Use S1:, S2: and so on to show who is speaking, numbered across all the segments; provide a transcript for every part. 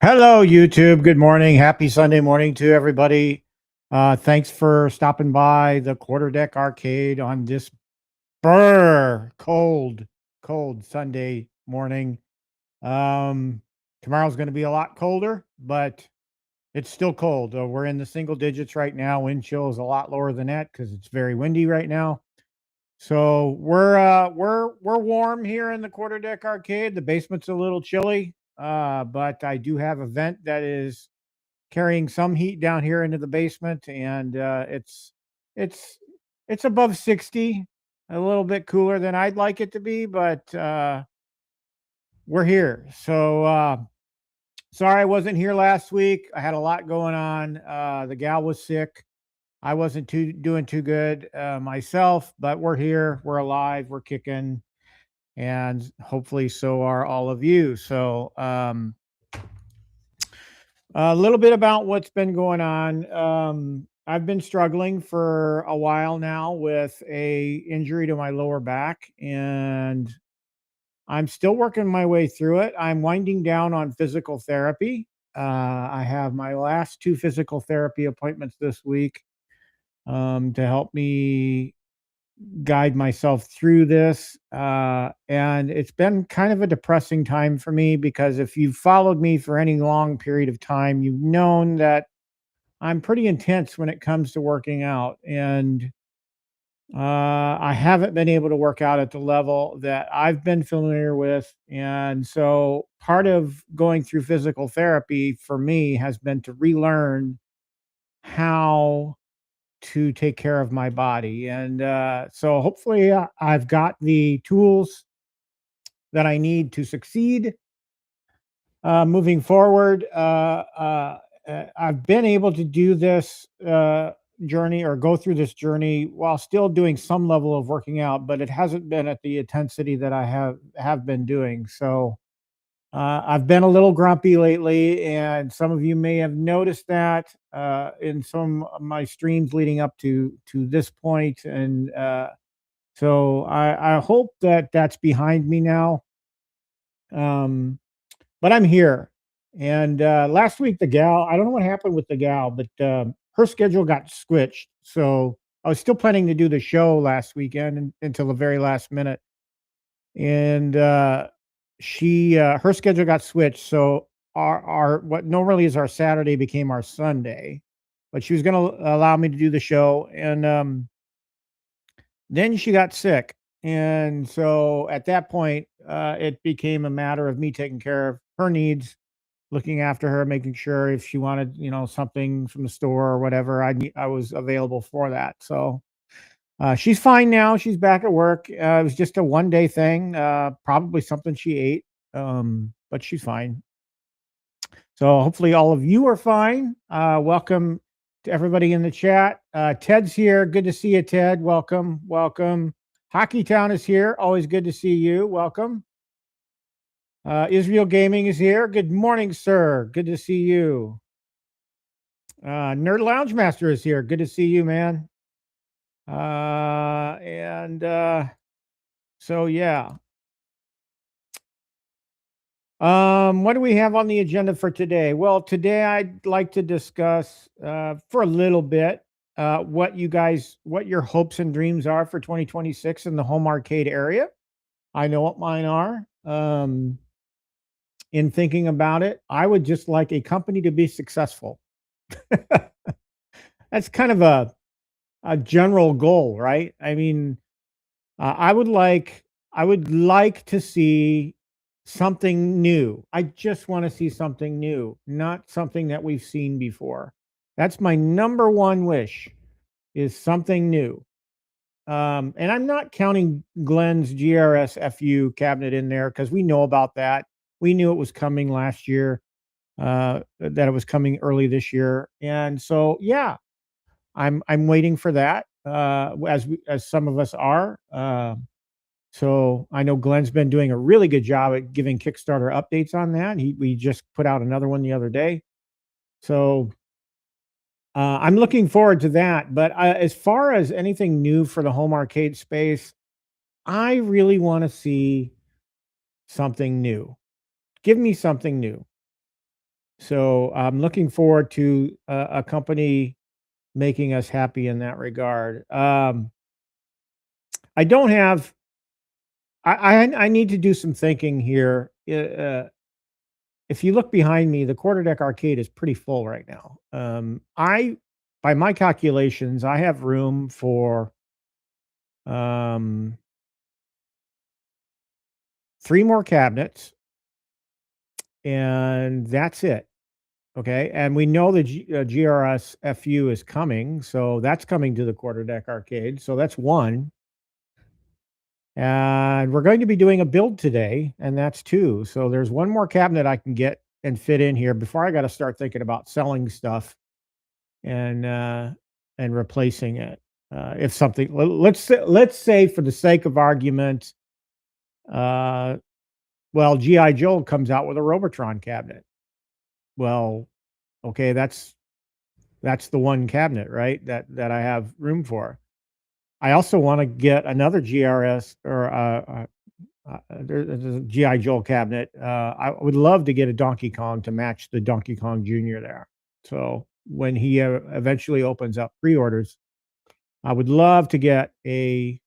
S1: Hello, YouTube. Good morning. Happy Sunday morning to everybody. Thanks for stopping by the Crossdeck Arcade on this cold Sunday morning. Tomorrow's going to be a lot colder, but it's still cold. We're in the single digits right now. Wind chill is a lot lower than that because it's very windy right now. So we're warm here in the Crossdeck Arcade. The basement's a little chilly. But I do have a vent that is carrying some heat down here into the basement, and it's above 60, a little bit cooler than I'd like it to be, but we're here. So sorry I wasn't here last week. I had a lot going on. The gal was sick. I wasn't doing too good myself, but we're here. We're alive. We're kicking. And hopefully so are all of you. So a little bit about what's been going on. I've been struggling for a while now with a injury to my lower back, and I'm still working my way through it. I'm winding down on physical therapy. I have my last 2 physical therapy appointments this week to help me guide myself through this, and it's been kind of a depressing time for me because if you've followed me for any long period of time, you've known that I'm pretty intense when it comes to working out, and I haven't been able to work out at the level that I've been familiar with. And so part of going through physical therapy for me has been to relearn how to take care of my body. And so hopefully I've got the tools that I need to succeed moving forward. I've been able to do this journey or go through this journey while still doing some level of working out, but it hasn't been at the intensity that I have been doing. So I've been a little grumpy lately, and some of you may have noticed that in some of my streams leading up to this point. And so I hope that that's behind me now. But I'm here. And last week, the gal, I don't know what happened with the gal, but her schedule got switched. So I was still planning to do the show last weekend until the very last minute. And her schedule got switched, so our what normally is our Saturday became our Sunday, but she was going to allow me to do the show. And then she got sick, and so at that point it became a matter of me taking care of her needs, looking after her, making sure if she wanted something from the store or whatever, I was available for that. So she's fine now. She's back at work. It was just a one-day thing, probably something she ate, but she's fine. So hopefully all of you are fine. Welcome to everybody in the chat. Ted's here. Good to see you, Ted. Welcome. Welcome. Hockey Town is here. Always good to see you. Welcome. Israel Gaming is here. Good morning, sir. Good to see you. Nerd Lounge Master is here. Good to see you, man. So yeah. What do we have on the agenda for today? Well, today I'd like to discuss for a little bit what your hopes and dreams are for 2026 in the home arcade area. I know what mine are. in thinking about it. I would just like a company to be successful. That's kind of a general goal, right? I mean, I would like to see something new. I just want to see something new, not something that we've seen before. That's my number one wish, is something new. And I'm not counting Glenn's GRS FU cabinet in there because we know about that. We knew it was coming last year, that it was coming early this year. And so, yeah, I'm waiting for that, as some of us are. So I know Glenn's been doing a really good job at giving Kickstarter updates on that. We just put out another one the other day. So I'm looking forward to that. But as far as anything new for the home arcade space, I really want to see something new. Give me something new. So I'm looking forward to a company making us happy in that regard. I don't have. I need to do some thinking here. If you look behind me, the Quarterdeck arcade is pretty full right now. By my calculations, I have room for 3 more cabinets, and that's it. Okay, and we know the GRS FU is coming, so that's coming to the Quarterdeck arcade. So that's one. And we're going to be doing a build today, and that's 2. So there's one more cabinet I can get and fit in here before I got to start thinking about selling stuff and replacing it. If something, let's say for the sake of argument, well, GI Joe comes out with a Robotron cabinet. Well, okay, that's the one cabinet, right? That I have room for. I also want to get another GRS or there's a GI Joe cabinet. I would love to get a Donkey Kong to match the Donkey Kong Jr. there. So when he eventually opens up pre-orders, I would love to get a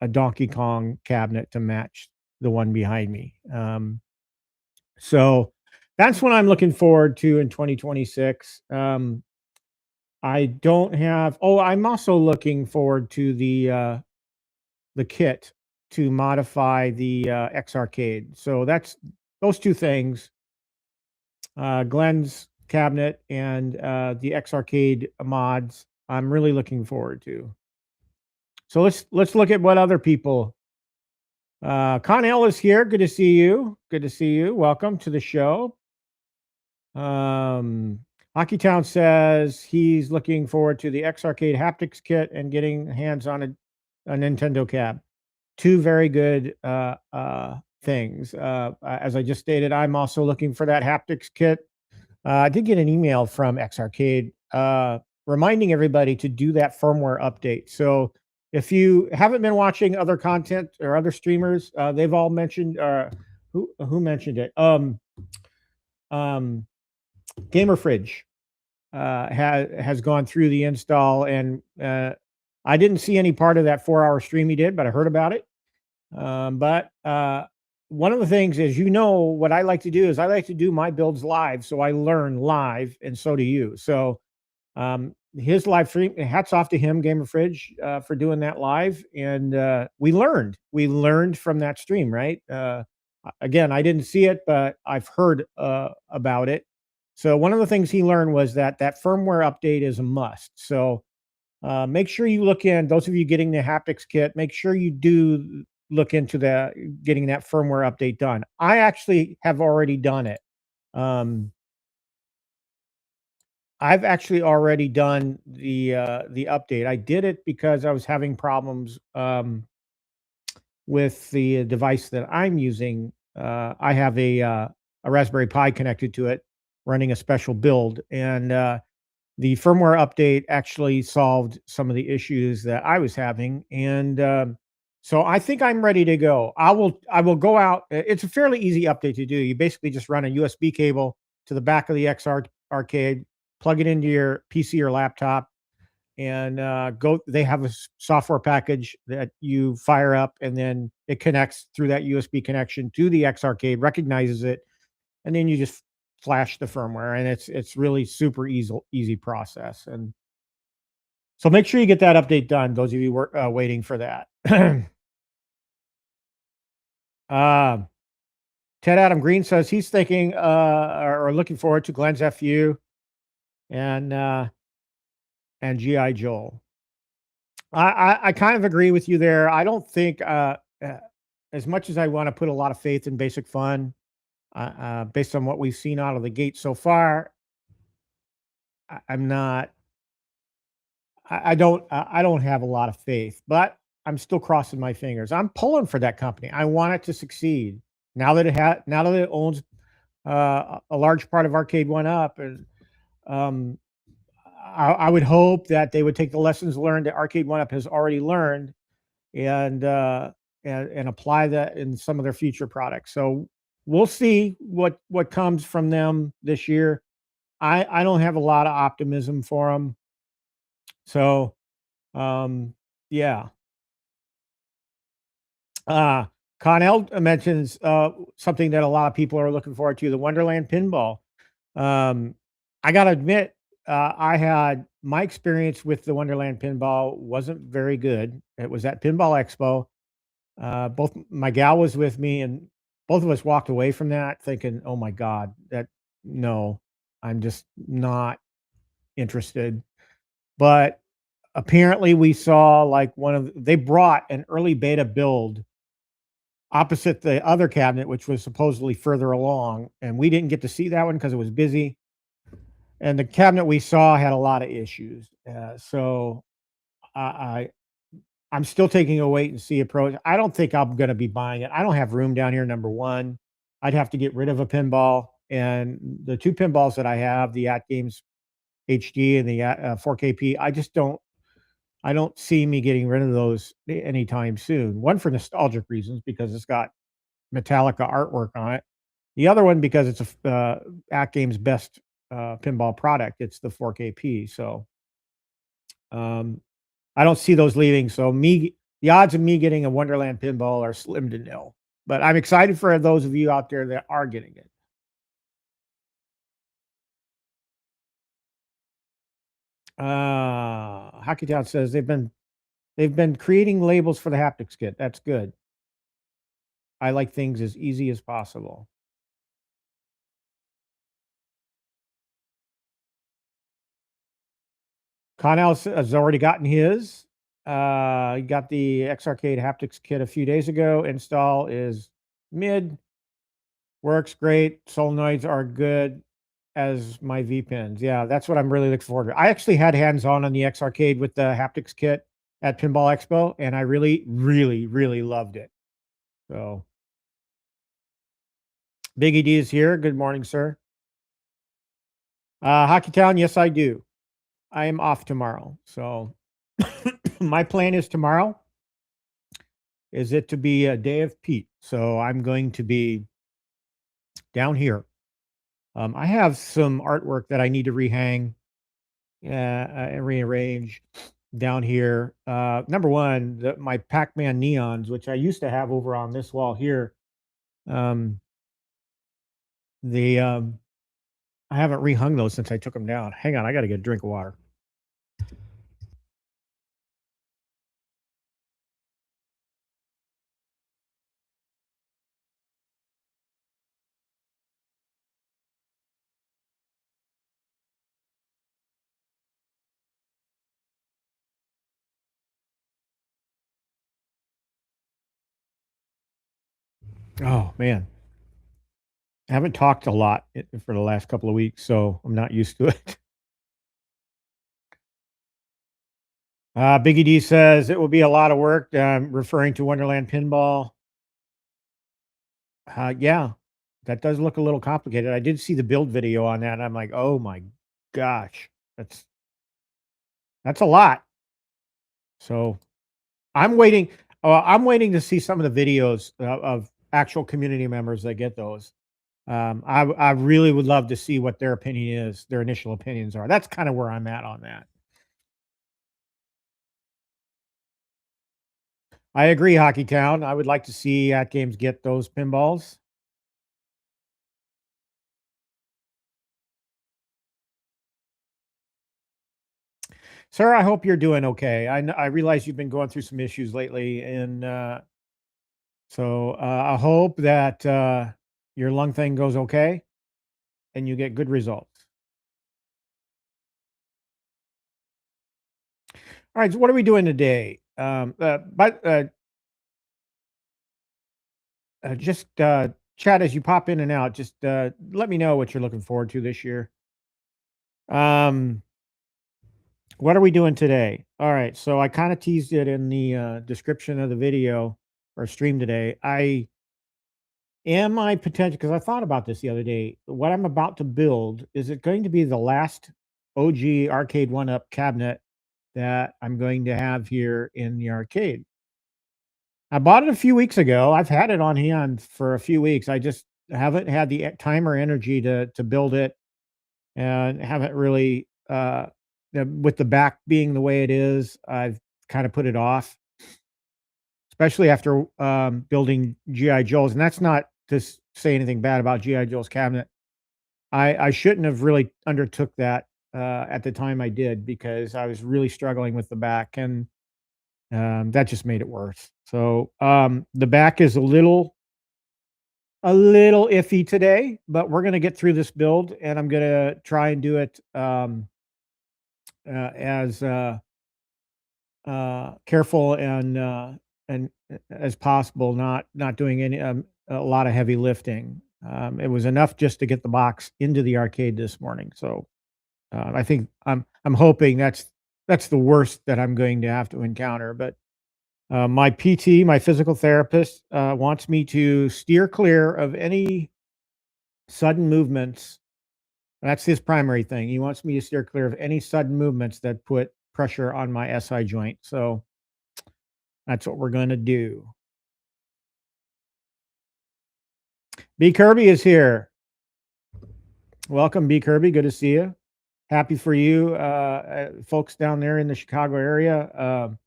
S1: Donkey Kong cabinet to match the one behind me. So that's what I'm looking forward to in 2026. I don't have. Oh, I'm also looking forward to the kit to modify the X Arcade. So that's those 2 things. Glenn's cabinet and the X Arcade mods. I'm really looking forward to. So let's look at what other people. Connell is here. Good to see you. Good to see you. Welcome to the show. Hockeytown says he's looking forward to the X Arcade haptics kit and getting hands on a Nintendo cab. 2 very good things. As I just stated, I'm also looking for that haptics kit. I did get an email from X Arcade reminding everybody to do that firmware update. So if you haven't been watching other content or other streamers, they've all mentioned who mentioned it. Gamer Fridge has gone through the install, and I didn't see any part of that 4-hour stream he did, but I heard about it. But one of the things is, what I like to do is I like to do my builds live, so I learn live, and so do you. So his live stream, hats off to him, Gamer Fridge, for doing that live, and we learned from that stream, right? Again, I didn't see it, but I've heard about it. So one of the things he learned was that firmware update is a must. So make sure you look in, those of you getting the haptics kit, make sure you do look into getting that firmware update done. I actually have already done it. I've actually already done the update. I did it because I was having problems with the device that I'm using. I have a Raspberry Pi connected to it, running a special build, and the firmware update actually solved some of the issues that I was having, and so I think I'm ready to go. I will go out. It's a fairly easy update to do. You basically just run a USB cable to the back of the Arcade, plug it into your PC or laptop, and go. They have a software package that you fire up, and then it connects through that USB connection to the X Arcade, recognizes it, and then you just flash the firmware, and it's really super easy process. And so make sure you get that update done. Those of you waiting for that. uh, Ted Adam Green says he's thinking or looking forward to Glenn's FU and GI Joel. I kind of agree with you there. I don't think as much as I want to put a lot of faith in Basic Fun, based on what we've seen out of the gate so far, I'm not. I don't have a lot of faith, but I'm still crossing my fingers. I'm pulling for that company. I want it to succeed. Now that it owns a large part of Arcade1Up, and um, I would hope that they would take the lessons learned that Arcade1Up has already learned, and apply that in some of their future products. So we'll see what comes from them this year. I don't have a lot of optimism for them. So yeah. Connell mentions something that a lot of people are looking forward to, the Wonderland pinball. I got to admit, I had my experience with the Wonderland pinball wasn't very good. It was at Pinball Expo. Both my gal was with me, and both of us walked away from that thinking, "Oh my God, no, I'm just not interested." But apparently, we saw like they brought an early beta build opposite the other cabinet, which was supposedly further along, and we didn't get to see that one because it was busy. And the cabinet we saw had a lot of issues. So I I'm still taking a wait and see approach. I don't think I'm going to be buying it. I don't have room down here. Number one, I'd have to get rid of a pinball, and the two pinballs that I have, the At Games HD and the 4KP, I don't see me getting rid of those anytime soon. One for nostalgic reasons because it's got Metallica artwork on it. The other one because it's At Games best pinball product. It's the 4KP. So I don't see those leaving. So the odds of me getting a Wonderland pinball are slim to nil. But I'm excited for those of you out there that are getting it. Hockey Town says they've been creating labels for the haptics kit. That's good. I like things as easy as possible. Connell has already gotten his. He got the X Arcade haptics kit a few days ago. Install is mid. Works great. Solenoids are good as my V pins. Yeah, that's what I'm really looking forward to. I actually had hands on the X Arcade with the haptics kit at Pinball Expo, and I really, really, really loved it. So, Biggie D is here. Good morning, sir. Hockey Town, yes, I do. I am off tomorrow. So, my plan is tomorrow is it to be a day of Pete. So, I'm going to be down here. I have some artwork that I need to rehang and rearrange down here. Number one, my Pac-Man neons, which I used to have over on this wall here. I haven't rehung those since I took them down. Hang on, I got to get a drink of water. Oh man, I haven't talked a lot for the last couple of weeks, so I'm not used to it. Biggie D says it will be a lot of work. Referring to Wonderland Pinball. Yeah, that does look a little complicated. I did see the build video on that, and I'm like, oh my gosh, that's a lot. So I'm waiting. I'm waiting to see some of the videos of actual community members that get those. I really would love to see what their opinion is, their initial opinions are. That's kind of where I'm at on that. I agree, Hockey Town. I would like to see At Games get those pinballs. Sir, I hope you're doing okay. I realize you've been going through some issues lately, and so I hope that your lung thing goes okay and you get good results. All right, so what are we doing today? But just chat as you pop in and out. Just let me know what you're looking forward to this year. Um, what are we doing today? All right, so I kind of teased it in the description of the video or stream today. Am I potential? Because I thought about this the other day. What I'm about to build, is it going to be the last OG Arcade1Up cabinet that I'm going to have here in the arcade? I bought it a few weeks ago. I've had it on hand for a few weeks. I just haven't had the time or energy to build it, and haven't really with the back being the way it is, I've kind of put it off, especially after building GI Joes. And that's not to say anything bad about GI Joe's cabinet. I shouldn't have really undertook that at the time I did, because I was really struggling with the back, and that just made it worse. So the back is a little iffy today, but we're gonna get through this build, and I'm gonna try and do it as careful and as possible, not doing any a lot of heavy lifting. It was enough just to get the box into the arcade this morning. So I think I'm hoping that's the worst that I'm going to have to encounter. But my PT, my physical therapist, wants me to steer clear of any sudden movements. That's his primary thing. He wants me to steer clear of any sudden movements that put pressure on my SI joint. So that's what we're going to do. B Kirby is here. Welcome, B Kirby. Good to see you. Happy for you, folks down there in the Chicago area.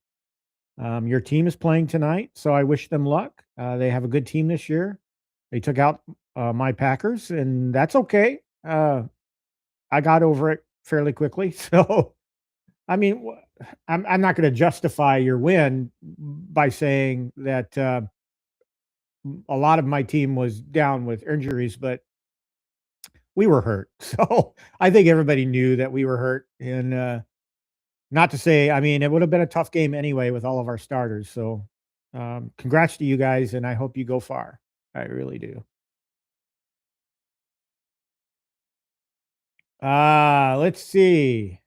S1: Your team is playing tonight, so I wish them luck. They have a good team this year. They took out my Packers, and that's okay. I got over it fairly quickly. So, I mean, I'm not going to justify your win by saying that a lot of my team was down with injuries, but we were hurt. So I think everybody knew that we were hurt. And not to say, I mean, it would have been a tough game anyway with all of our starters. So congrats to you guys, and I hope you go far. I really do. Let's see.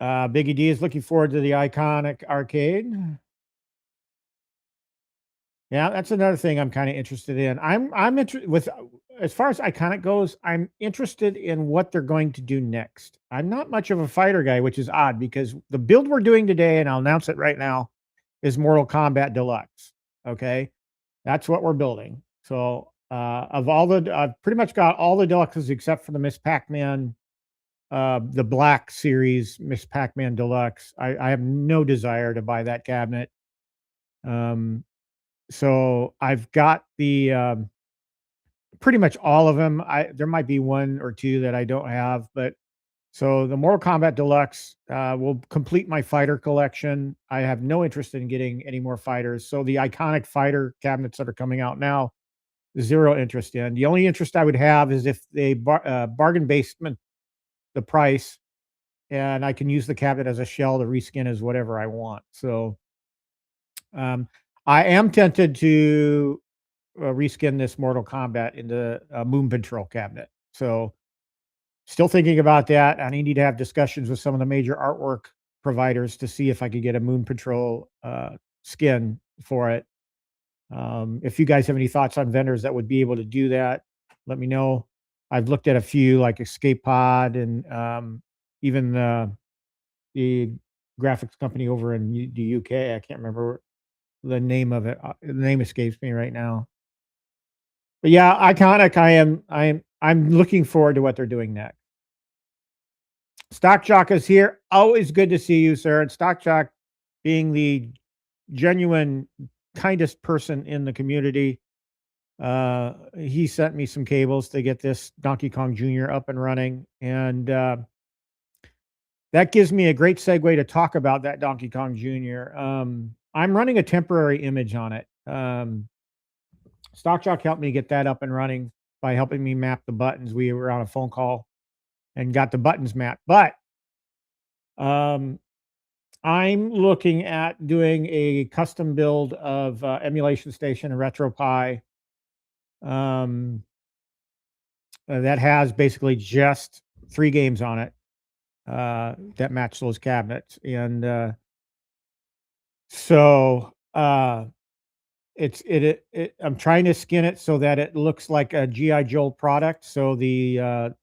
S1: Biggie D is looking forward to the iconic arcade. Yeah, that's another thing I'm kind of interested in. I'm interested with, as far as iconic goes, I'm interested in what they're going to do next. I'm not much of a fighter guy, which is odd, because the build we're doing today, and I'll announce it right now, is Mortal Kombat Deluxe. Okay, that's what we're building. So of all the, I've pretty much got all the deluxes except for the Miss Pac-Man, the Black Series Miss Pac-Man Deluxe. I have no desire to buy that cabinet. So I've got the pretty much all of them. There might be one or two that I don't have, but so the Mortal Kombat Deluxe will complete my fighter collection. I have no interest in getting any more fighters. So the iconic fighter cabinets that are coming out now, zero interest in. The only interest I would have is if they bargain basement the price, and I can use the cabinet as a shell to reskin as whatever I want. So I am tempted to reskin this Mortal Kombat into a Moon Patrol cabinet. So still thinking about that. I need to have discussions with some of the major artwork providers to see if I could get a Moon Patrol skin for it. If you guys have any thoughts on vendors that would be able to do that, let me know. I've looked at a few like Escape Pod, and even the graphics company over in the UK. I can't remember the name of it. The name escapes me right now. But yeah, iconic. I'm looking forward to what they're doing next. Stock Jock is here. Always good to see you, sir. And Stock Jock, being the genuine kindest person in the community, He sent me some cables to get this Donkey Kong Jr. up and running, and that gives me a great segue to talk about that Donkey Kong Jr. I'm running a temporary image on it. StockJock helped me get that up and running by helping me map the buttons. We were on a phone call and got the buttons mapped, but I'm looking at doing a custom build of Emulation Station and RetroPie that has basically just 3 games on it that match those cabinets. And so I'm trying to skin it so that it looks like a GI Joe product. So the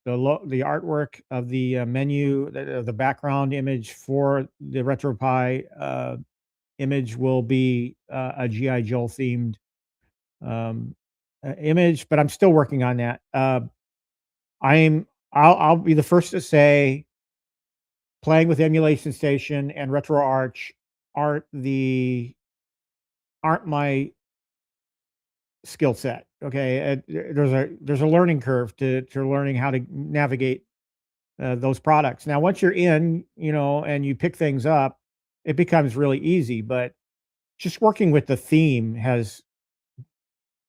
S1: artwork of the menu, the background image for the RetroPie image will be a GI Joe themed image, but I'm still working on that. I'll be the first to say, playing with Emulation Station and RetroArch aren't my skill set. Okay, there's a learning curve to learning how to navigate those products. Now, once you're in, and you pick things up, it becomes really easy. But just working with the theme has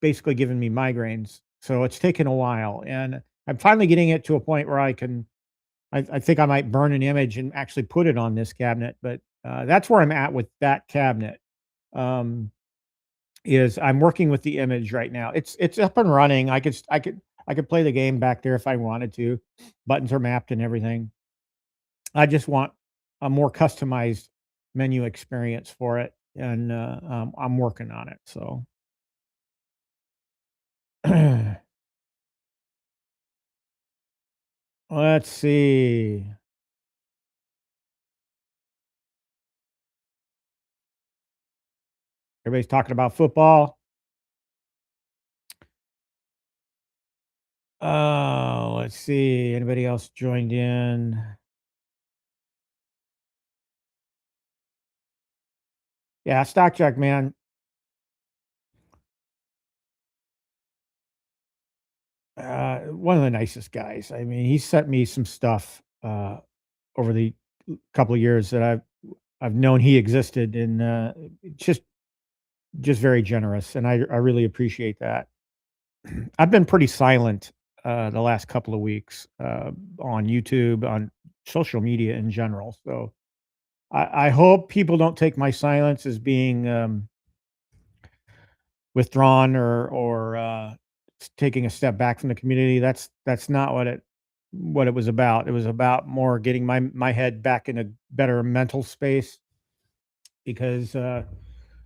S1: basically given me migraines, so it's taken a while, and I'm finally getting it to a point where I think I might burn an image and actually put it on this cabinet. But that's where I'm at with that cabinet. Is I'm working with the image right now. It's up and running. I could play the game back there if I wanted to. Buttons are mapped and everything. I just want a more customized menu experience for it, and I'm working on it. So let's see. Everybody's talking about football. Oh, let's see. Anybody else joined in? Yeah, StockJock, man. One of the nicest guys. I mean, he sent me some stuff over the couple of years that I've known he existed, and just very generous, and I really appreciate that. I've been pretty silent the last couple of weeks on YouTube, on social media in general. So I hope people don't take my silence as being withdrawn or taking a step back from the community. That's not what it was about. It was about more getting my head back in a better mental space, because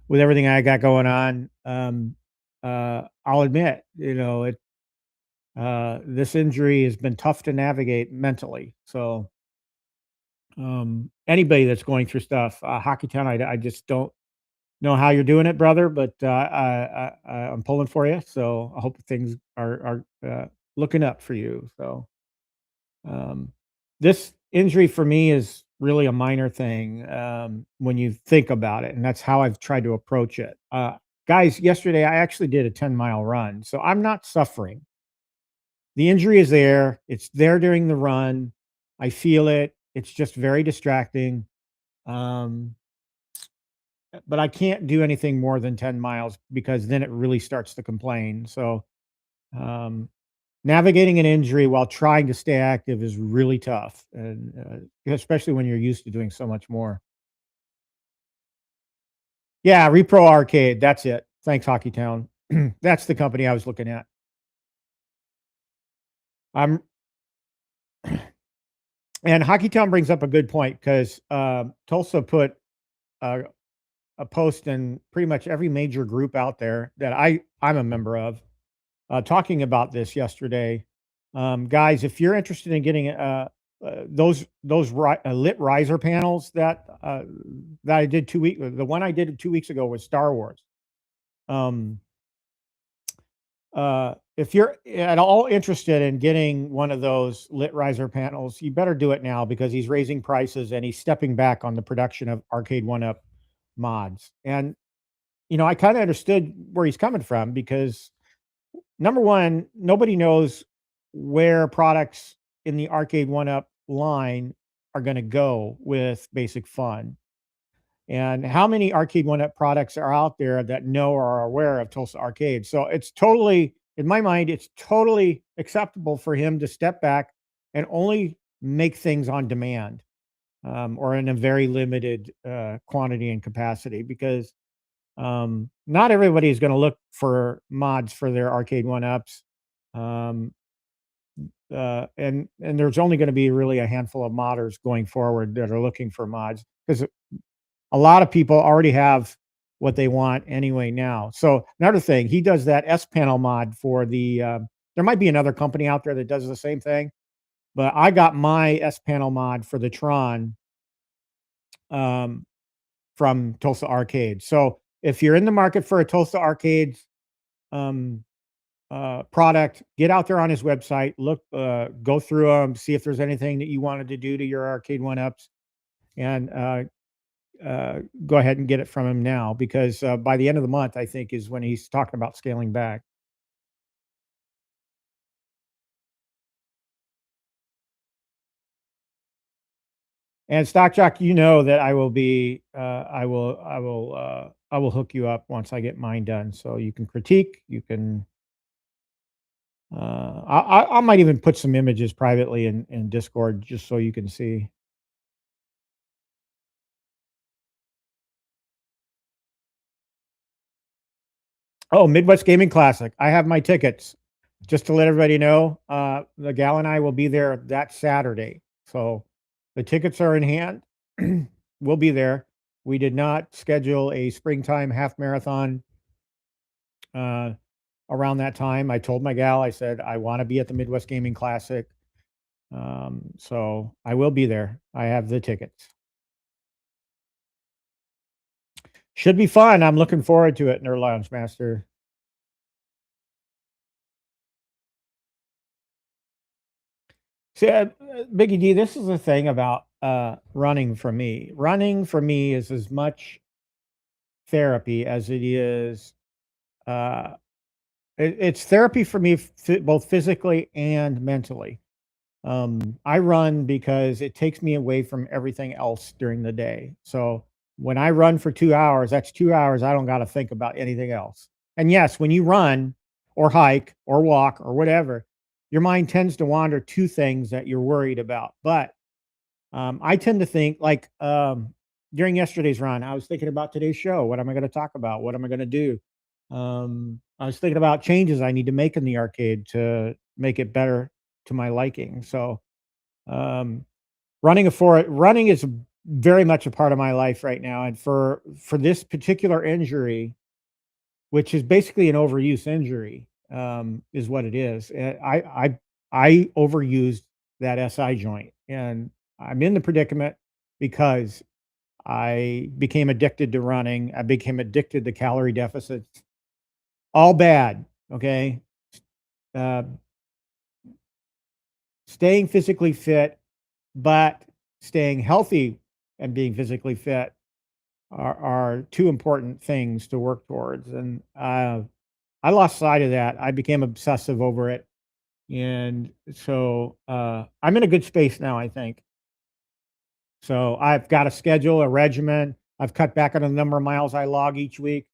S1: with everything I got going on, I'll admit, this injury has been tough to navigate mentally. So anybody that's going through stuff, Hockeytown, I just don't know how you're doing it, brother, but I'm pulling for you. So I hope things are looking up for you. So this injury for me is really a minor thing when you think about it, and that's how I've tried to approach it. Guys, yesterday I actually did a 10-mile run, so I'm not suffering. The injury is there. It's there during the run. I feel it. It's just very distracting. But I can't do anything more than 10 miles, because then it really starts to complain. So navigating an injury while trying to stay active is really tough, and especially when you're used to doing so much more. Yeah, Repro Arcade. That's it. Thanks, Hockeytown. That's the company I was looking at. And Hockeytown brings up a good point, because Tulsa put a post in pretty much every major group out there that I'm a member of, talking about this yesterday. Guys, if you're interested in getting those lit riser panels that I did the one I did 2 weeks ago was Star Wars. If you're at all interested in getting one of those lit riser panels, you better do it now, because he's raising prices and he's stepping back on the production of Arcade1Up mods. And I kind of understood where he's coming from, because number one, nobody knows where products in the Arcade1Up line are going to go with basic fun. And how many Arcade1Up products are out there that know or are aware of Tulsa Arcade? So it's totally, in my mind, it's totally acceptable for him to step back and only make things on demand, or in a very limited quantity and capacity, because not everybody is going to look for mods for their Arcade1Ups. Um, and there's only going to be really a handful of modders going forward that are looking for mods, because a lot of people already have what they want anyway now. So another thing, he does that S panel mod for the, there might be another company out there that does the same thing, but I got my S panel mod for the Tron um, from Tulsa Arcade. So if you're in the market for a Tulsa Arcade um, product, get out there on his website, look, go through them, see if there's anything that you wanted to do to your Arcade1Ups, and go ahead and get it from him now, because by the end of the month, I think, is when he's talking about scaling back. And Stock Jock, you know that I will be, I will hook you up once I get mine done, so you can critique, you can. I might even put some images privately in Discord just so you can see. Oh, Midwest Gaming Classic. I have my tickets. Just to let everybody know, the gal and I will be there that Saturday. So the tickets are in hand. We'll be there. We did not schedule a springtime half marathon around that time. I told my gal, I said, I want to be at the Midwest Gaming Classic. So I will be there. I have the tickets. Should be fun. I'm looking forward to it, Nerd Lounge Master. See, Biggie D, this is the thing about running for me. Running for me is as much therapy as it is. Uh, it's therapy for me, both physically and mentally. I run because it takes me away from everything else during the day. So when I run for 2 hours, that's 2 hours I don't got to think about anything else. And yes, when you run or hike or walk or whatever, your mind tends to wander to things that you're worried about. But I tend to think, like, during yesterday's run, I was thinking about today's show. What am I going to talk about? What am I going to do? I was thinking about changes I need to make in the arcade to make it better to my liking. So um, running is very much a part of my life right now. And for this particular injury, which is basically an overuse injury, is what it is. I overused that SI joint, and I'm in the predicament because I became addicted to running. I became addicted to calorie deficits. All bad. Okay. Uh, Staying physically fit, but staying healthy and being physically fit are two important things to work towards. And I lost sight of that. I became obsessive over it. And so I'm in a good space now, I think. So I've got a schedule, a regimen. I've cut back on the number of miles I log each week.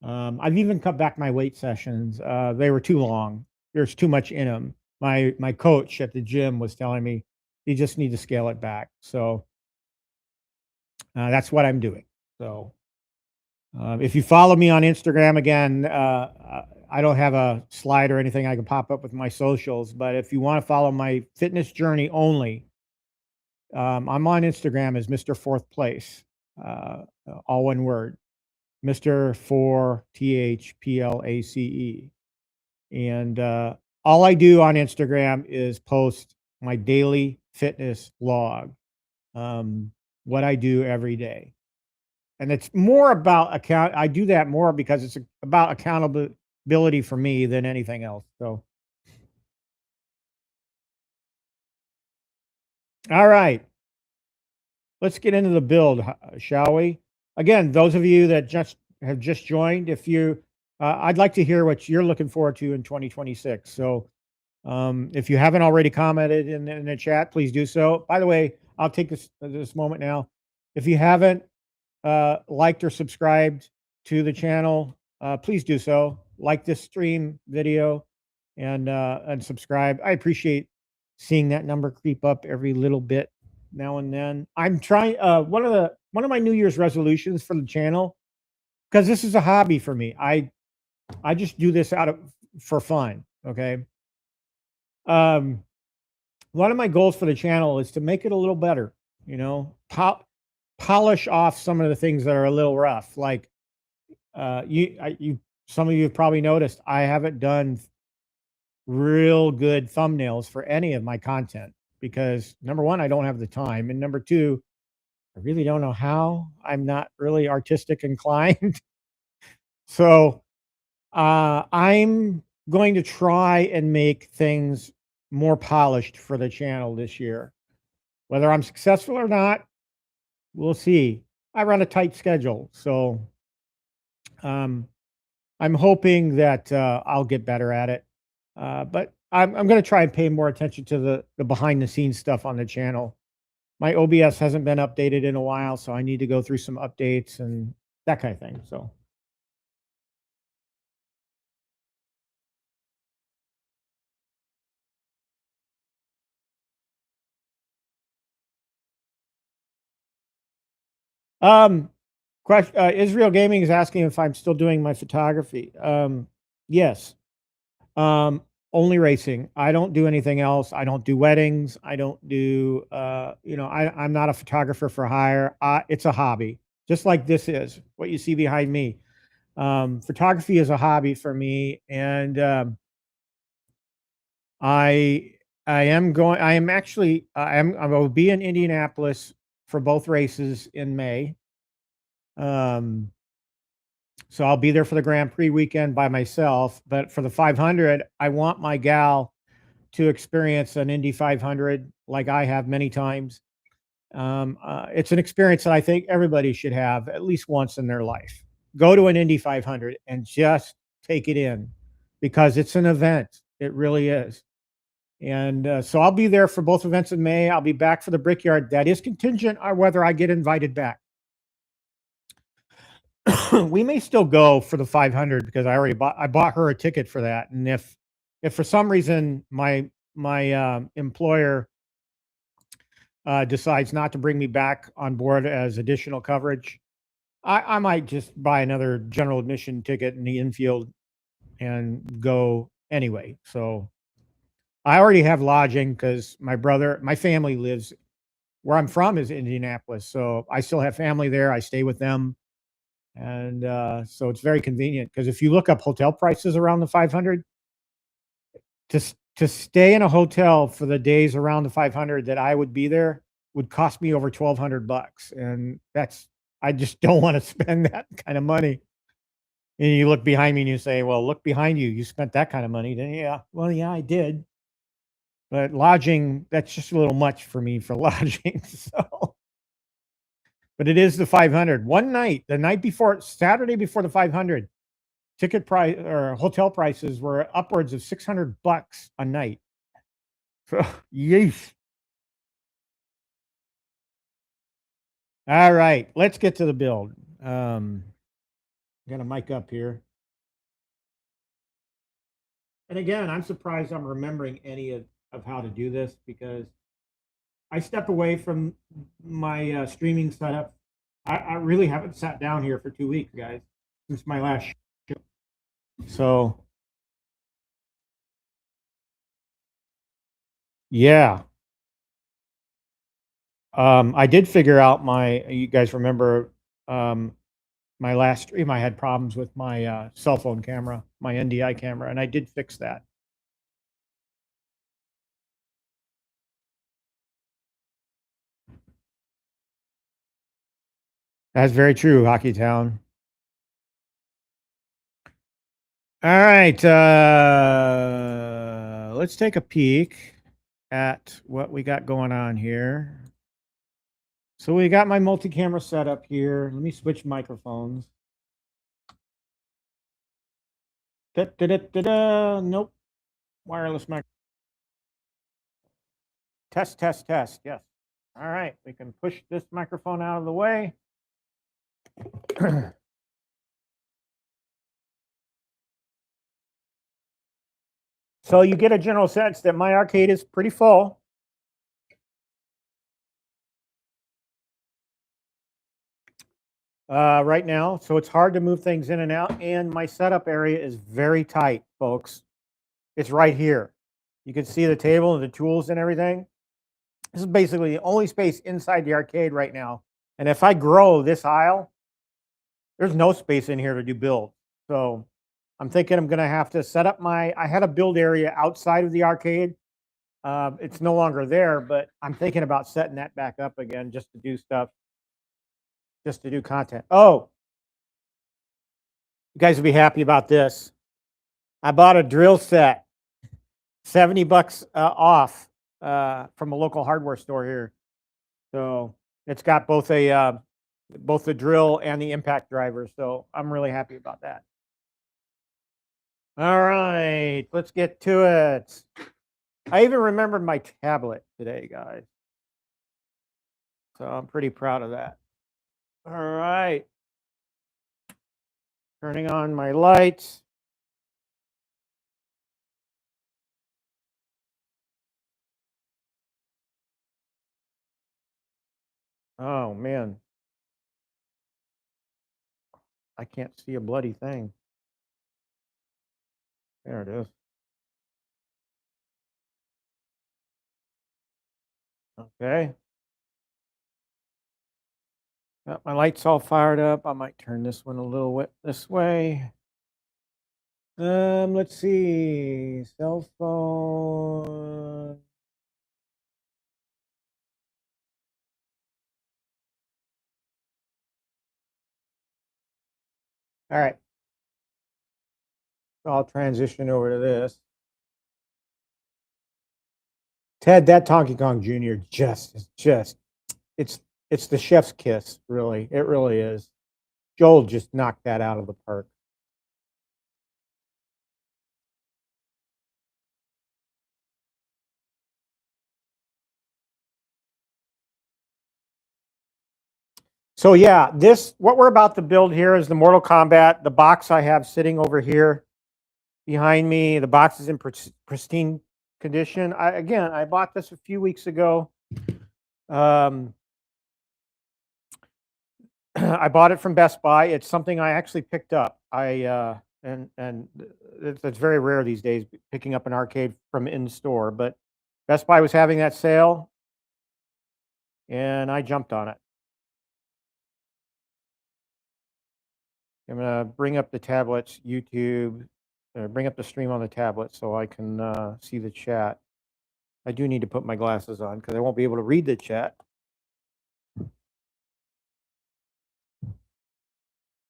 S1: I've even cut back my weight sessions. They were too long. There's too much in them. My coach at the gym was telling me you just need to scale it back. So that's what I'm doing. So if you follow me on Instagram, again, I don't have a slide or anything I can pop up with my socials, but if you want to follow my fitness journey only, I'm on Instagram as Mr. Fourth Place, all one word, Mr. 4THPLACE. And all I do on Instagram is post my daily fitness log, what I do every day. And it's more about I do that more because it's about accountability for me than anything else. So, all right, let's get into the build, shall we? Again, those of you that have just joined, if you I'd like to hear what you're looking forward to in 2026. So if you haven't already commented in the chat, please do so. By the way, I'll take this moment now. If you haven't liked or subscribed to the channel, please do so. Like this stream video and subscribe. I appreciate seeing that number creep up every little bit now and then. I'm trying one of my New Year's resolutions for the channel, because this is a hobby for me. I just do this for fun. Okay. Um, one of my goals for the channel is to make it a little better, you know, polish off some of the things that are a little rough. Like some of you have probably noticed I haven't done real good thumbnails for any of my content because number one, I don't have the time, and number two, I really don't know how. I'm not really artistic inclined. So I'm going to try and make things more polished for the channel this year. Whether I'm successful or not, we'll see. I run a tight schedule, so I'm hoping that I'll get better at it. But I'm going to try and pay more attention to the behind the scenes stuff on the channel. My OBS hasn't been updated in a while, so I need to go through some updates and that kind of thing. So. Israel Gaming is asking if I'm still doing my photography. Yes. Only racing. I don't do anything else. I don't do weddings. I don't do, I'm not a photographer for hire. It's a hobby, just like this is what you see behind me. Photography is a hobby for me. And I will be in Indianapolis for both races in May. So I'll be there for the Grand Prix weekend by myself, but for the 500, I want my gal to experience an Indy 500 like I have many times. It's an experience that I think everybody should have at least once in their life. Go to an Indy 500 and just take it in, because it's an event. It really is. And so I'll be there for both events in May. I'll be back for the Brickyard. That is contingent on whether I get invited back. We may still go for the 500 because I bought her a ticket for that. And if for some reason my employer decides not to bring me back on board as additional coverage, I might just buy another general admission ticket in the infield and go anyway. So I already have lodging because my family lives where I'm from is Indianapolis. So I still have family there. I stay with them. And so it's very convenient, because if you look up hotel prices around the 500, to stay in a hotel for the days around the 500 that I would be there would cost me over $1,200. And I just don't want to spend that kind of money. And you look behind me and you say, well, look behind you. You spent that kind of money. Then, yeah, well, yeah, I did. But lodging, that's just a little much for me for lodging. So. But it is the 500. One night, the night before, Saturday before the 500, ticket price or hotel prices were upwards of $600 a night. So, yeesh. All right, let's get to the build. Got a mic up here. And again, I'm surprised I'm remembering any of how to do this, because I step away from my streaming setup. I really haven't sat down here for 2 weeks, guys, since my last show. So, yeah. I did figure out you guys remember my last stream, I had problems with my cell phone camera, my NDI camera, and I did fix that. That's very true, Hockey Town. All right, let's take a peek at what we got going on here. So we got my multi-camera setup here. Let me switch microphones. Nope. Wireless mic. Test, test, test. Yes. All right. We can push this microphone out of the way. So you get a general sense that my arcade is pretty full. Right now. So it's hard to move things in and out. And my setup area is very tight, folks. It's right here. You can see the table and the tools and everything. This is basically the only space inside the arcade right now. And if I grow this aisle, there's no space in here to do build. So I'm thinking I'm going to have to set up I had a build area outside of the arcade. It's no longer there, but I'm thinking about setting that back up again just to do stuff, just to do content. Oh, you guys will be happy about this. I bought a drill set, $70 off from a local hardware store here. So it's got both the drill and the impact driver. So I'm really happy about that. All right, let's get to it. I even remembered my tablet today, guys. So I'm pretty proud of that. All right. Turning on my lights. Oh, man. I can't see a bloody thing. There it is. Okay. Got my lights all fired up. I might turn this one a little this way. Let's see. Cell phone. All right. So I'll transition over to this. Ted, that Donkey Kong Jr. It's the chef's kiss, really. It really is. Joel just knocked that out of the park. So yeah, what we're about to build here is the Mortal Kombat. The box I have sitting over here behind me, the box is in pristine condition. I bought this a few weeks ago. I bought it from Best Buy. It's something I actually picked up. And it's very rare these days picking up an arcade from in store, but Best Buy was having that sale, and I jumped on it. I'm gonna bring up the tablets, YouTube, bring up the stream on the tablet so I can see the chat. I do need to put my glasses on because I won't be able to read the chat.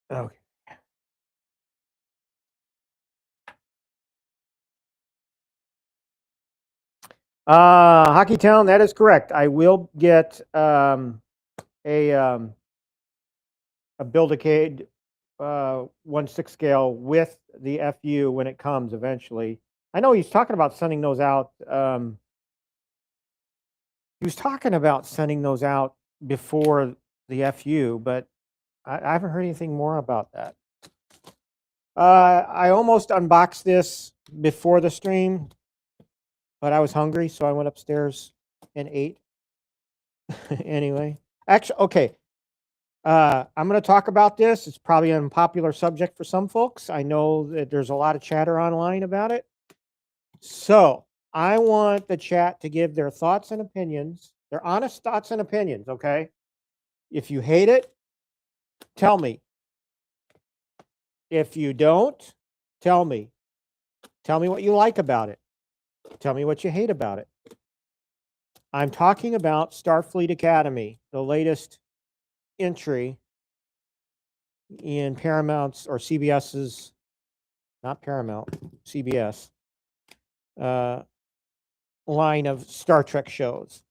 S1: Okay. Hockey Town, that is correct. I will get a Build-A-Cade 1/6 scale with the FU when it comes eventually. I know he's talking about sending those out. He was talking about sending those out before the FU, but I haven't heard anything more about that. I almost unboxed this before the stream, but I was hungry, so I went upstairs and ate. Anyway, actually, okay. I'm going to talk about this. It's probably an unpopular subject for some folks. I know that there's a lot of chatter online about it. So I want the chat to give their thoughts and opinions, their honest thoughts and opinions, okay? If you hate it, tell me. If you don't, tell me. Tell me what you like about it. Tell me what you hate about it. I'm talking about Starfleet Academy, the latest entry in Paramount's or CBS's, not Paramount, CBS, line of Star Trek shows.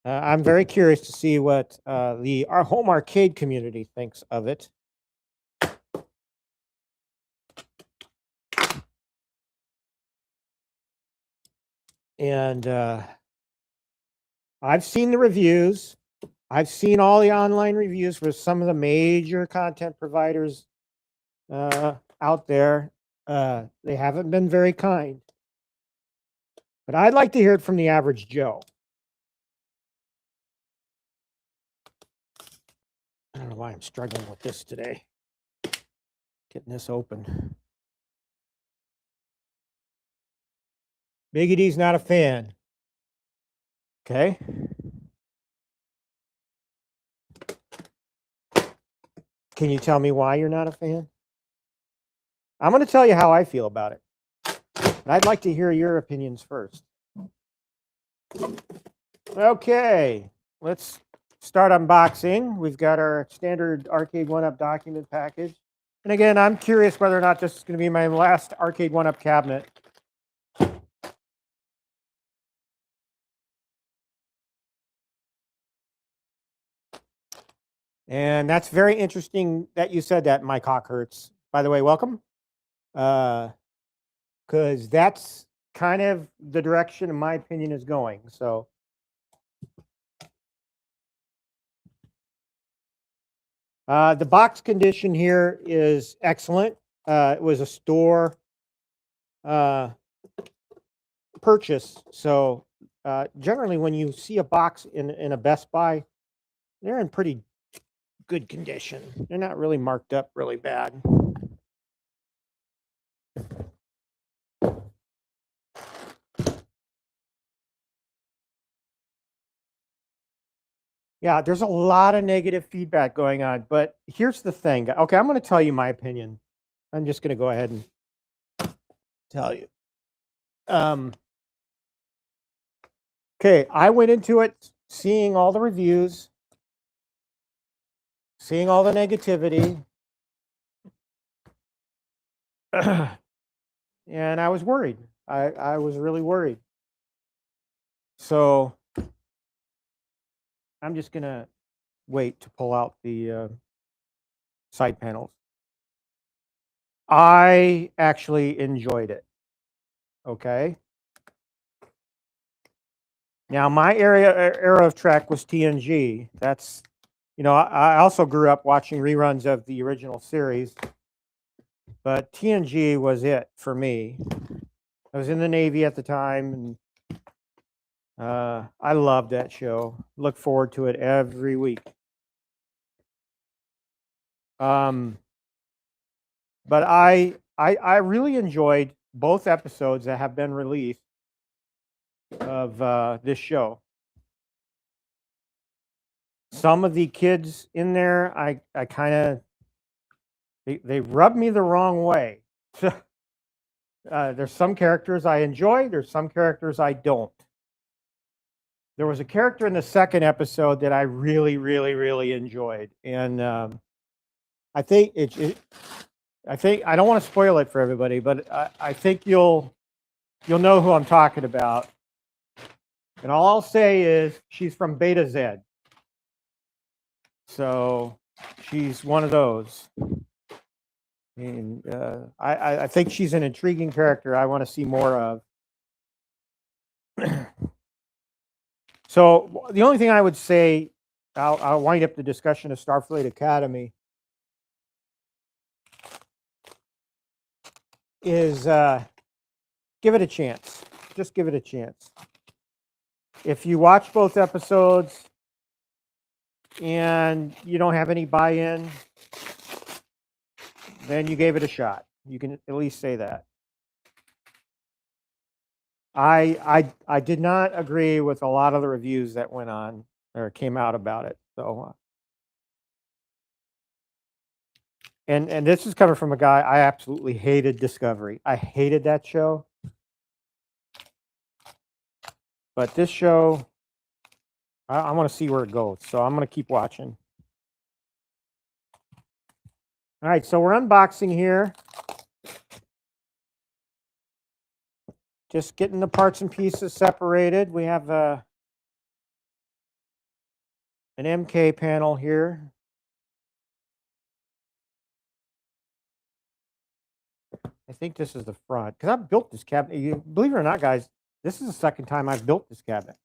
S1: I'm very curious to see what our home arcade community thinks of it. And I've seen the reviews. I've seen all the online reviews for some of the major content providers out there. They haven't been very kind. But I'd like to hear it from the average Joe. I don't know why I'm struggling with this today. Getting this open. Biggie D's not a fan. Okay. Can you tell me why you're not a fan? I'm going to tell you how I feel about it. But I'd like to hear your opinions first. Okay, let's start unboxing. We've got our standard Arcade1Up document package. And again, I'm curious whether or not this is going to be my last Arcade1Up cabinet. And that's very interesting that you said that. My cock hurts. By the way, welcome. Because that's kind of the direction, in my opinion, is going. So the box condition here is excellent. It was a store purchase. So generally, when you see a box in a Best Buy, they're in pretty good condition. They're not really marked up really bad. Yeah, there's a lot of negative feedback going on, but here's the thing. Okay, I'm going to tell you my opinion. I'm just going to go ahead and tell you. Okay, I went into it seeing all the reviews, seeing all the negativity, and I was worried. I was really worried. So I'm just going to wait to pull out the side panels. I actually enjoyed it. Okay. Now, my era of Trek was TNG. That's, you know, I also grew up watching reruns of the original series, but TNG was it for me. I was in the Navy at the time, and I loved that show. Look forward to it every week. But I really enjoyed both episodes that have been released of this show. Some of the kids in there, I kind of, they rub me the wrong way. There's some characters I enjoy. There's some characters I don't. There was a character in the second episode that I really, really, really enjoyed, and I think I don't want to spoil it for everybody, but I think you'll know who I'm talking about. And all I'll say is she's from Beta Z. So she's one of those. And I think she's an intriguing character I want to see more of. So the only thing I would say, I'll wind up the discussion of Starfleet Academy, is give it a chance. Just give it a chance. If you watch both episodes and you don't have any buy-in, then you gave it a shot. You can at least say that. I did not agree with a lot of the reviews that went on or came out about it. So, and this is coming from a guy, I absolutely hated Discovery. I hated that show. But this show, I want to see where it goes. So I'm going to keep watching. All right, so we're unboxing here. Just getting the parts and pieces separated. We have an MK panel here. I think this is the front, because I built this cabinet. Believe it or not, guys, This is the second time I've built this cabinet.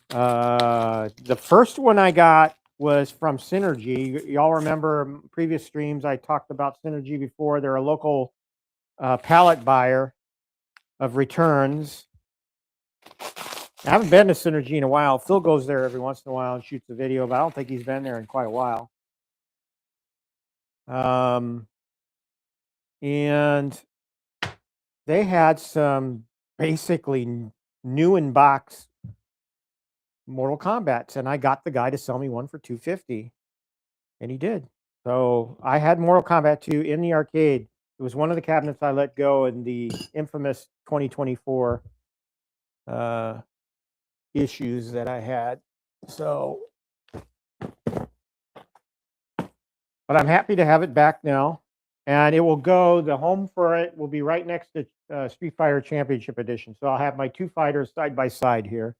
S1: The first one I got was from Synergy. Y'all remember previous streams I talked about Synergy before. They're a local pallet buyer of returns. I haven't been to Synergy in a while. Phil goes there every once in a while and shoots a video, but I don't think he's been there in quite a while. And they had some basically new in box Mortal Kombats, and I got the guy to sell me one for $250, and he did. So I had Mortal Kombat 2 in the arcade. It was one of the cabinets I let go in the infamous 2024 issues that I had. So, but I'm happy to have it back now, and it will go. The home for it will be right next to Street Fighter Championship Edition. So I'll have my two fighters side by side here.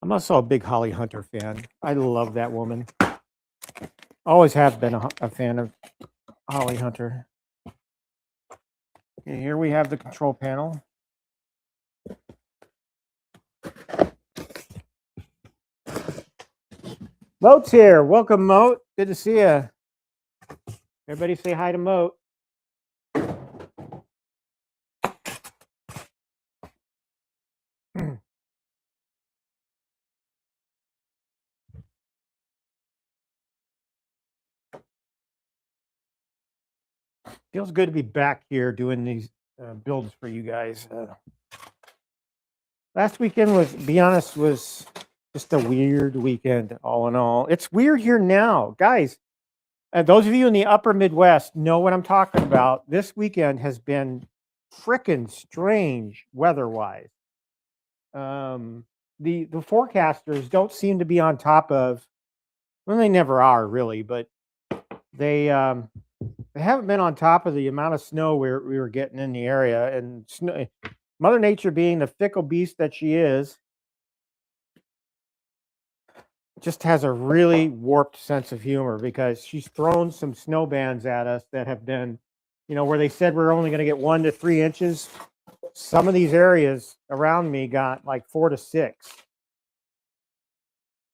S1: I'm also a big Holly Hunter fan. I love that woman. Always have been a fan of Holly Hunter. Okay, here we have the control panel. Moat's here. Welcome, Moat. Good to see you. Everybody say hi to Moat. Feels good to be back here doing these builds for you guys. Last weekend was, to be honest, was just a weird weekend all in all. It's weird here now. Guys, those of you in the upper Midwest know what I'm talking about. This weekend has been frickin' strange weather-wise. The forecasters don't seem to be on top of, well, they never are really, but they haven't been on top of the amount of snow we were getting in the area. And snow, Mother Nature, being the fickle beast that she is, just has a really warped sense of humor, because she's thrown some snow bands at us that have been, you know, where they said we're only going to get 1 to 3 inches. Some of these areas around me got like 4 to 6.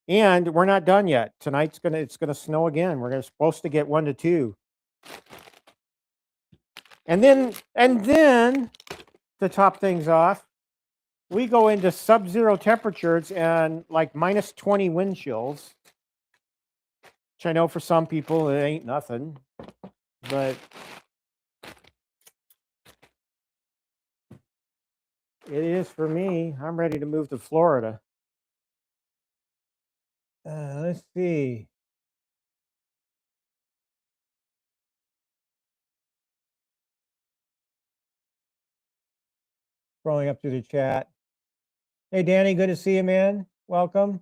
S1: And we're not done yet. Tonight's it's gonna snow again. We're supposed to get 1 to 2. And then to top things off, we go into sub-zero temperatures and like minus 20 wind chills, which I know for some people it ain't nothing, but it is for me. I'm ready to move to Florida. Let's see. Scrolling up through the chat. Hey, Danny, good to see you, man. Welcome.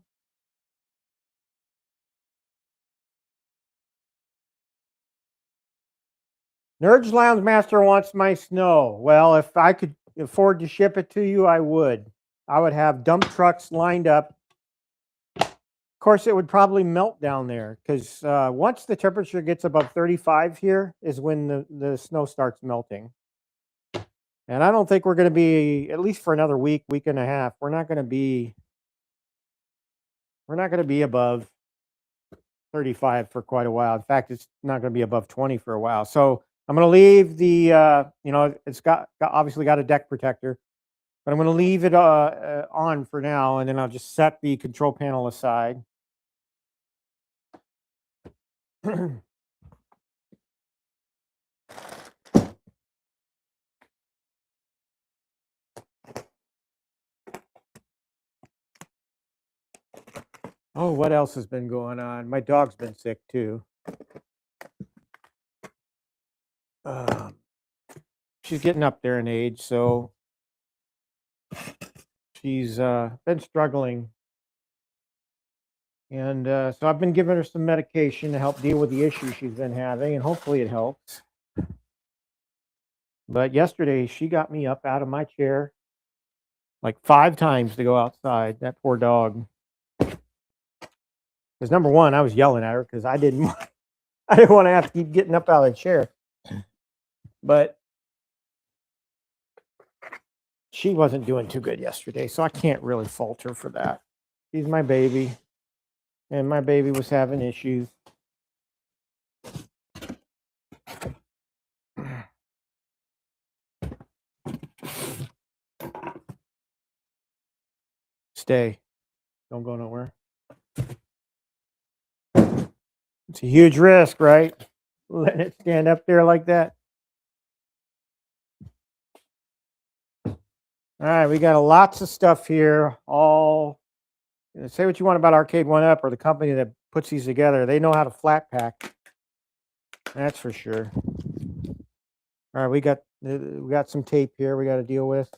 S1: Nerds Lounge Master wants my snow. Well, if I could afford to ship it to you, I would. I would have dump trucks lined up. Of course, it would probably melt down there, because once the temperature gets above 35 here is when the snow starts melting. And I don't think we're going to be, at least for another week, week and a half, we're not going to be above 35 for quite a while. In fact, it's not going to be above 20 for a while. So I'm going to leave the, it's obviously got a deck protector, but I'm going to leave it on for now, and then I'll just set the control panel aside. Oh, what else has been going on? My dog's been sick too. She's getting up there in age, so she's been struggling. And so I've been giving her some medication to help deal with the issues she's been having, and hopefully it helps. But yesterday, she got me up out of my chair, like 5 times to go outside. That poor dog. Because number one, I was yelling at her because I didn't want to have to keep getting up out of the chair. But she wasn't doing too good yesterday, so I can't really fault her for that. She's my baby, and my baby was having issues. Stay. Don't go nowhere. It's a huge risk, right? Letting it stand up there like that. All right, we got lots of stuff here. All say what you want about Arcade1Up or the company that puts these together. They know how to flat pack. That's for sure. All right, we got some tape here we got to deal with.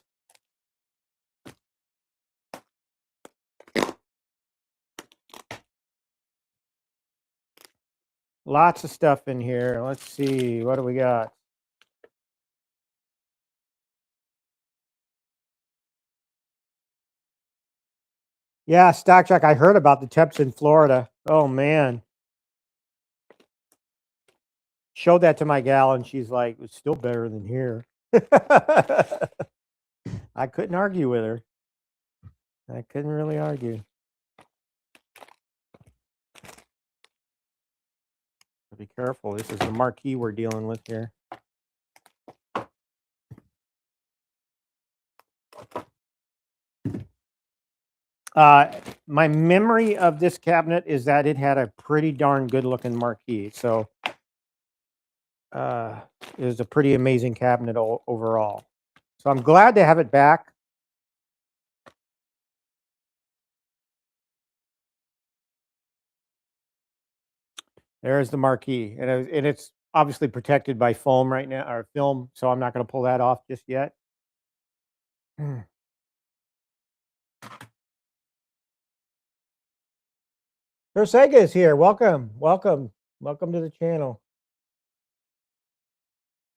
S1: Lots of stuff in here. Let's see. What do we got? Yeah, Stock Truck. I heard about the temps in Florida. Oh, man. Showed that to my gal, and she's like, it's still better than here. I couldn't argue with her. I couldn't really argue. Be careful. This is the marquee we're dealing with here. My memory of this cabinet is that it had a pretty darn good looking marquee. So it was a pretty amazing cabinet overall. So I'm glad to have it back. There's the marquee, and it's obviously protected by foam right now, or film, so I'm not going to pull that off just yet. Sega is here. Welcome to the channel.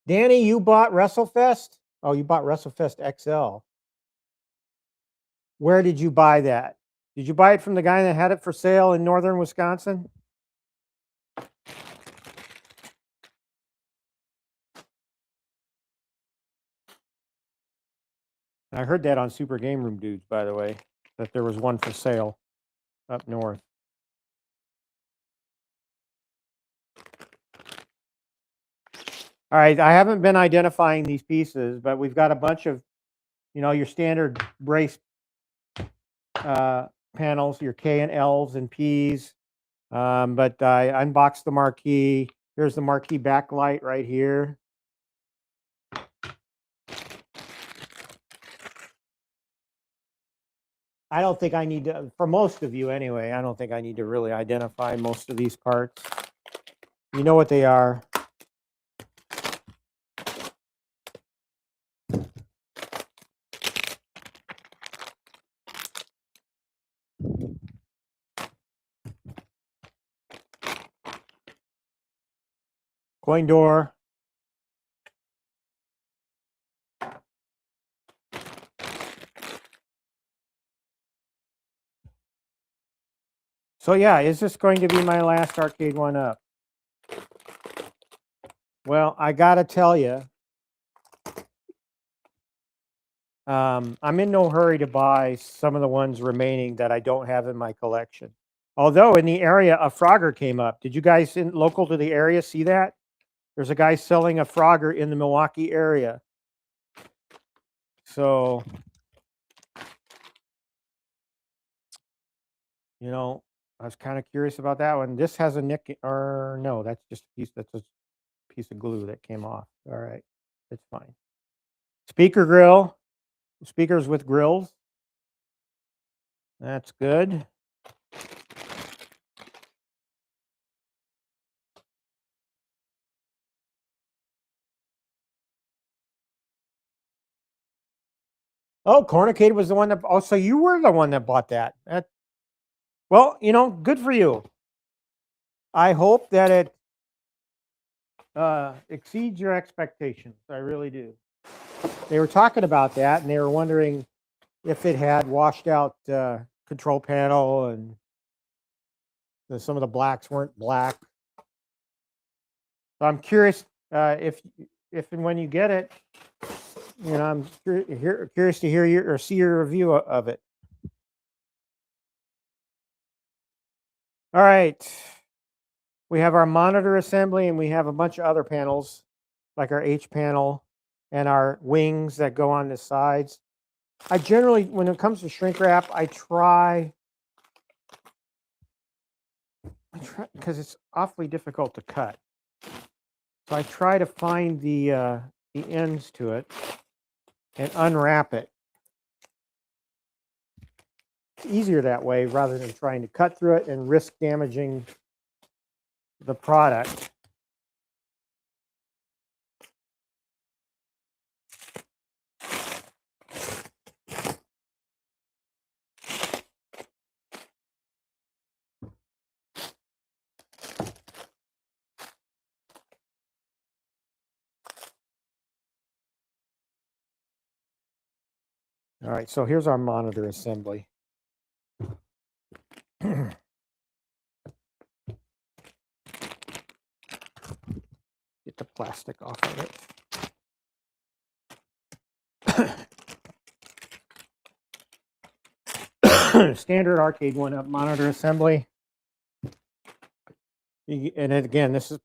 S1: Danny, you bought WrestleFest? Oh, you bought WrestleFest XL. Where did you buy that? Did you buy it from the guy that had it for sale in northern Wisconsin? I heard that on Super Game Room Dudes, by the way, that there was one for sale up north. All right, I haven't been identifying these pieces, but we've got a bunch of, your standard brace panels, your K and L's and P's. But I unboxed the marquee. Here's the marquee backlight right here. I don't think I need to, for most of you anyway, I don't think I need to really identify most of these parts. You know what they are. Coin door. So yeah, is this going to be my last Arcade1Up? Well, I gotta tell you, I'm in no hurry to buy some of the ones remaining that I don't have in my collection. Although in the area, a Frogger came up. Did you guys local to the area see that? There's a guy selling a Frogger in the Milwaukee area. So, I was kind of curious about that one. This has a nick, or no, that's just a piece. That's a piece of glue that came off. All right, it's fine. Speaker grill, speakers with grills. That's good. Oh, Cornucade was the one that. Oh, so you were the one that bought that. Well, good for you. I hope that it exceeds your expectations. I really do. They were talking about that, and they were wondering if it had washed out control panel and some of the blacks weren't black. So I'm curious if and when you get it, you know, I'm curious to hear your or see your review of it. All right. We have our monitor assembly and we have a bunch of other panels like our H panel and our wings that go on the sides. I generally, when it comes to shrink wrap, I try because it's awfully difficult to cut. So I try to find the ends to it and unwrap it. It's easier that way rather than trying to cut through it and risk damaging the product. All right, so here's our monitor assembly. Get the plastic off of it. Standard Arcade1Up monitor assembly. And again, this is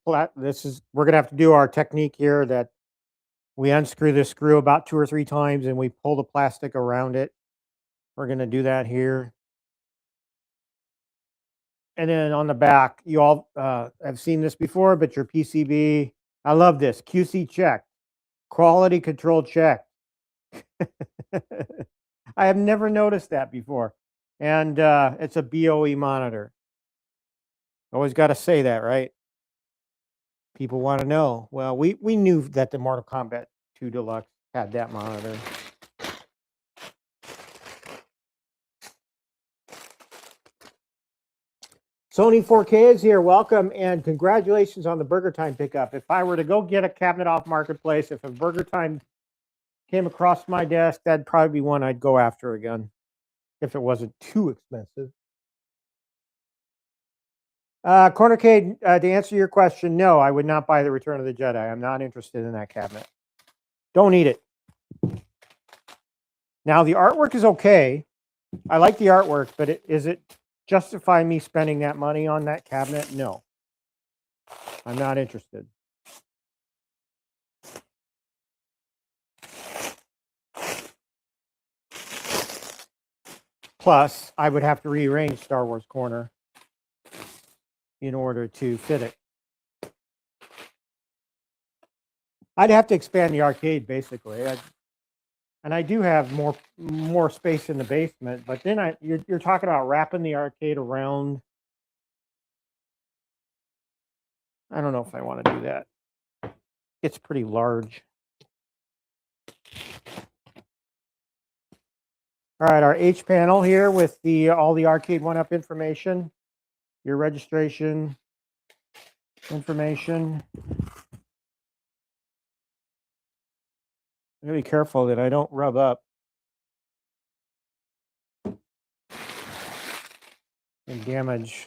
S1: we're gonna have to do our technique here that we unscrew this screw about 2 or 3 times and we pull the plastic around it. We're gonna do that here. And then on the back, you all have seen this before, but your PCB, I love this, QC check, quality control check. I have never noticed that before. And it's a BOE monitor. Always got to say that, right? People want to know. Well, we knew that the Mortal Kombat 2 Deluxe had that monitor. Sony 4K is here. Welcome and congratulations on the Burger Time pickup. If I were to go get a cabinet off Marketplace, if a Burger Time came across my desk, that'd probably be one I'd go after again if it wasn't too expensive. Cornercade, to answer your question, no, I would not buy the Return of the Jedi. I'm not interested in that cabinet. Don't need it. Now, the artwork is okay. I like the artwork, but is it justify me spending that money on that cabinet? No. I'm not interested. Plus, I would have to rearrange Star Wars Corner in order to fit it. I'd have to expand the arcade, basically. And I do have more space in the basement, but then you're talking about wrapping the arcade around. I don't know if I want to do that. It's pretty large. All right, our H panel here with all the Arcade1Up information, your registration information. I'm gonna be careful that I don't rub up and damage.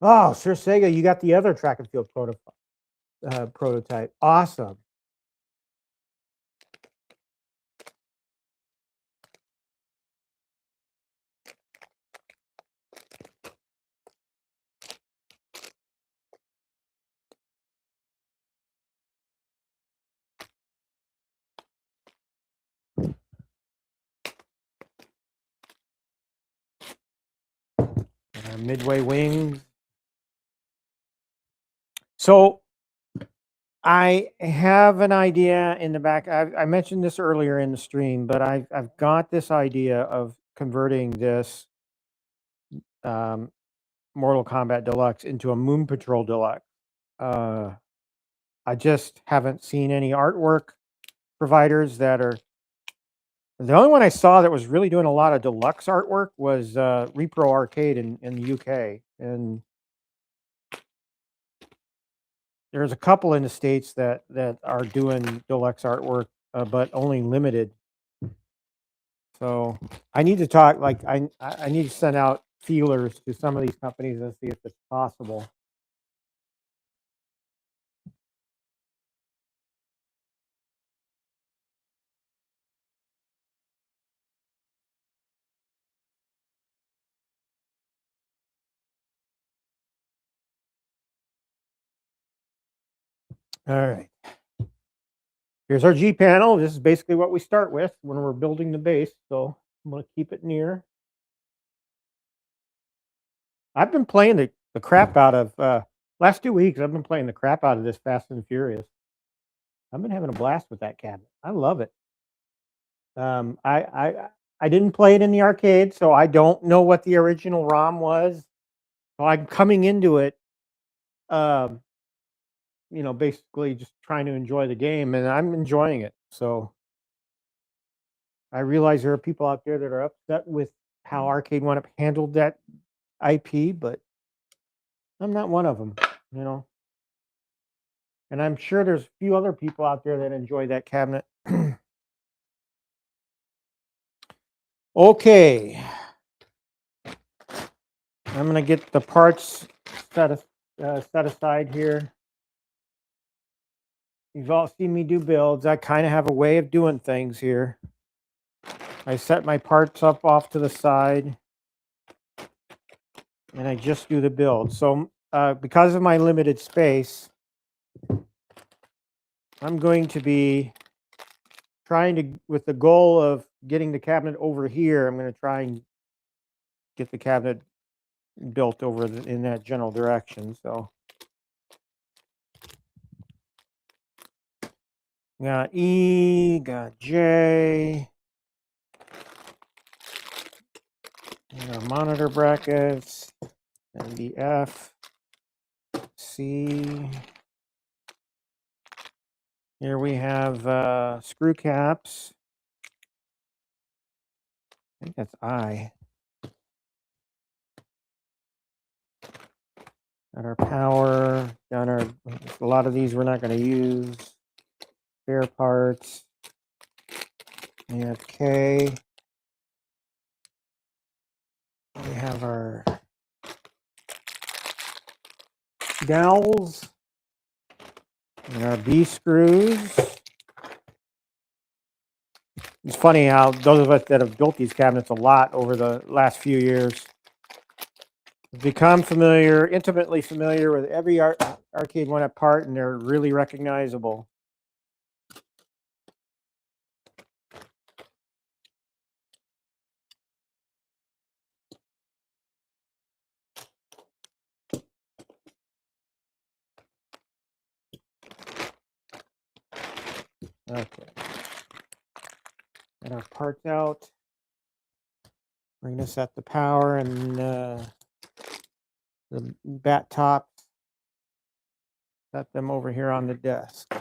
S1: Oh, Sir Sega, you got the other track and field prototype. Awesome. Midway wings. So I have an idea in the back. I mentioned this earlier in the stream, but I've got this idea of converting this Mortal Kombat Deluxe into a Moon Patrol Deluxe. I just haven't seen any artwork providers that are The only one I saw that was really doing a lot of deluxe artwork was Repro Arcade in the UK, and there's a couple in the States that are doing deluxe artwork, but only limited. So I need to talk, like I need to send out feelers to some of these companies and see if it's possible. All right. Here's our G panel. This is basically what we start with when we're building the base. So I'm going to keep it near. I've been playing the crap out of, last 2 weeks, I've been playing the crap out of this Fast and Furious. I've been having a blast with that cabinet. I love it. I didn't play it in the arcade, so I don't know what the original ROM was. So I'm coming into it, you know, basically just trying to enjoy the game, and I'm enjoying it. So I realize there are people out there that are upset with how Arcade1Up handled that IP, but I'm not one of them, you know. And I'm sure there's a few other people out there that enjoy that cabinet. Okay. I'm going to get the parts set aside here. You've all seen me do builds. I kind of have a way of doing things here. I set my parts up off to the side, and I just do the build. So because of my limited space, I'm going to be trying to, with the goal of getting the cabinet over here, I'm going to try and get the cabinet built over in that general direction. So got E, got J, and our monitor brackets, and the F, C. Here we have screw caps. I think that's I. Got our power, got our, a lot of these we're not going to use. Spare parts. We have K. We have our dowels and our B screws. It's funny how those of us that have built these cabinets a lot over the last few years have become familiar, intimately familiar with every Arcade1Up part, and they're really recognizable. Okay. Get our parts out. We're going to set the power and the bat tops. Set them over here on the desk.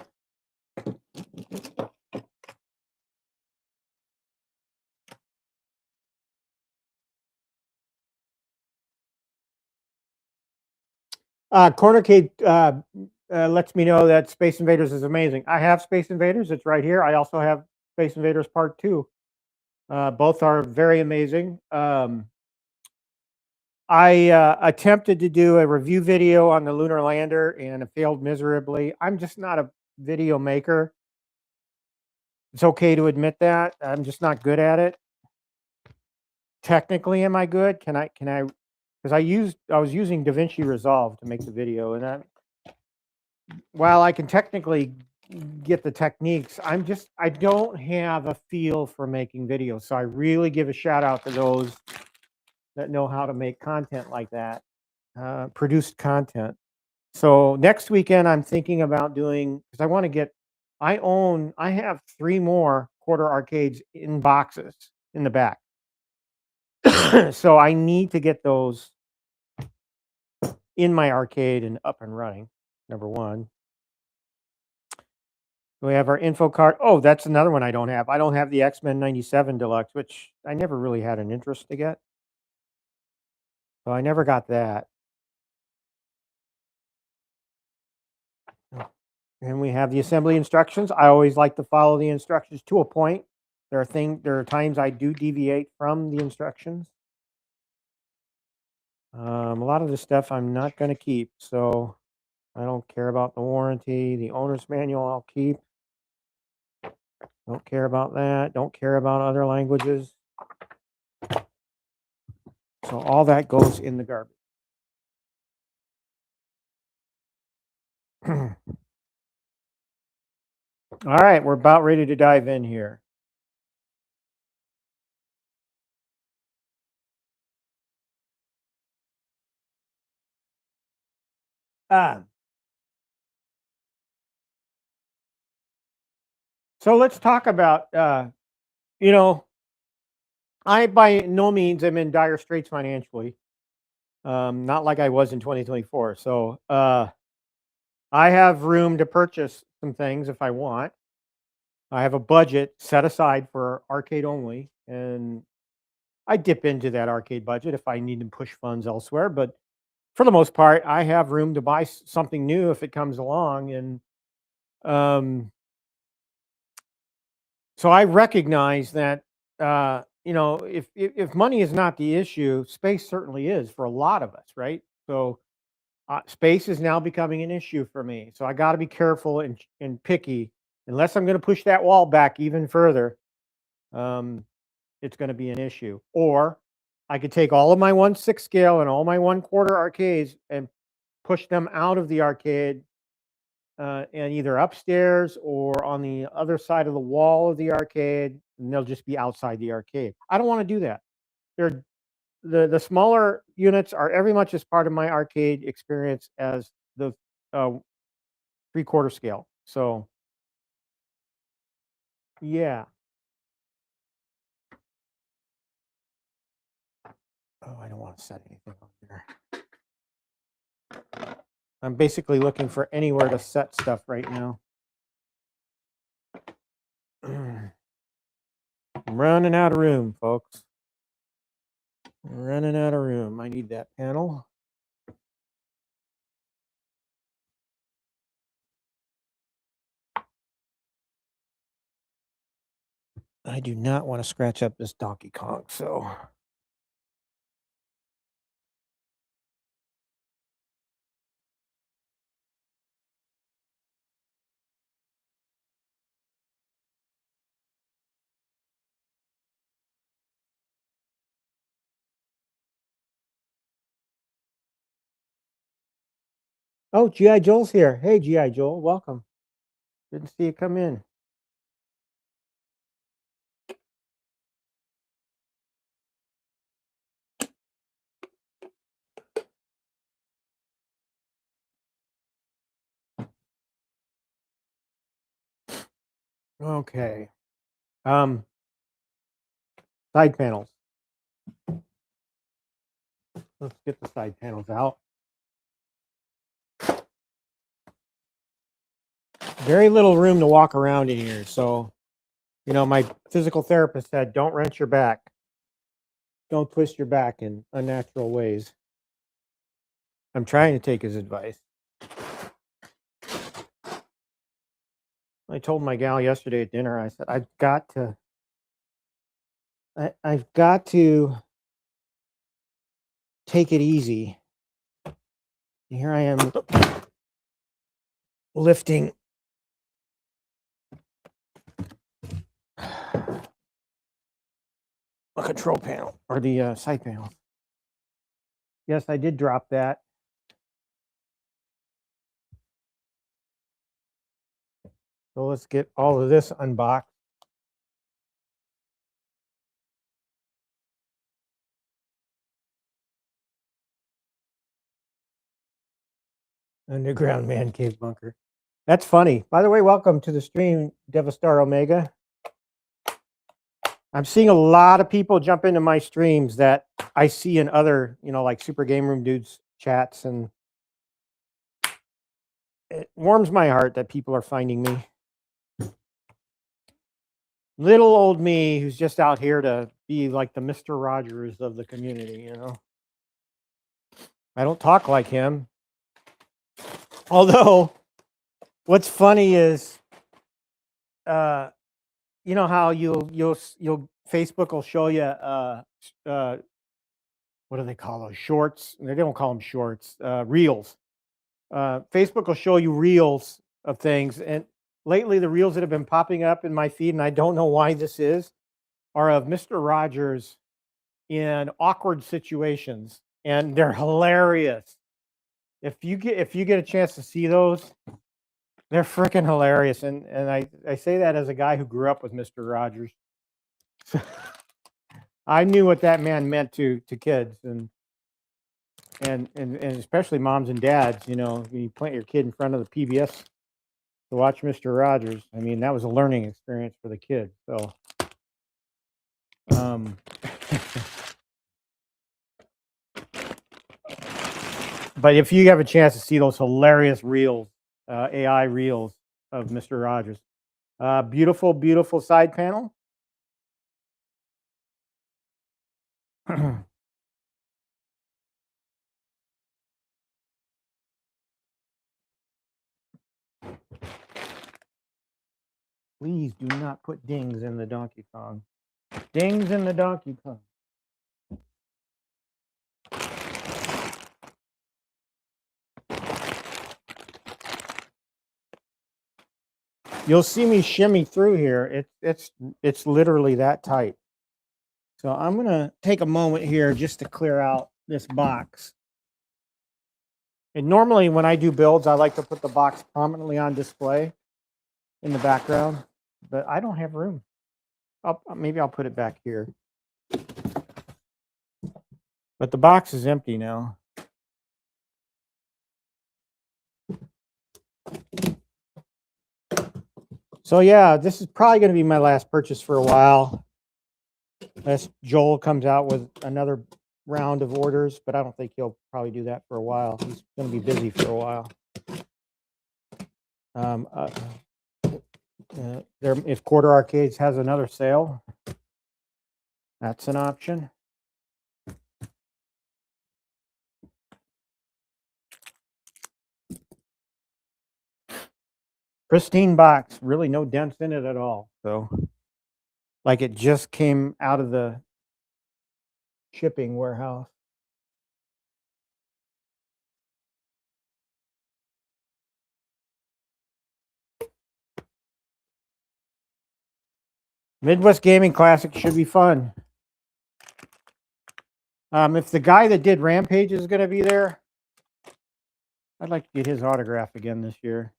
S1: Cornercade lets me know that Space Invaders is amazing. I have Space Invaders. It's right here. I also have Space Invaders Part 2. Both are very amazing. I attempted to do a review video on the lunar lander and it failed miserably. I'm just not a video maker. It's okay to admit that. I'm just not good at it. Technically, am I good? Can I because I was using DaVinci Resolve to make the video, and while I can technically get the techniques, I don't have a feel for making videos. So I really give a shout out to those that know how to make content like that, produced content. So next weekend I'm thinking about doing, because I want to get, I have 3 more quarter arcades in boxes in the back. So I need to get those in my arcade and up and running, number one. We have our info card. Oh, that's another one I don't have. I don't have the X-Men 97 Deluxe, which I never really had an interest to get. So I never got that. And we have the assembly instructions. I always like to follow the instructions to a point. There are times I do deviate from the instructions. A lot of the stuff I'm not going to keep, so I don't care about the warranty. The owner's manual I'll keep. Don't care about that. Don't care about other languages. So all that goes in the garbage. All right, we're about ready to dive in here. So let's talk about, I by no means am in dire straits financially. Not like I was in 2024. So I have room to purchase some things if I want. I have a budget set aside for arcade only, and I dip into that arcade budget if I need to push funds elsewhere. But for the most part, I have room to buy something new if it comes along. And so I recognize that, if money is not the issue, space certainly is for a lot of us, right? So space is now becoming an issue for me. So I got to be careful and picky. Unless I'm going to push that wall back even further, it's going to be an issue. Or I could take all of my 1/6 scale and all my 1/4 arcades and push them out of the arcade and either upstairs or on the other side of the wall of the arcade, and they'll just be outside the arcade. I don't want to do that. The smaller units are every much as part of my arcade experience as the 3/4 scale. So yeah. Oh, I don't want to set anything on there. I'm basically looking for anywhere to set stuff right now. I'm running out of room, folks. I'm running out of room. I need that panel. I do not want to scratch up this Donkey Kong, so. Oh, G.I. Joel's here. Hey, G.I. Joel, welcome. Didn't see you come in. Okay. Side panels. Let's get the side panels out. Very little room to walk around in here. So, my physical therapist said, don't wrench your back. Don't twist your back in unnatural ways. I'm trying to take his advice. I told my gal yesterday at dinner, I said, I've got to take it easy. And here I am lifting a control panel or the side panel. Yes, I did drop that. So let's get all of this unboxed. Underground man cave bunker. That's funny. By the way, welcome to the stream, Devastator Omega. I'm seeing a lot of people jump into my streams that I see in other, like Super Game Room Dudes chats, and it warms my heart that people are finding me. little old me who's just out here to be like the Mr. Rogers of the community, you know. I don't talk like him. Although, what's funny is, you know how you'll Facebook will show you what do they call those, shorts? They don't call them shorts, reels. Facebook will show you reels of things, and lately the reels that have been popping up in my feed, and I don't know why this is, are of Mr. Rogers in awkward situations, and they're hilarious. If you get a chance to see those, they're freaking hilarious. And I say that as a guy who grew up with Mr. Rogers. I knew what that man meant to kids, and especially moms and dads. You know, when you plant your kid in front of the PBS to watch Mr. Rogers, I mean, that was a learning experience for the kid. So, but if you have a chance to see those hilarious reels, AI reels of Mr. Rogers, beautiful, beautiful side panel. Please do not put dings in the Donkey Kong. Dings in the Donkey Kong. You'll see me shimmy through here. It's literally that tight. So I'm gonna take a moment here just to clear out this box. And normally when I do builds, I like to put the box prominently on display in the background, but I don't have room. Maybe I'll put it back here. But the box is empty now. So yeah, this is probably going to be my last purchase for a while. Unless Joel comes out with another round of orders, but I don't think he'll probably do that for a while. He's going to be busy for a while. If Quarter Arcades has another sale, that's an option. Pristine box, really no dents in it at all. So, like it just came out of the shipping warehouse. Midwest Gaming Classic should be fun. If the guy that did Rampage is going to be there, I'd like to get his autograph again this year.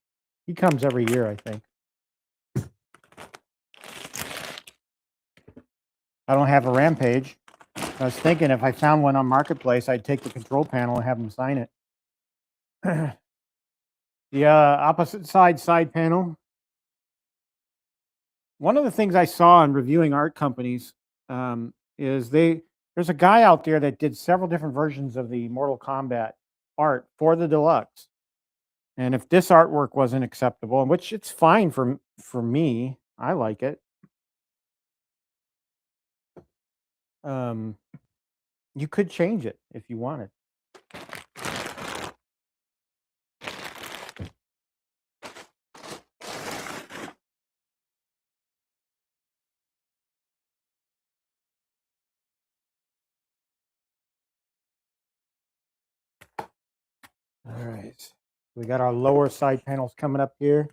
S1: He comes every year, I think. I don't have a Rampage. I was thinking if I found one on Marketplace, I'd take the control panel and have him sign it. The opposite side panel. One of the things I saw in reviewing art companies is there's a guy out there that did several different versions of the Mortal Kombat art for the deluxe. And if this artwork wasn't acceptable, which it's fine for me, I like it. You could change it if you wanted. All right, we got our lower side panels coming up here.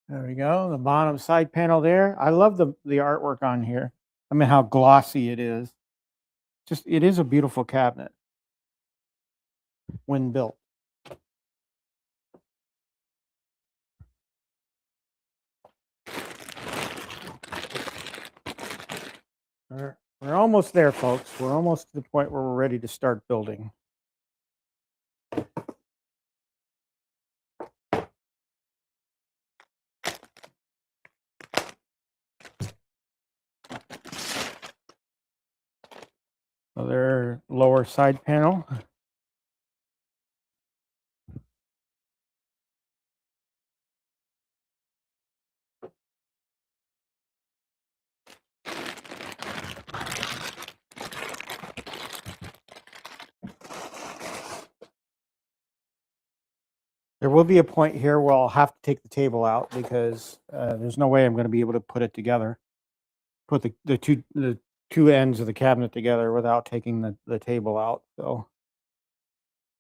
S1: There we go, the bottom side panel there. I love the artwork on here. I mean, how glossy it is. It is a beautiful cabinet when built. We're almost there, folks. We're almost to the point where we're ready to start building. Other lower side panel. There will be a point here where I'll have to take the table out because there's no way I'm going to be able to put it together. Put the two ends of the cabinet together without taking the table out. So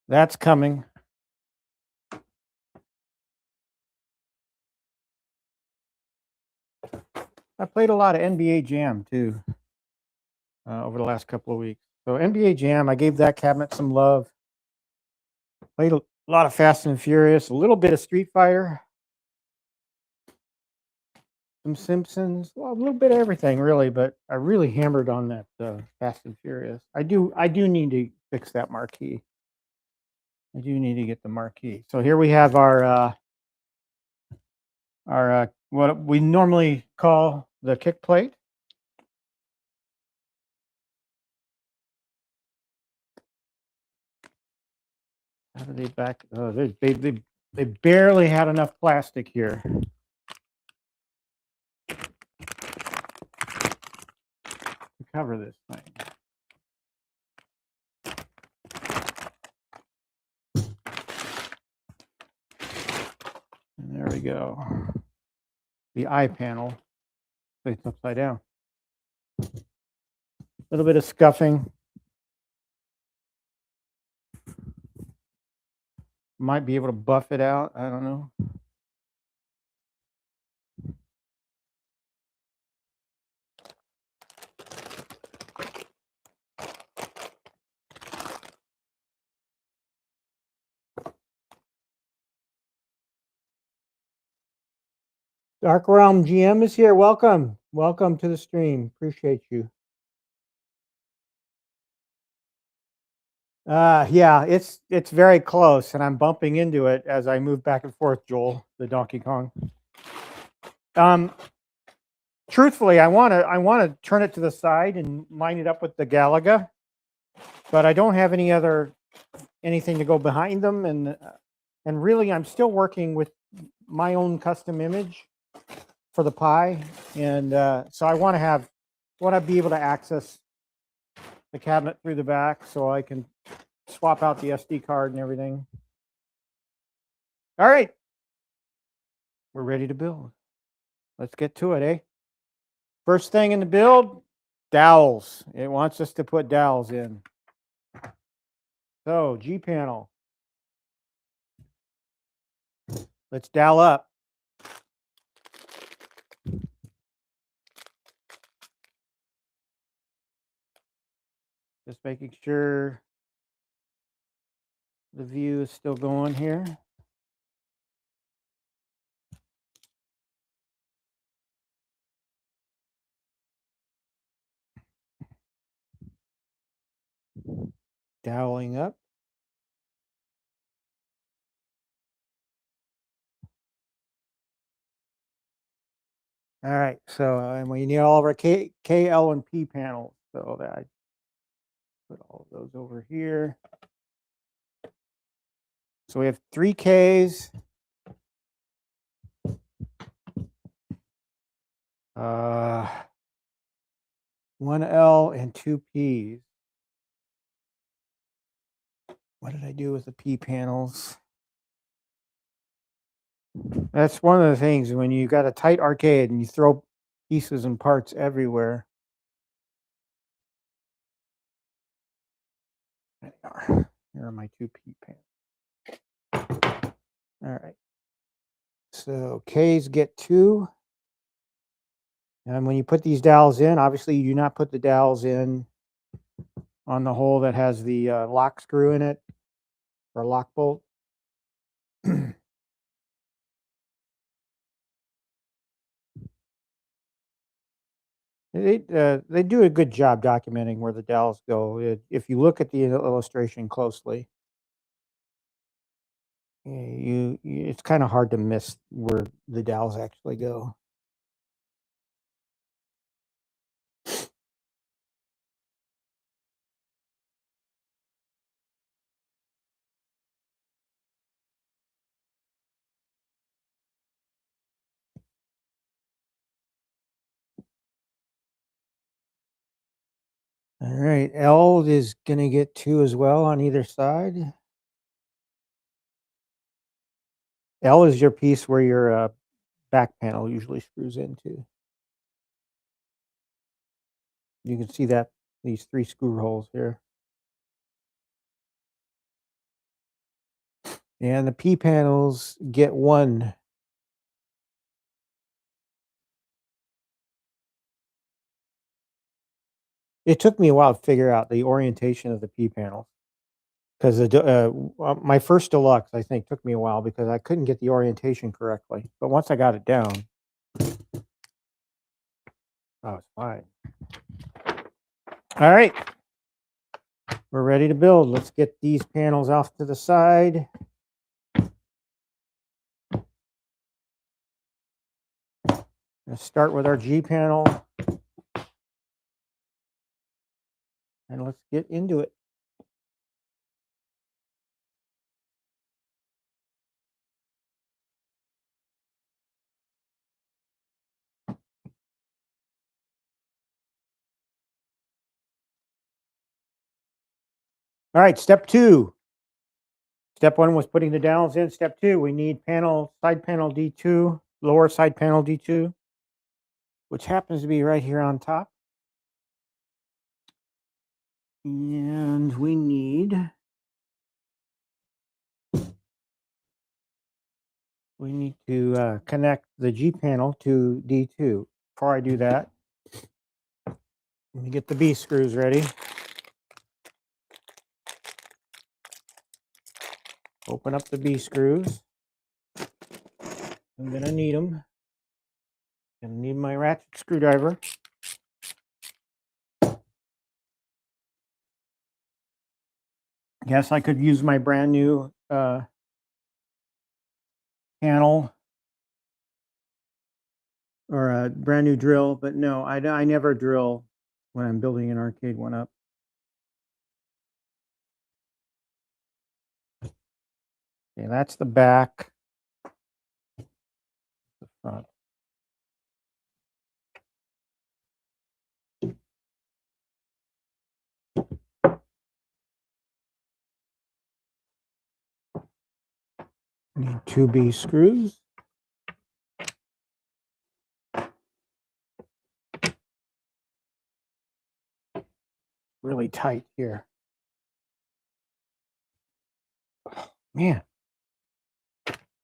S1: that's coming. I played a lot of NBA Jam too over the last couple of weeks. So NBA Jam, I gave that cabinet some love. Played a lot of Fast and Furious, a little bit of Street Fighter, some Simpsons, well, a little bit of everything really, but I really hammered on that Fast and Furious. I do need to fix that marquee. I do need to get the marquee. So here we have our what we normally call the kick plate. How do they back? Oh, they barely had enough plastic here. To cover this thing. And there we go. The eye panel plates upside down. A little bit of scuffing. Might be able to buff it out. I don't know. Dark Realm GM is here. Welcome. Welcome to the stream. Appreciate you. Yeah, it's very close, and I'm bumping into it as I move back and forth, Joel, the Donkey Kong. Truthfully, I want to turn it to the side and line it up with the Galaga, but I don't have anything to go behind them, and really I'm still working with my own custom image for the Pi, and so I want to be able to access the cabinet through the back so I can swap out the SD card and everything. All right, we're ready to build. Let's get to it, eh? First thing in the build, dowels. It wants us to put dowels in. So G panel. Let's dowel up. Just making sure the view is still going here. Doweling up. All right, so and we need all of our K, L, and P panels. So that I put all of those over here. So we have 3 Ks, 1 L, and 2 Ps. What did I do with the P panels? That's one of the things when you got a tight arcade and you throw pieces and parts everywhere. There they are. Here are my 2 P panels. All right. So Ks get 2. And when you put these dowels in, obviously you do not put the dowels in on the hole that has the lock screw in it or lock bolt. They do a good job documenting where the dowels go. If you look at the illustration closely, it's kind of hard to miss where the dowels actually go. All right, L is going to get 2 as well on either side. L is your piece where your back panel usually screws into. You can see that these 3 screw holes here. And the P panels get 1. It took me a while to figure out the orientation of the P panels. Because my first deluxe, I think, took me a while because I couldn't get the orientation correctly. But once I got it down, oh, it's fine. All right, we're ready to build. Let's get these panels off to the side. Let's start with our G panel, and let's get into it. All right, step 2. Step 1 was putting the dowels in. Step 2, we need side panel D2, lower side panel D2, which happens to be right here on top. And we need to connect the G panel to D2. Before I do that, let me get the B screws ready. Open up the B screws. I'm gonna need them. Gonna need my ratchet screwdriver. Guess I could use my brand new panel or a brand new drill, but no, I never drill when I'm building an Arcade1Up. Okay, that's the back. The front. Need 2 B screws. Really tight here. Oh, man,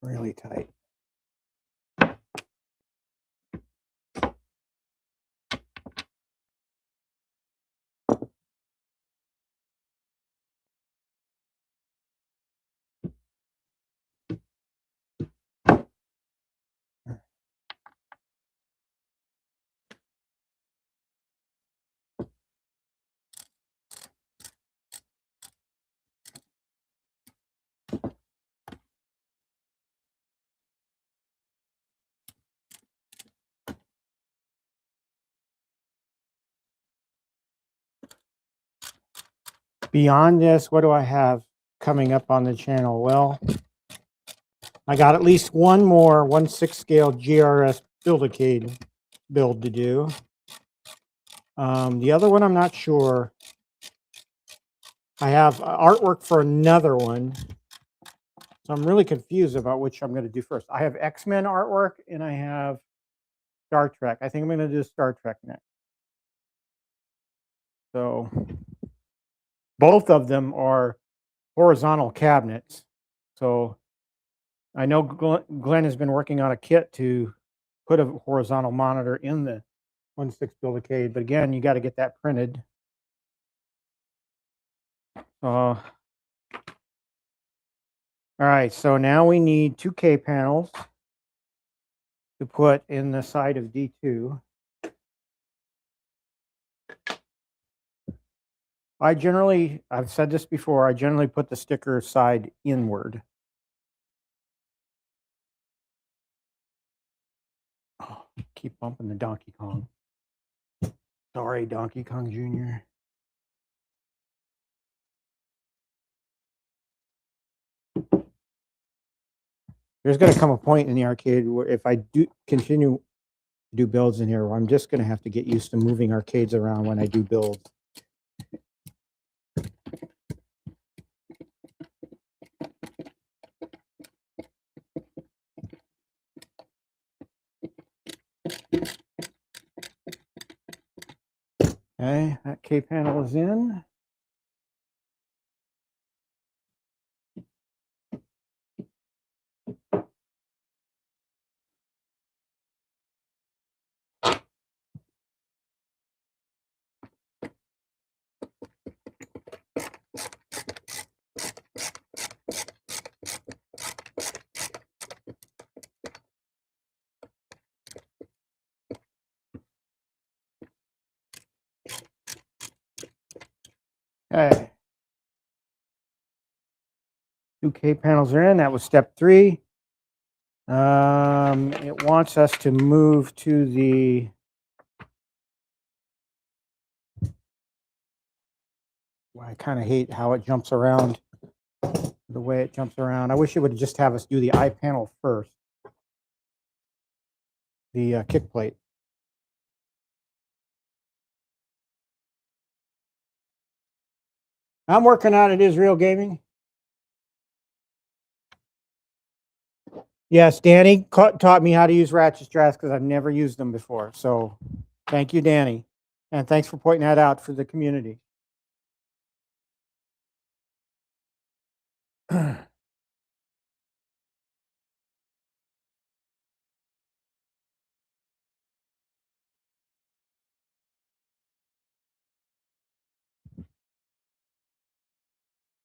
S1: really tight. Beyond this, what do I have coming up on the channel? Well, I got at least one more 1/6 scale GRS Build-A-Cade build to do. The other one, I'm not sure. I have artwork for another one. So I'm really confused about which I'm going to do first. I have X-Men artwork and I have Star Trek. I think I'm going to do Star Trek next. So both of them are horizontal cabinets. So I know Glenn has been working on a kit to put a horizontal monitor in the 1/6 Build-A-Cade, but again, you got to get that printed. All right, so now we need 2 K panels to put in the side of D2. I've said this before, I generally put the sticker side inward. Oh, keep bumping the Donkey Kong. Sorry, Donkey Kong Jr. There's going to come a point in the arcade where if I do continue to do builds in here, I'm just going to have to get used to moving arcades around when I do builds. Okay, that K panel is in. Okay. 2 K panels are in. That was step 3. It wants us to move to the I kind of hate how it jumps around, the way it jumps around. I wish it would just have us do the I panel first, the kick plate. I'm working on it, Israel Gaming. Yes, Danny taught me how to use ratchet straps because I've never used them before. So thank you, Danny. And thanks for pointing that out for the community.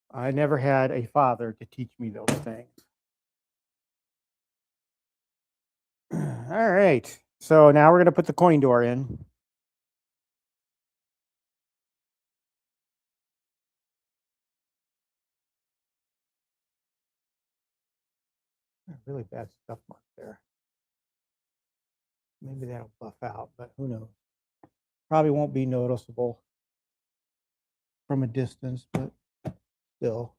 S1: I never had a father to teach me those things. All right. So now we're going to put the coin door in. Really bad stuff mark there. Maybe that'll buff out, but who knows? Probably won't be noticeable from a distance, but still,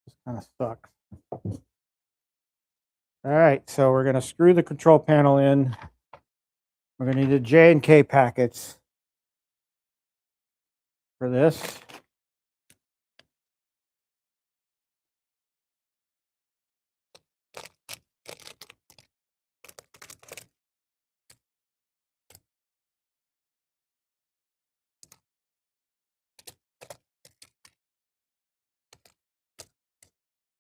S1: just kind of sucks. All right, so we're going to screw the control panel in. We're going to need the J and K packets for this.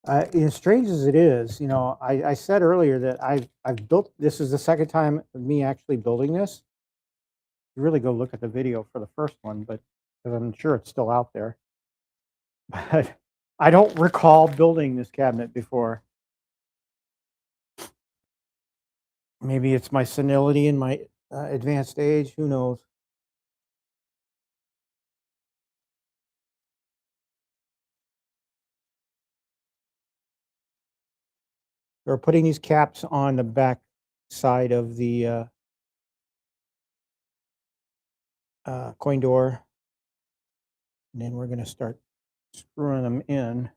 S1: As strange as it is, you know, I said earlier that I've built, this is the second time of me actually building this. You really go look at the video for the first one, but because I'm sure it's still out there. But I don't recall building this cabinet before. Maybe it's my senility and my advanced age, who knows? We're putting these caps on the back side of the coin door. And then we're going to start screwing them in.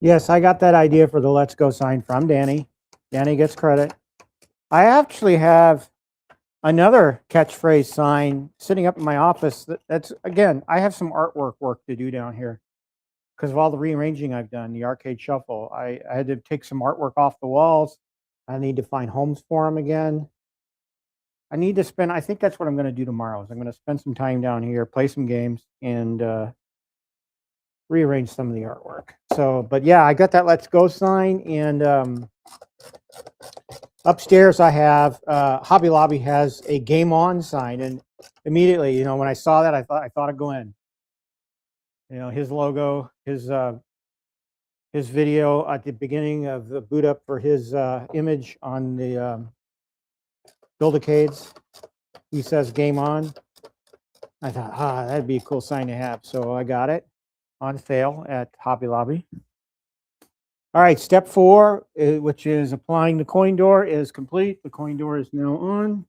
S1: Yes, I got that idea for the Let's Go sign from Danny. Danny gets credit. I actually have another catchphrase sign sitting up in my office. That's, again, I have some artwork work to do down here because of all the rearranging I've done, the arcade shuffle. I had to take some artwork off the walls. I need to find homes for them again. I need to spend, I think that's what I'm going to do tomorrow, is I'm going to spend some time down here, play some games, and rearrange some of the artwork. So, but yeah, I got that Let's Go sign, and upstairs I have, Hobby Lobby has a Game On sign, and immediately, you know, when I saw that, I thought of Glenn. You know, his logo, his video at the beginning of the boot up for his image on the Build-A-Cades. He says game on. I thought, that'd be a cool sign to have. So I got it on sale at Hobby Lobby. All right, step 4, which is applying the coin door, is complete. The coin door is now on.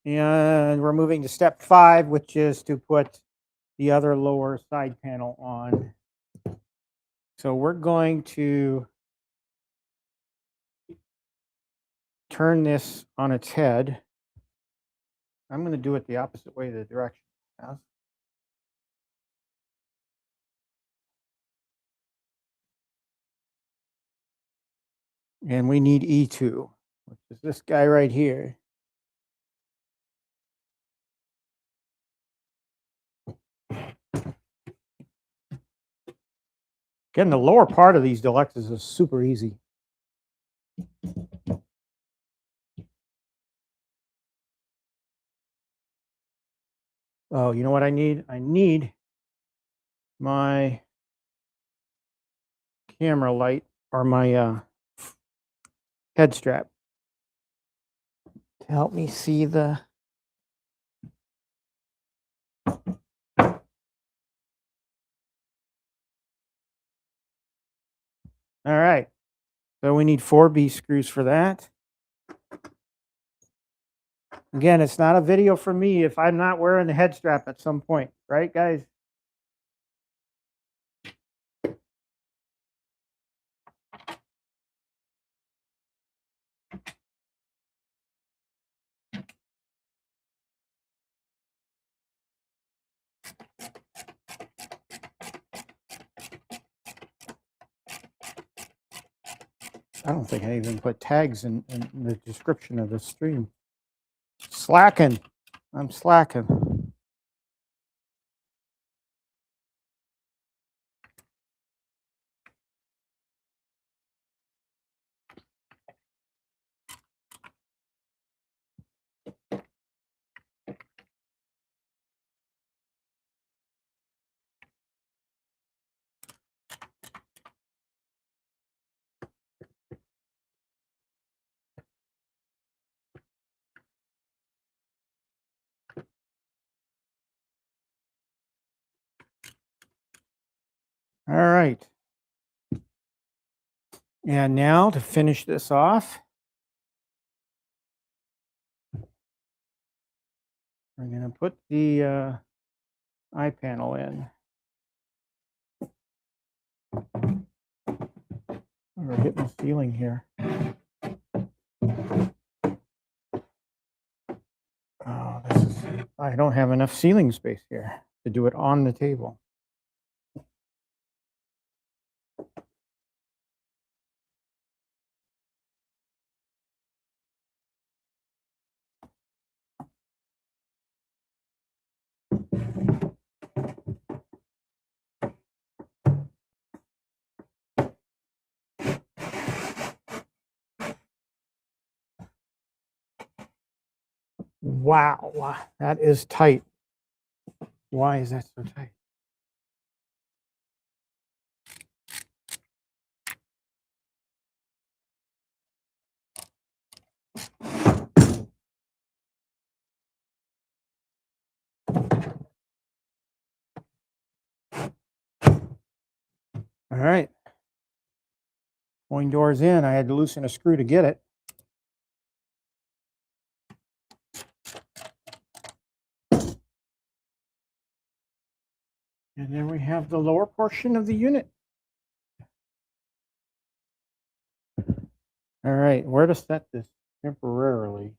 S1: And we're moving to step 5, which is to put the other lower side panel on. So we're going to turn this on its head. I'm going to do it the opposite way, the direction. And we need E2, which is this guy right here. Getting the lower part of these deluxes is super easy. Oh, you know what I need? I need my camera light or my head strap to help me see the. All right, so we need 4 B screws for that. Again, it's not a video for me if I'm not wearing the head strap at some point, right, guys? I don't think I even put tags in the description of the stream. Slacking. I'm slacking. All right. And now to finish this off, we're going to put the eye panel in. We're hitting the ceiling here. Oh, I don't have enough ceiling space here to do it on the table. Wow, that is tight. Why is that so tight? All right. Coin door's in. I had to loosen a screw to get it. And then we have the lower portion of the unit. All right, where to set this temporarily?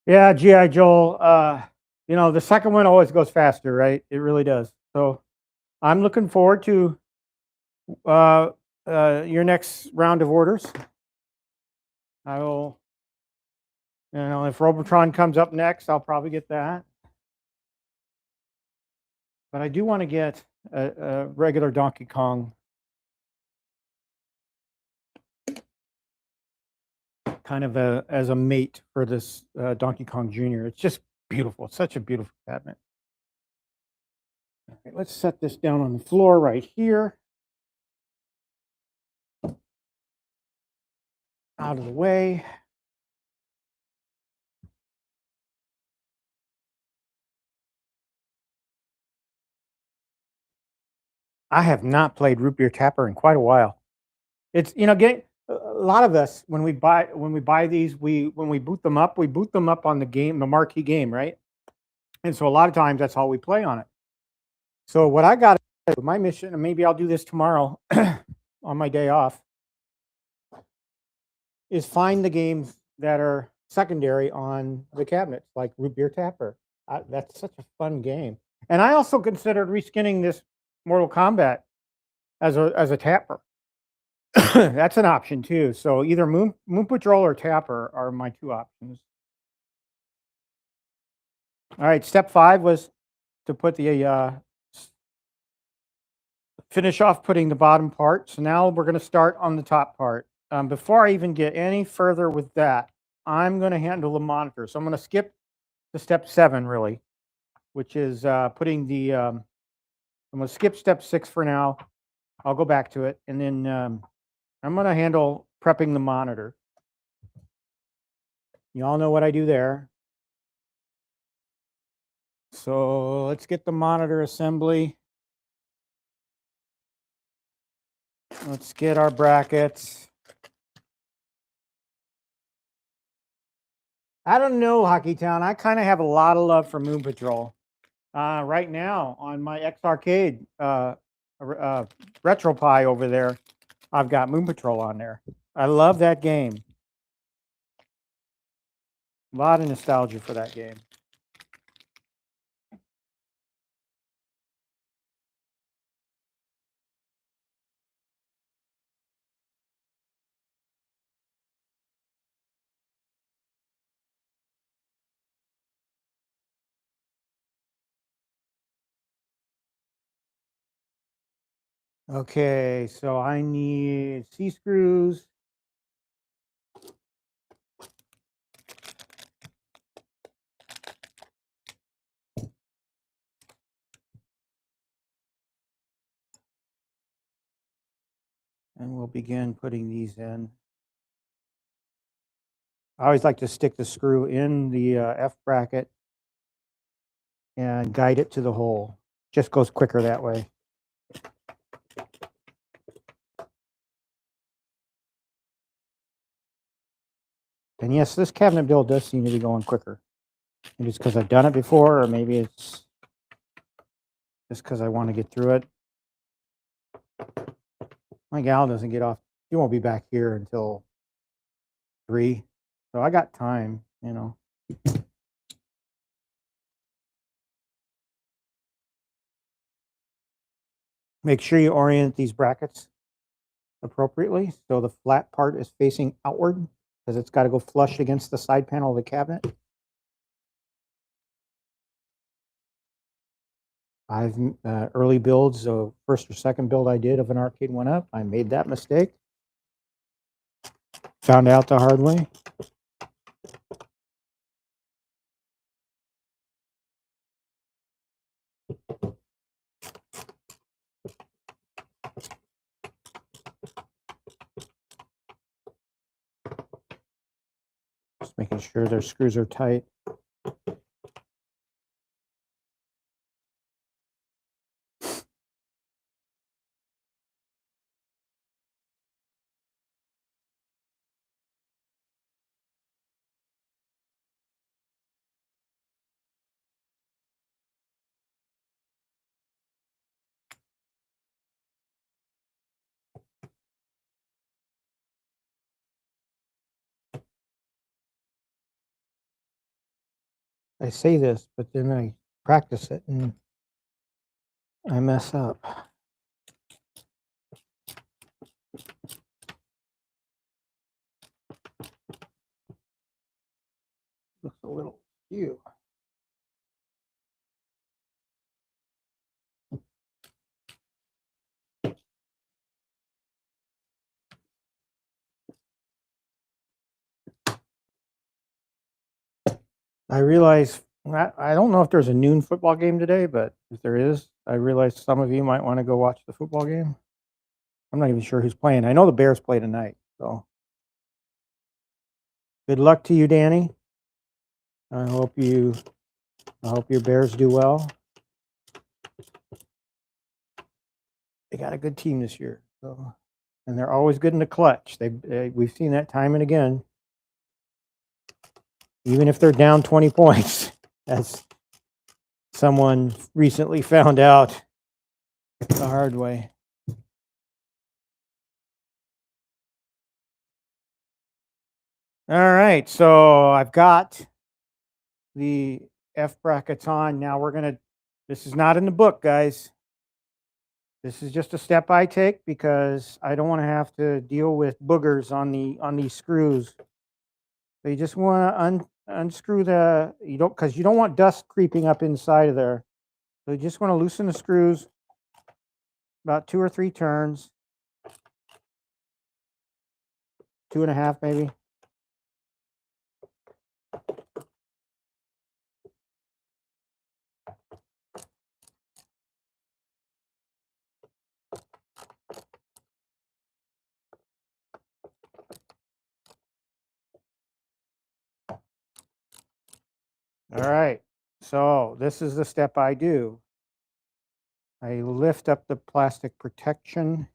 S1: Yeah, G.I. Joel, you know, the second one always goes faster, right? It really does. So I'm looking forward to your next round of orders. I will You know, if Robotron comes up next, I'll probably get that. But I do want to get a regular Donkey Kong kind of as a mate for this Donkey Kong Jr. It's just beautiful. It's such a beautiful cabinet. Okay, let's set this down on the floor right here. Out of the way. I have not played Root Beer Tapper in quite a while. It's, you know, getting a lot of us when we buy these, when we boot them up on the marquee game, right? And so a lot of times that's all we play on it. So what I got with my mission, and maybe I'll do this tomorrow on my day off, is find the games that are secondary on the cabinets, like Root Beer Tapper. That's such a fun game. And I also considered reskinning this Mortal Kombat as a tapper. That's an option too. So either Moon Patrol or Tapper are my two options. All right, step 5 was to put the finish off putting the bottom part. So now we're going to start on the top part. Before I even get any further with that, I'm going to handle the monitor. So I'm going to skip to step 7 really, which is putting the. I'm going to skip step 6 for now. I'll go back to it, and then I'm going to handle prepping the monitor. You all know what I do there. So let's get the monitor assembly. Let's get our brackets. I don't know, Hockey Town. I kind of have a lot of love for Moon Patrol. Right now on my X Arcade RetroPie over there, I've got Moon Patrol on there. I love that game. A lot of nostalgia for that game. Okay, so I need C-screws. And we'll begin putting these in. I always like to stick the screw in the F bracket and guide it to the hole. Just goes quicker that way. And yes, this cabinet build does seem to be going quicker. Maybe it's because I've done it before, or maybe it's just because I want to get through it. My gal doesn't get off. She won't be back here until 3. So I got time, you know. Make sure you orient these brackets appropriately so the flat part is facing outward, because it's got to go flush against the side panel of the cabinet. I've early builds, so first or second build I did of an Arcade1Up, I made that mistake. Found out the hard way. Just making sure their screws are tight. I say this, but then I practice it and I mess up. Looks a little cute. I realize I don't know if there's a noon football game today, but if there is, I realize some of you might want to go watch the football game. I'm not even sure who's playing. I know the Bears play tonight, so good luck to you, Danny. I hope your Bears do well. They got a good team this year, so, and they're always good in the clutch. We've seen that time and again. Even if they're down 20 points, as someone recently found out the hard way. All right, so I've got the F brackets on. Now this is not in the book, guys. This is just a step I take because I don't want to have to deal with boogers on these screws. So you just want to unscrew because you don't want dust creeping up inside of there. So you just want to loosen the screws about 2 or 3 turns, 2.5 maybe. All right, so this is the step I do. I lift up the plastic protection.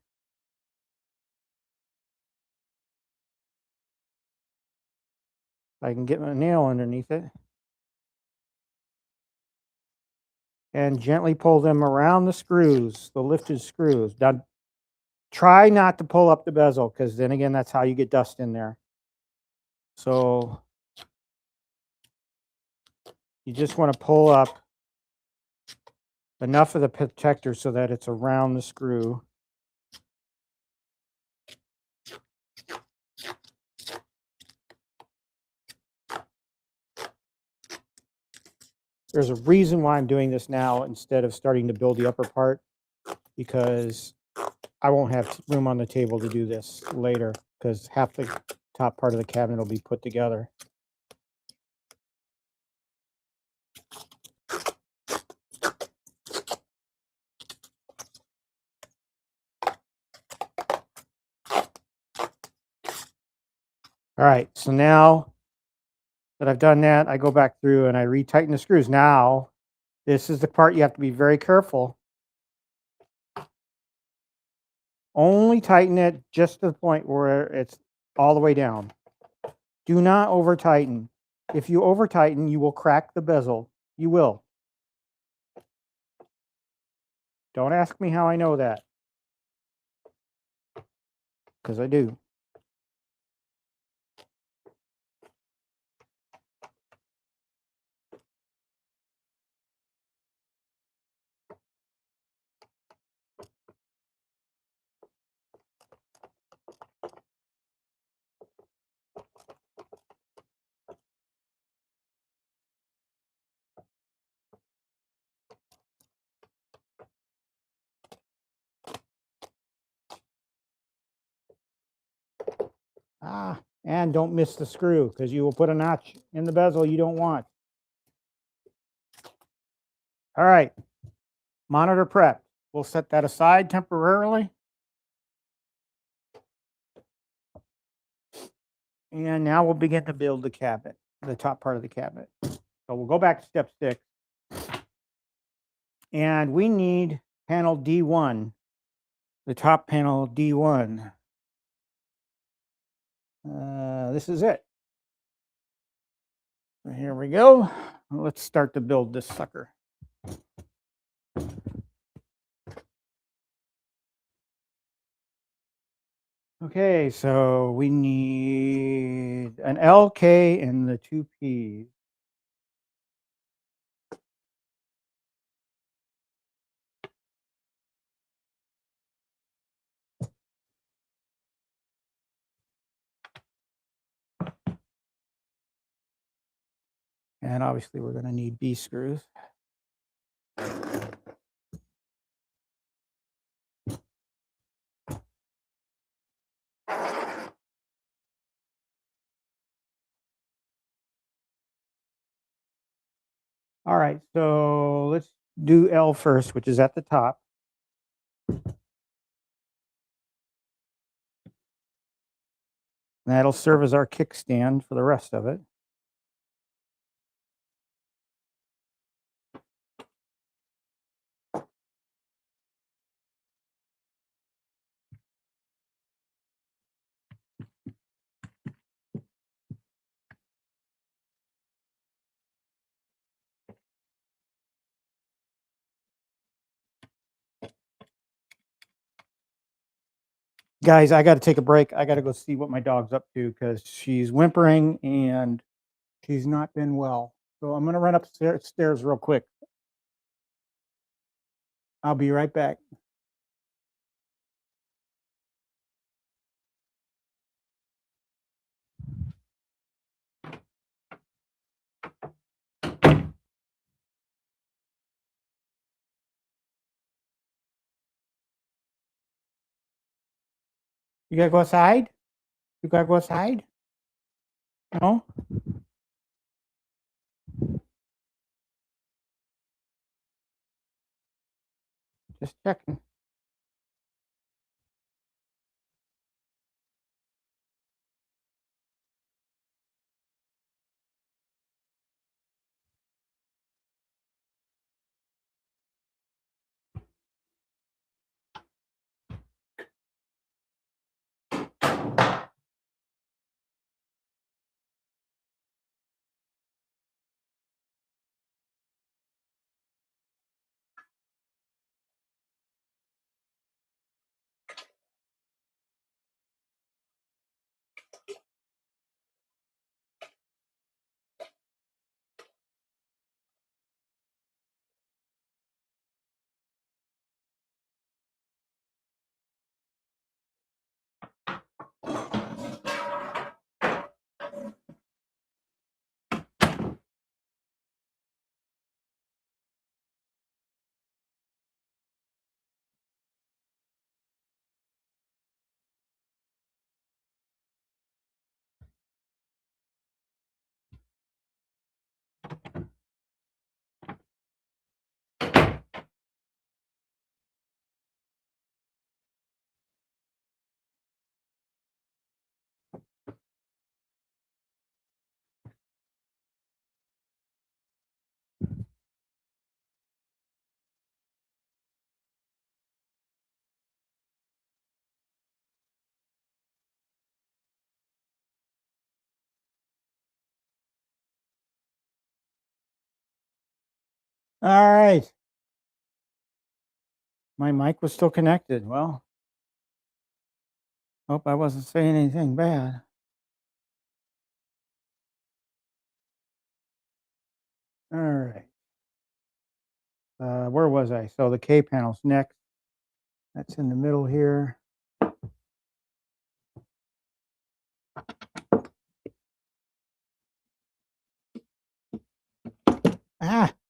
S1: I can get my nail underneath it. And gently pull them around the screws, the lifted screws. Now, try not to pull up the bezel because then again, that's how you get dust in there. So you just want to pull up enough of the protector so that it's around the screw. There's a reason why I'm doing this now instead of starting to build the upper part, because I won't have room on the table to do this later because half the top part of the cabinet will be put together. All right, so now that I've done that, I go back through and I retighten the screws. Now, this is the part you have to be very careful. Only tighten it just to the point where it's all the way down. Do not over tighten. If you over tighten, you will crack the bezel. You will. Don't ask me how I know that, because I do. And don't miss the screw because you will put a notch in the bezel you don't want. All right, monitor prep. We'll set that aside temporarily. And now we'll begin to build the cabinet, the top part of the cabinet. So we'll go back to step 6. And we need panel D1, the top panel D1. This is it. Here we go. Let's start to build this sucker. Okay, so we need an L, K, and the 2 P's. And obviously we're going to need B screws. All right, so let's do L first, which is at the top. That'll serve as our kickstand for the rest of it. Guys, I got to take a break. I got to go see what my dog's up to because she's whimpering and she's not been well. So I'm going to run upstairs real quick. I'll be right back. You got to go outside? You got to go outside? No? Just checking. All right. My mic was still connected. Well, hope I wasn't saying anything bad. All right. Where was I? So the K panel's next. That's in the middle here.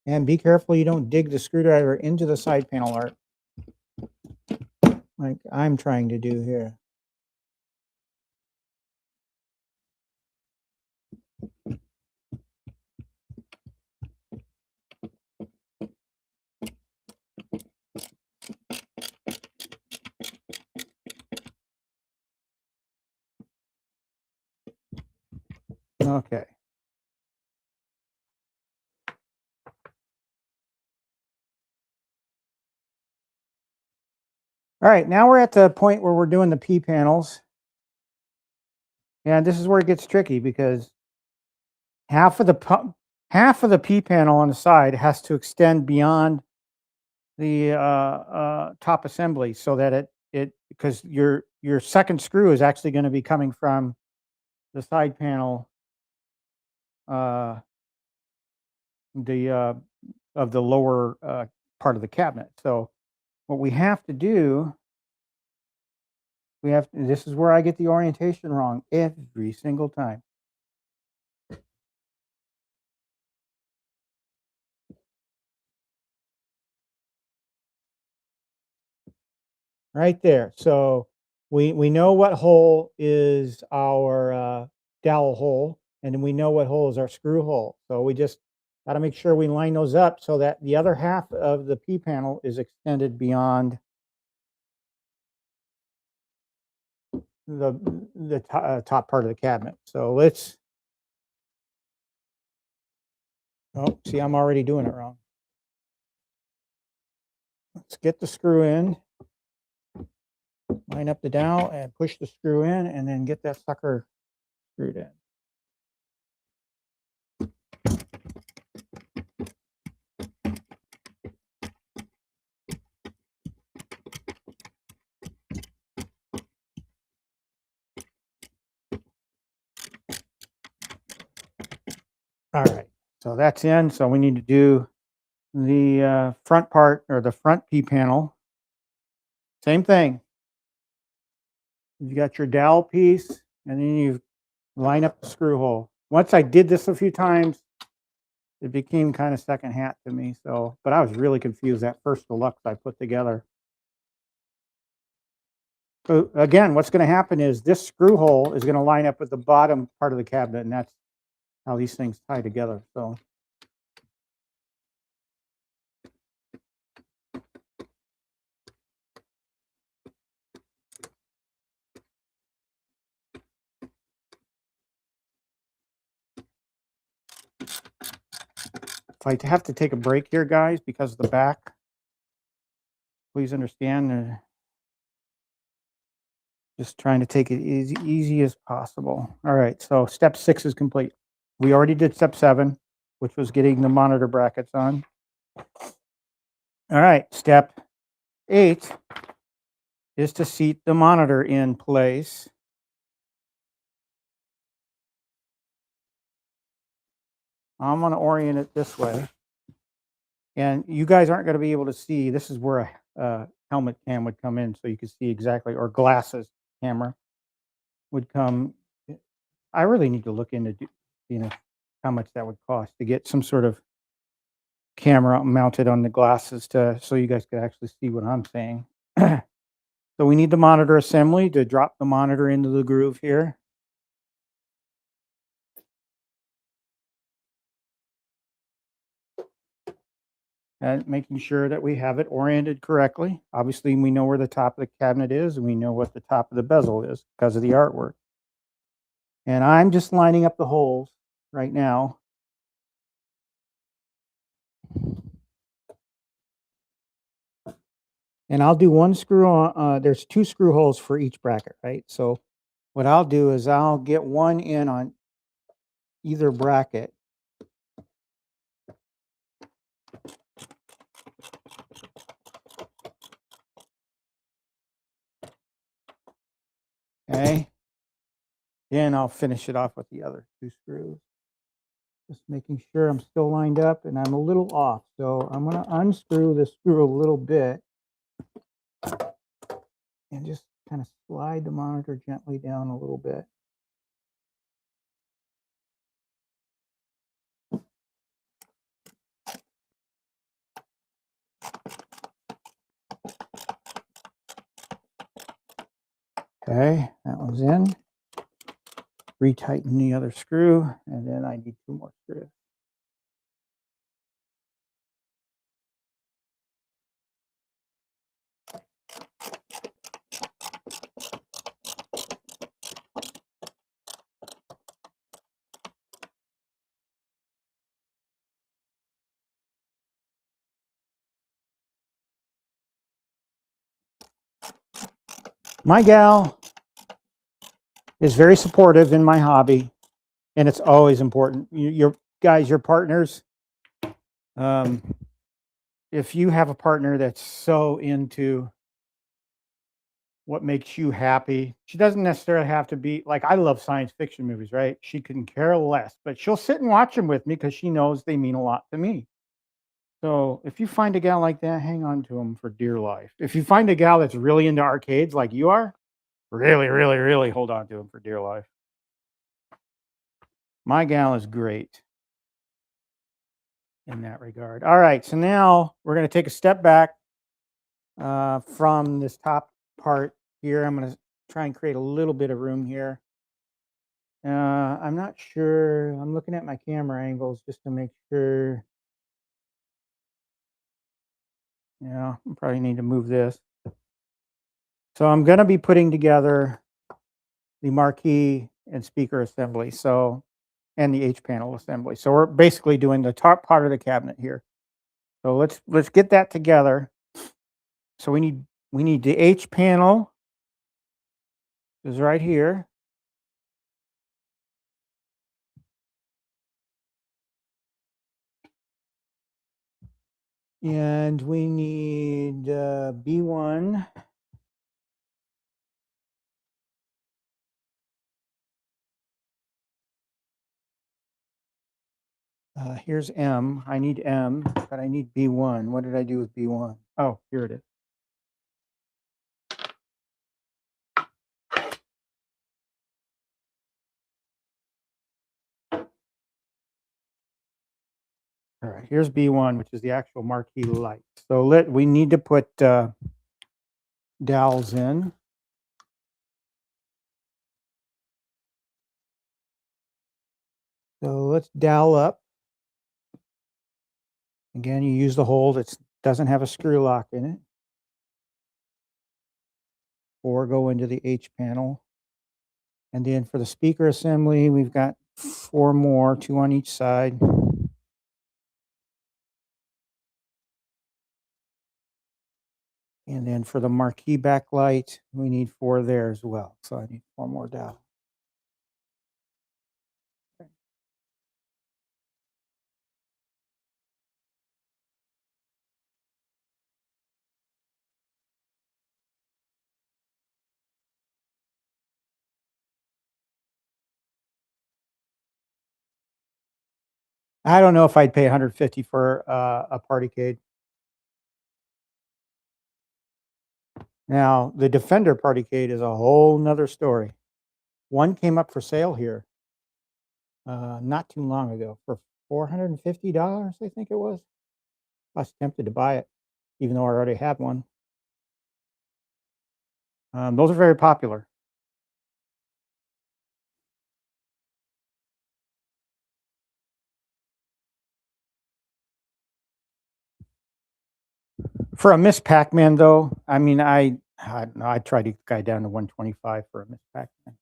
S1: And be careful you don't dig the screwdriver into the side panel art like I'm trying to do here. Okay. All right, now we're at the point where we're doing the P panels. And this is where it gets tricky because half of the P panel on the side has to extend beyond the top assembly so that it because your second screw is actually going to be coming from the side panel of the lower part of the cabinet. So what we have to do, this is where I get the orientation wrong every single time. right there. So we know what hole is our dowel hole, and then we know what hole is our screw hole. So we just got to make sure we line those up so that the other half of the P panel is extended beyond the top part of the cabinet. So let's, oh, see, I'm already doing it wrong. Let's get the screw in, line up the dowel and push the screw in, and then get that sucker screwed in. All right, so that's in. So we need to do the front part, or the front P panel. Same thing. You got your dowel piece, and then you line up the screw hole. Once I did this a few times, it became kind of second hat to me. So, but I was really confused that first deluxe I put together. So again, what's going to happen is this screw hole is going to line up with the bottom part of the cabinet, and that's how these things tie together. So if I have to take a break here, guys, because of the back, please understand. Just trying to take it as easy as possible. All right, so step 6 is complete. We already did step 7, which was getting the monitor brackets on. All right, step 8 is to seat the monitor in place. I'm going to orient it this way. And you guys aren't going to be able to see. This is where a helmet cam would come in, so you can see exactly, or glasses camera would come. I really need to look into, how much that would cost to get some sort of camera mounted on the glasses so you guys could actually see what I'm saying. So we need the monitor assembly to drop the monitor into the groove here. And making sure that we have it oriented correctly. Obviously, we know where the top of the cabinet is, and we know what the top of the bezel is because of the artwork. And I'm just lining up the holes right now. And I'll do one screw on, there's 2 screw holes for each bracket, right? So what I'll do is I'll get one in on either bracket. Okay. Then I'll finish it off with the other 2 screws. Just making sure I'm still lined up, and I'm a little off. So I'm going to unscrew the screw a little bit and just kind of slide the monitor gently down a little bit. Okay, that one's in. Retighten the other screw, and then I need 2 more screws. My gal is very supportive in my hobby, and it's always important. Your guys, your partners, if you have a partner that's so into what makes you happy, she doesn't necessarily have to be like, I love science fiction movies, right? She can care less, but she'll sit and watch them with me because she knows they mean a lot to me. So if you find a gal like that, hang on to them for dear life. If you find a gal that's really into arcades like you are, really, really, really hold on to them for dear life. My gal is great in that regard. All right, so now we're going to take a step back from this top part here. I'm going to try and create a little bit of room here. I'm not sure. I'm looking at my camera angles just to make sure. Yeah, I probably need to move this. So I'm going to be putting together the marquee and speaker assembly, and the H panel assembly. So we're basically doing the top part of the cabinet here. So let's get that together. So we need the H panel is right here. And we need B1. Here's M. I need M, but I need B1. What did I do with B1? Oh, here it is. All right, here's B1, which is the actual marquee light. So we need to put dowels in. So let's dowel up. Again, you use the hole that doesn't have a screw lock in it. 4 go into the H panel. And then for the speaker assembly, we've got 4 more, 2 on each side. And then for the marquee backlight, we need 4 there as well. So I need 4 more dowels. I don't know if I'd pay $150 for a partycade. Now, the Defender partycade is a whole nother story. One came up for sale here not too long ago for $450, I think it was. I was tempted to buy it, even though I already had one. Those are very popular. For a Miss Pac-Man, though, I mean, I tried to guy down to 125 for a Miss Pac-Man.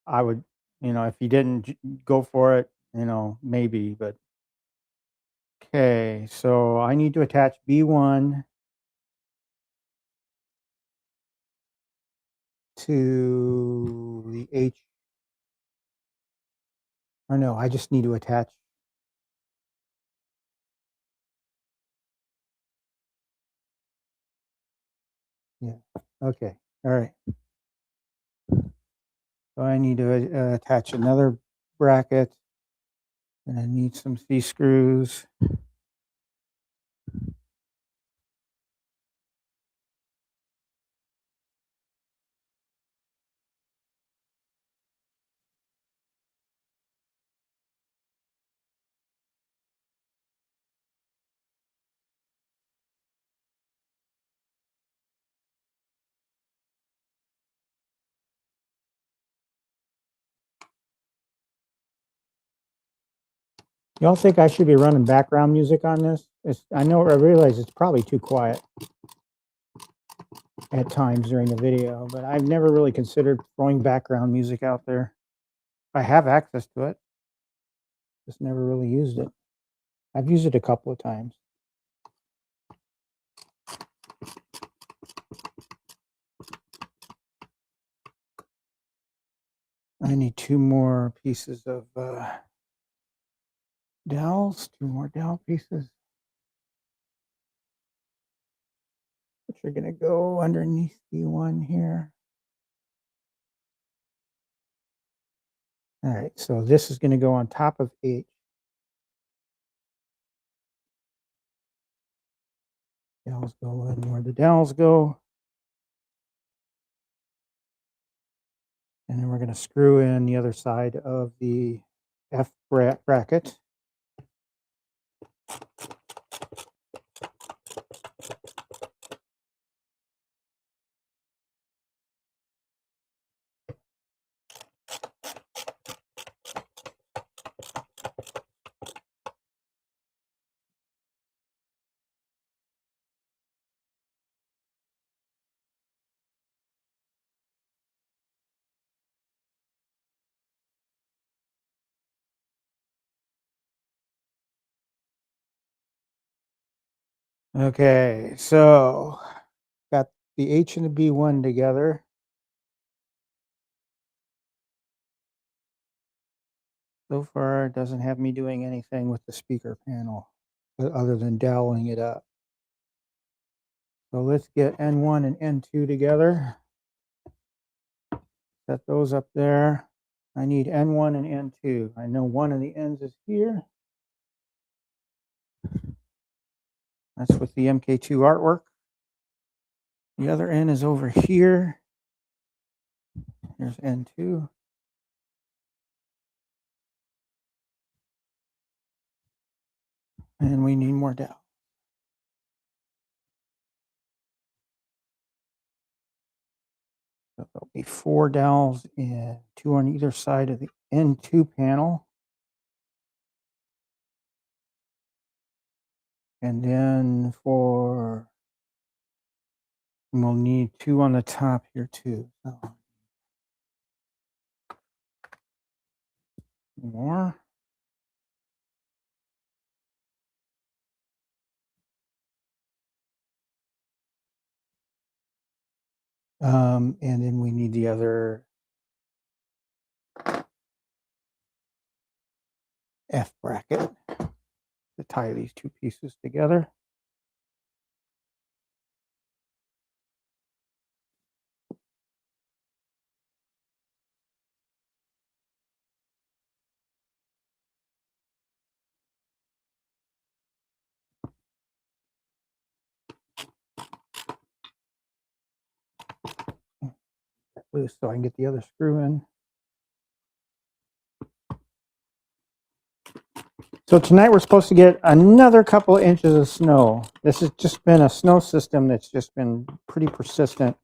S1: I would, if you didn't go for it, maybe, but okay. So I need to attach B1 to the H. Or no, I just need to attach. Yeah. Okay. All right. So I need to attach another bracket, and I need some C screws. Y'all think I should be running background music on this? I realize it's probably too quiet at times during the video, but I've never really considered throwing background music out there. I have access to it, just never really used it. I've used it a couple of times. I need 2 more pieces of dowels, 2 more dowel pieces, which are going to go underneath the one here. All right, so this is going to go on top of H. Dowels go in where the dowels go. And then we're going to screw in the other side of the F bracket. Okay, so got the H and the B1 together. So far, it doesn't have me doing anything with the speaker panel other than dialing it up. So let's get N1 and N2 together. Set those up there. I need N1 and N2. I know one of the ends is here. That's with the MK2 artwork. The other end is over here. Here's N2. And we need more dowels. So there'll be 4 dowels and 2 on either side of the N2 panel. And then we'll need 2 on the top here too. So more. And then we need the other F bracket to tie these 2 pieces together. Loose so I can get the other screw in. So tonight we're supposed to get another couple of inches of snow. This has just been a snow system that's just been pretty persistent.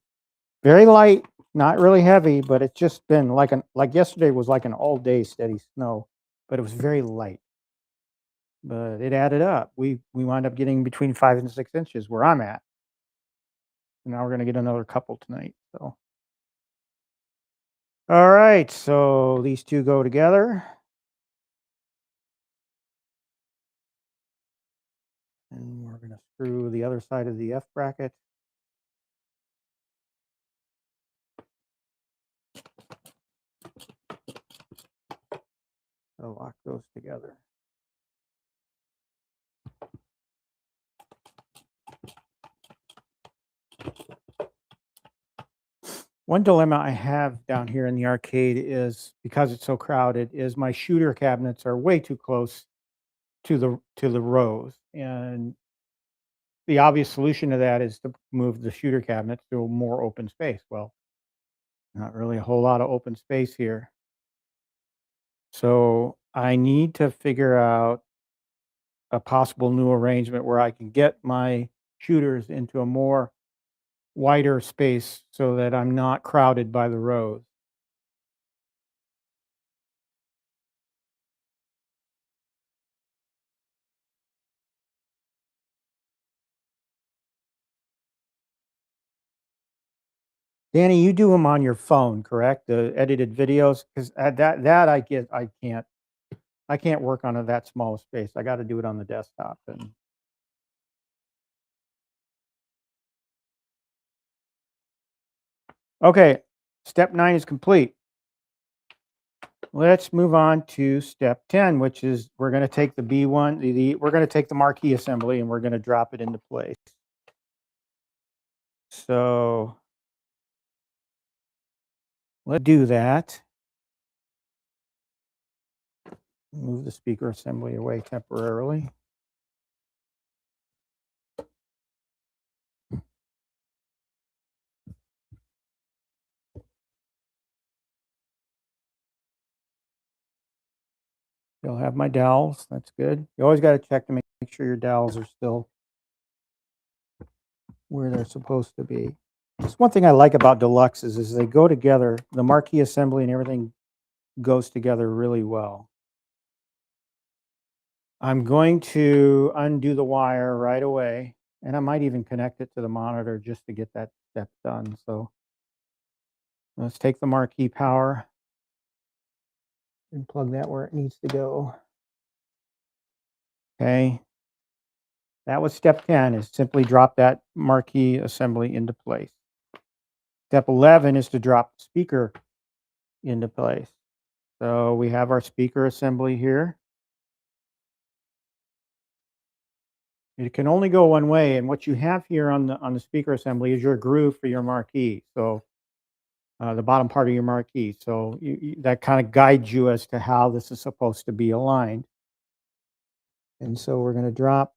S1: Very light, not really heavy, but it's just been like yesterday was like an all day steady snow, but it was very light. But it added up. We wound up getting between 5 and 6 inches where I'm at. And now we're gonna get another couple tonight. So all right, so these two go together. And we're going to screw the other side of the F bracket. So lock those together. One dilemma I have down here in the arcade is, because it's so crowded, is my shooter cabinets are way too close to the rows. And the obvious solution to that is to move the shooter cabinets to more open space. Well, not really a whole lot of open space here. So I need to figure out a possible new arrangement where I can get my shooters into a more wider space so that I'm not crowded by the rows. Danny, you do them on your phone, correct? The edited videos, because that I can't work on that small space. I got to do it on the desktop. And okay, step 9 is complete. Let's move on to step 10, which is we're going to take the B1, we're going to take the marquee assembly and we're going to drop it into place. So let's do that. Move the speaker assembly away temporarily. Still have my dowels. That's good. You always got to check to make sure your dowels are still where they're supposed to be. Just one thing I like about deluxes is they go together. The marquee assembly and everything goes together really well. I'm going to undo the wire right away, and I might even connect it to the monitor just to get that step done. So let's take the marquee power and plug that where it needs to go. Okay. That was step 10, is simply drop that marquee assembly into place. Step 11 is to drop the speaker into place. So we have our speaker assembly here. It can only go one way, and what you have here on the speaker assembly is your groove for your marquee. So the bottom part of your marquee. So that kind of guides you as to how this is supposed to be aligned. And so we're going to drop.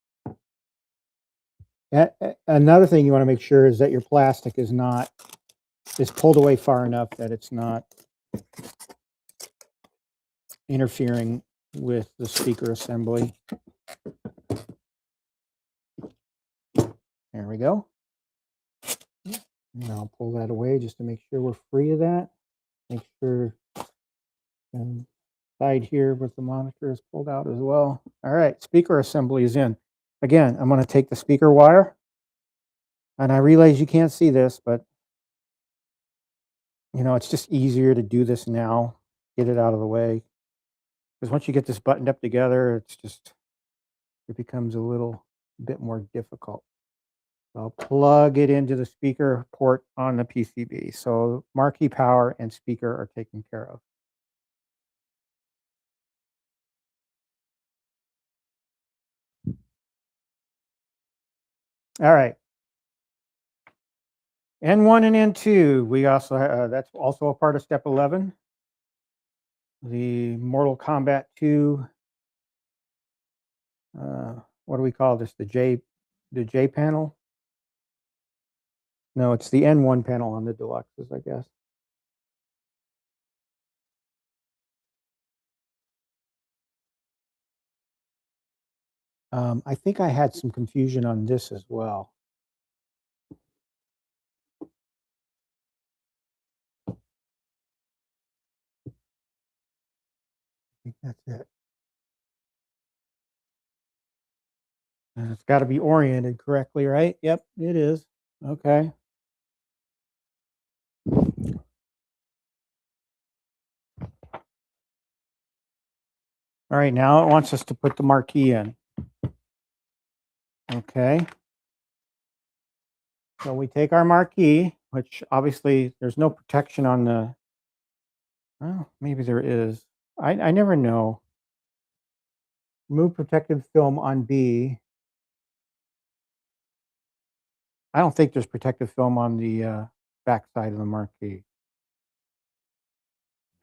S1: Another thing you want to make sure is that your plastic is pulled away far enough that it's not interfering with the speaker assembly. There we go. And I'll pull that away just to make sure we're free of that. Make sure the side here with the monitor is pulled out as well. All right, speaker assembly is in. Again, I'm going to take the speaker wire, and I realize you can't see this, but you know, it's just easier to do this now, get it out of the way. Because once you get this buttoned up together, it becomes a little bit more difficult. I'll plug it into the speaker port on the PCB. So marquee power and speaker are taken care of. All right. N1 and N2, we also that's also a part of step 11. The Mortal Kombat 2. What do we call this? The J panel? No, it's the N1 panel on the deluxes, I guess. I think I had some confusion on this as well. I think that's it. And it's got to be oriented correctly, right? Yep, it is. Okay. All right, now it wants us to put the marquee in. Okay. So we take our marquee, which obviously there's no protection on the, oh, maybe there is. I never know. Remove protective film on B. I don't think there's protective film on the back side of the marquee.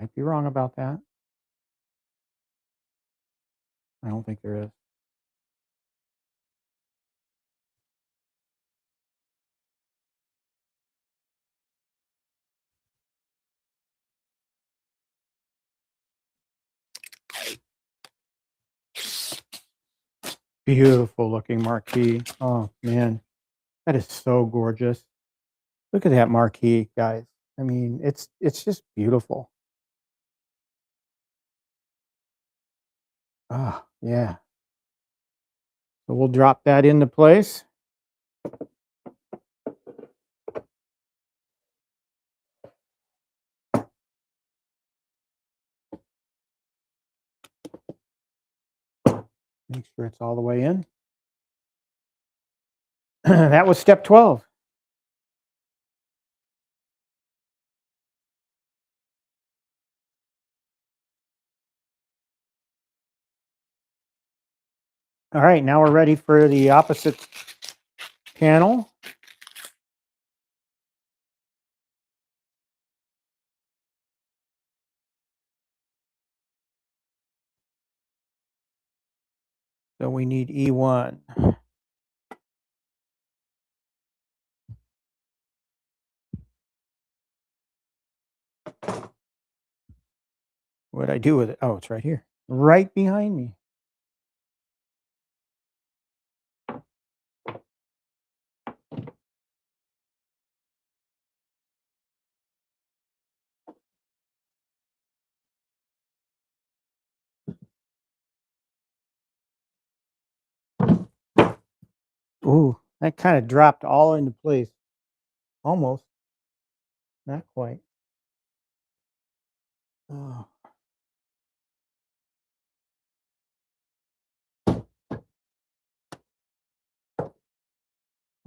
S1: Might be wrong about that. I don't think there is. Beautiful looking marquee. Oh man, that is so gorgeous. Look at that marquee, guys. I mean, it's just beautiful. Ah, yeah. So we'll drop that into place. Make sure it's all the way in. That was step 12. All right, now we're ready for the opposite panel. So we need E1. What'd I do with it? Oh, it's right here. Right behind me. Ooh, that kind of dropped all into place. Almost. Not quite. Oh.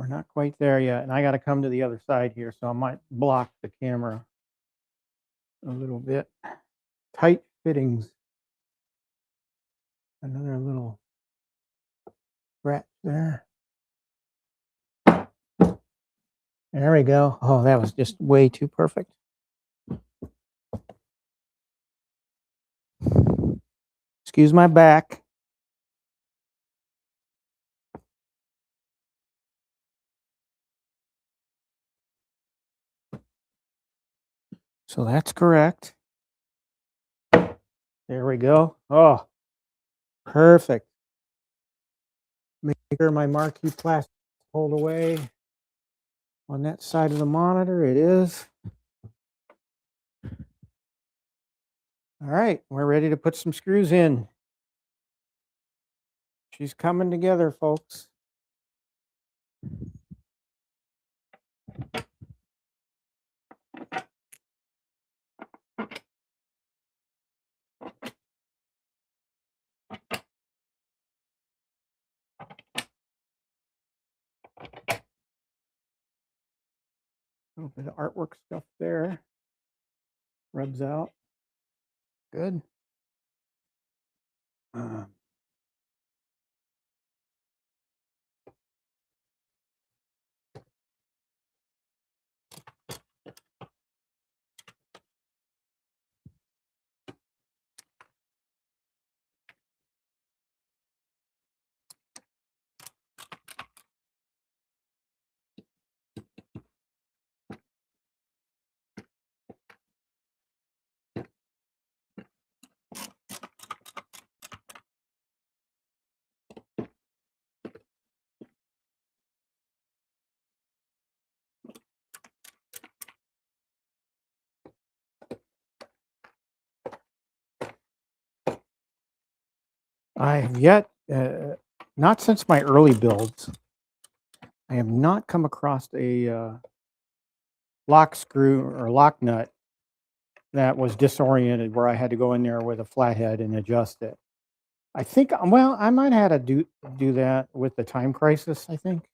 S1: not quite there yet, and I got to come to the other side here, so I might block the camera a little bit. Tight fittings. Another little scratch there. There we go. Oh, that was just way too perfect. Excuse my back. So that's correct. There we go. Oh, perfect. Make sure my marquee plastic hold away on that side of the monitor. It is. All right, we're ready to put some screws in. She's coming together, folks. A little bit of artwork stuff there. Rubs out. Good. I have yet, not since my early builds, I have not come across a lock screw or lock nut that was disoriented where I had to go in there with a flathead and adjust it. I think, well, I might have had to do that with the Time Crisis, I think.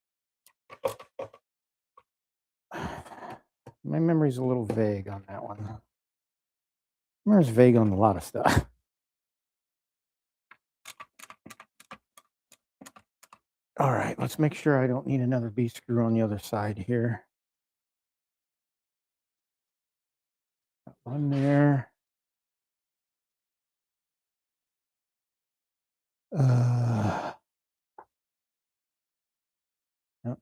S1: My memory's a little vague on that one. Memory's vague on a lot of stuff. All right, let's make sure I don't need another B screw on the other side here. Got one there.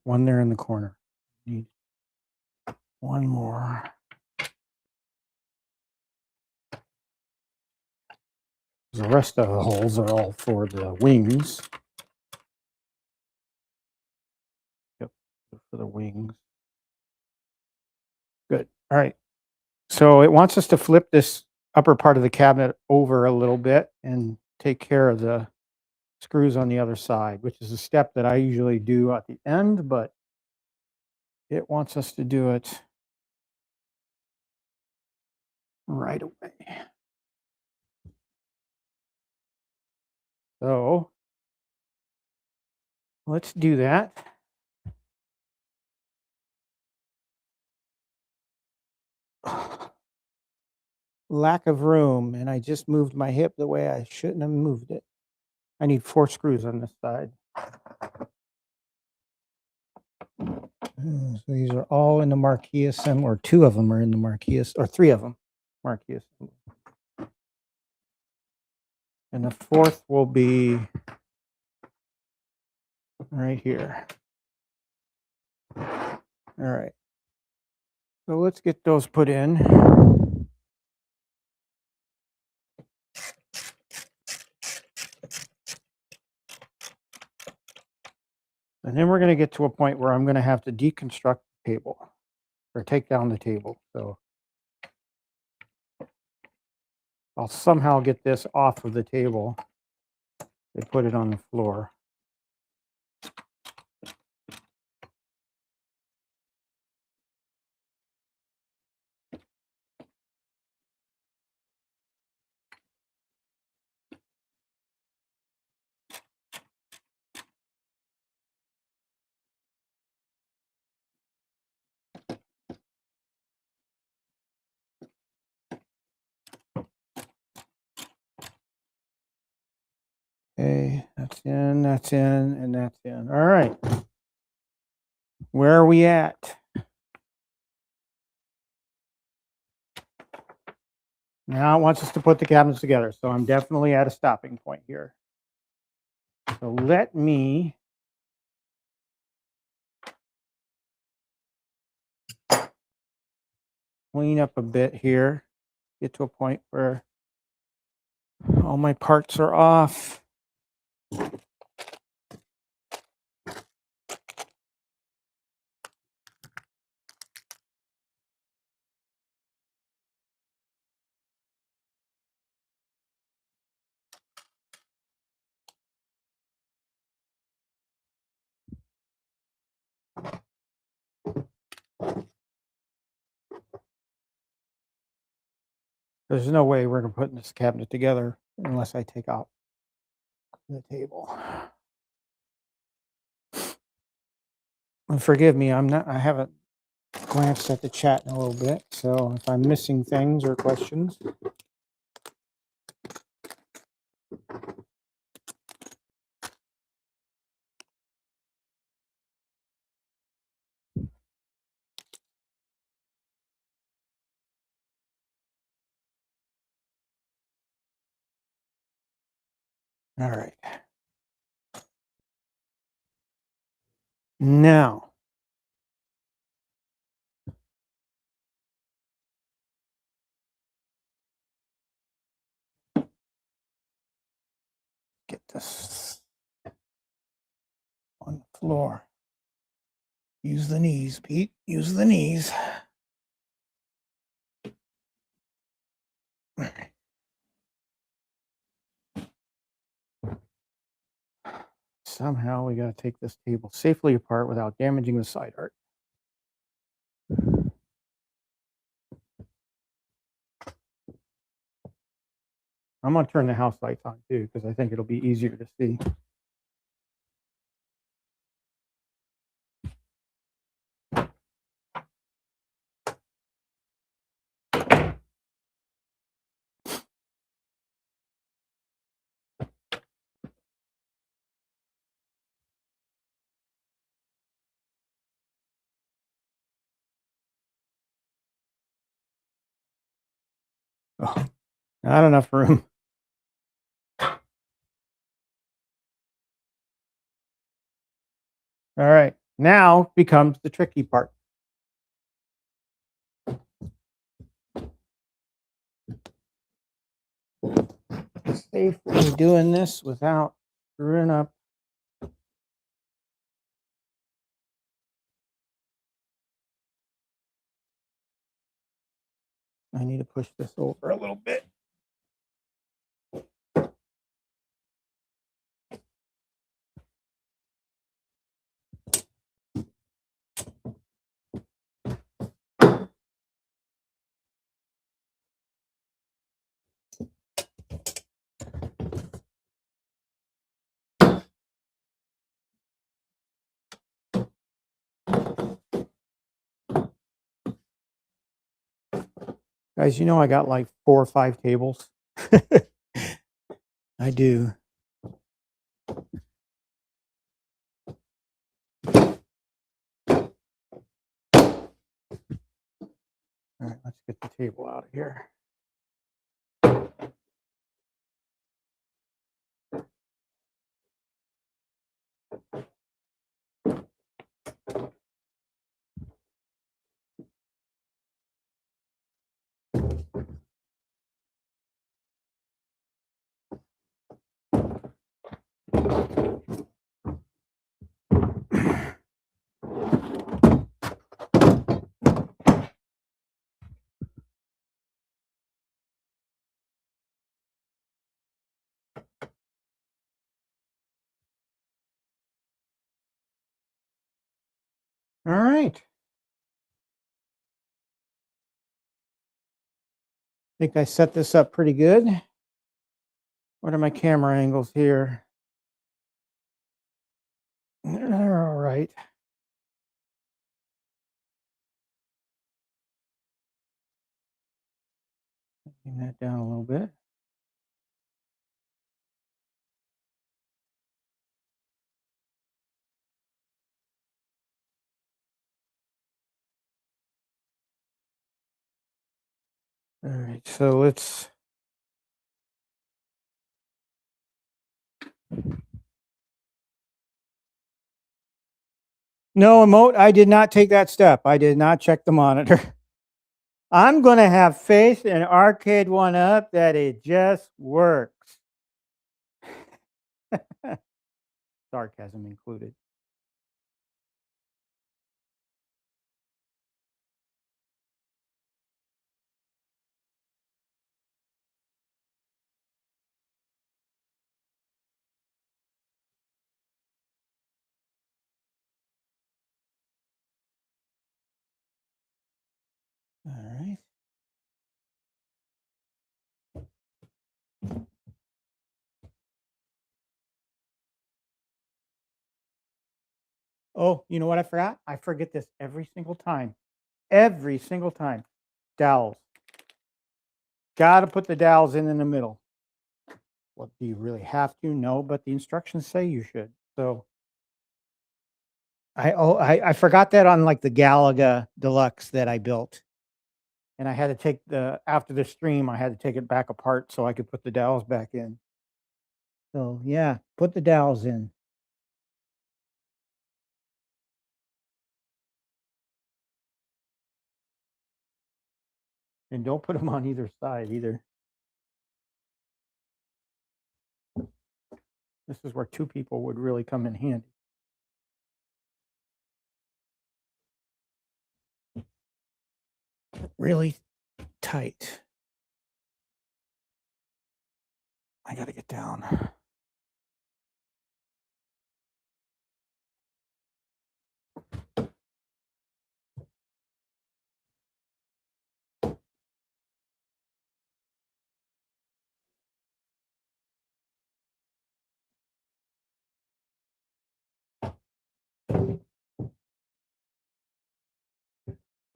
S1: One there in the corner. Need one more. The rest of the holes are all for the wings. Yep, for the wings. Good. All right. So it wants us to flip this upper part of the cabinet over a little bit and take care of the screws on the other side, which is a step that I usually do at the end, but it wants us to do it right away. So let's do that. Lack of room, and I just moved my hip the way I shouldn't have moved it. I need 4 screws on this side. So these are all in the marquee assembly, or 2 of them are in the marquee, or 3 of them marquee assembly. And the 4th will be right here. All right. So let's get those put in. And then we're going to get to a point where I'm going to have to deconstruct the table or take down the table. So I'll somehow get this off of the table and put it on the floor. Okay, that's in, and that's in. All right. Where are we at? Now it wants us to put the cabinets together, so I'm definitely at a stopping point here. So let me clean up a bit here, get to a point where all my parts are off. There's no way we're going to put this cabinet together unless I take out the table. And forgive me, I haven't glanced at the chat in a little bit, so if I'm missing things or questions. All right. Now, get this on the floor. Use the knees, Pete. Use the knees. Somehow we got to take this table safely apart without damaging the side art. I'm going to turn the house lights on too, because I think it'll be easier to see. Oh, not enough room. All right, now becomes the tricky part. Safely doing this without screwing up. I need to push this over a little bit. Guys, you know I got like 4 or 5 tables. I do. All right, let's get the table out of here. All right. I think I set this up pretty good. What are my camera angles here? They're all right. Bring that down a little bit. All right, so let's. No, emote, I did not take that step. I did not check the monitor. I'm going to have faith in Arcade1Up that it just works. Sarcasm included. All right. Oh, you know what I forgot? I forget this every single time. Every single time. Dowels. Got to put the dowels in the middle. Well, do you really have to? No, but the instructions say you should. So I forgot that on like the Galaga Deluxe that I built. And I had to take after the stream, I had to take it back apart so I could put the dowels back in. So yeah, put the dowels in. And don't put them on either side either. This is where two people would really come in handy. Really tight. I got to get down.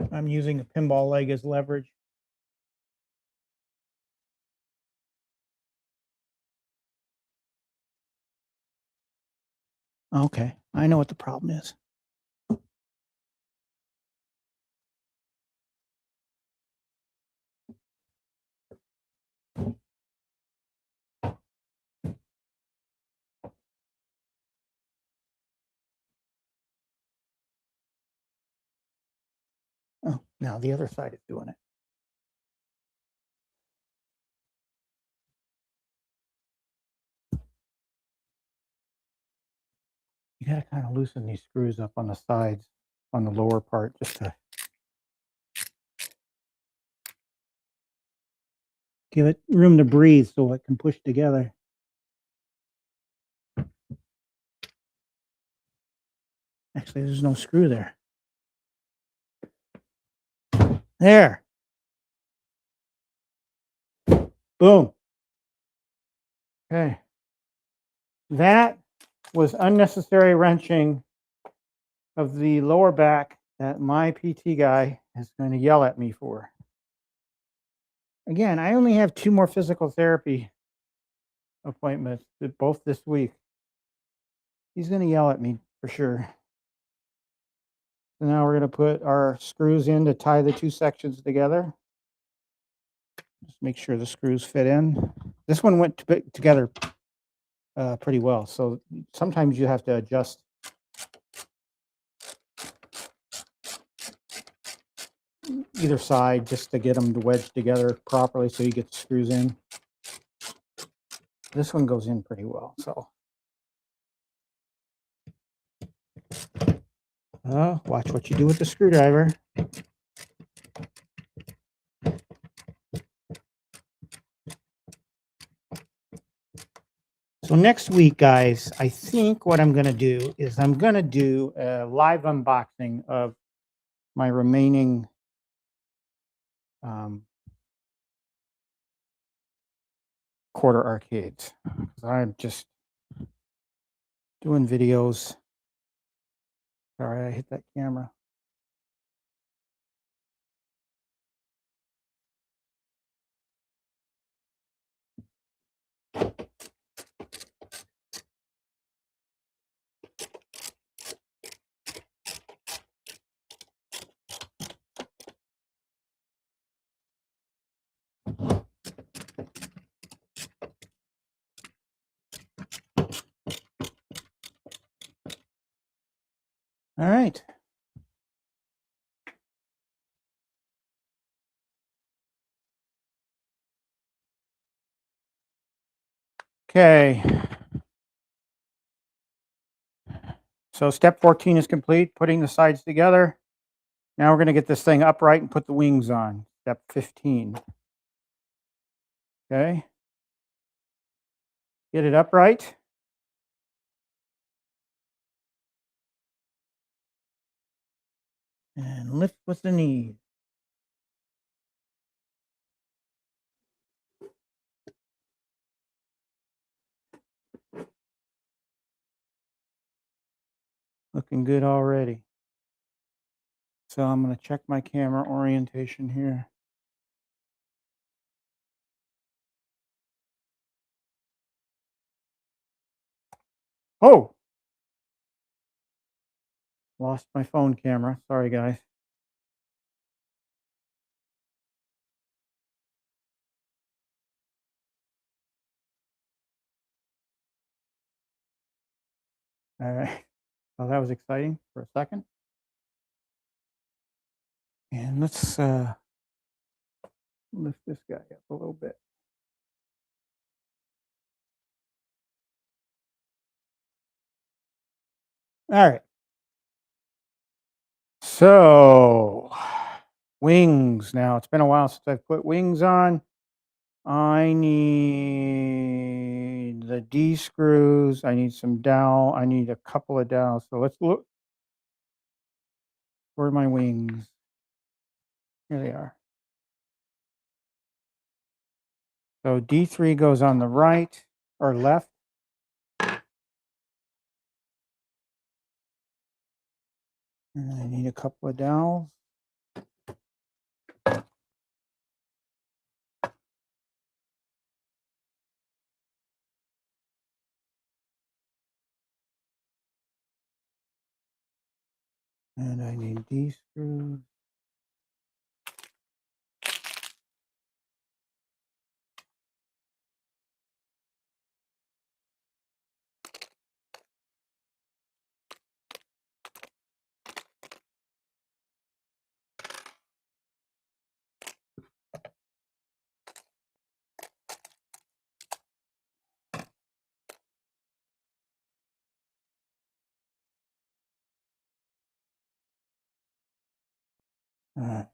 S1: I'm using a pinball leg as leverage. Okay, I know what the problem is. Oh, now the other side is doing it. You got to kind of loosen these screws up on the sides, on the lower part, just to give it room to breathe so it can push together. Actually, there's no screw there. There. Boom. Okay. That was unnecessary wrenching of the lower back that my PT guy is going to yell at me for. Again, I only have 2 more physical therapy appointments, both this week. He's going to yell at me for sure. So now we're going to put our screws in to tie the 2 sections together. Just make sure the screws fit in. This one went together pretty well. So sometimes you have to adjust either side just to get them to wedge together properly so you get the screws in. This one goes in pretty well. So watch what you do with the screwdriver. So next week, guys, I think what I'm going to do is I'm going to do a live unboxing of my remaining quarter arcades. I'm just doing videos. Sorry, I hit that camera. All right. Okay. So step 14 is complete, putting the sides together. Now we're going to get this thing upright and put the wings on. Step 15. Okay. Get it upright. And lift with the knee. Looking good already. So I'm going to check my camera orientation here. Oh! Lost my phone camera. Sorry, guys. All right. Well, that was exciting for a second. And let's lift this guy up a little bit. All right. So, wings. Now, it's been a while since I've put wings on. I need the D screws. I need some dowel. I need a couple of dowels. So let's look. Where are my wings? Here they are. So D3 goes on the right or left. And I need a couple of dowels. And I need D screws. All right.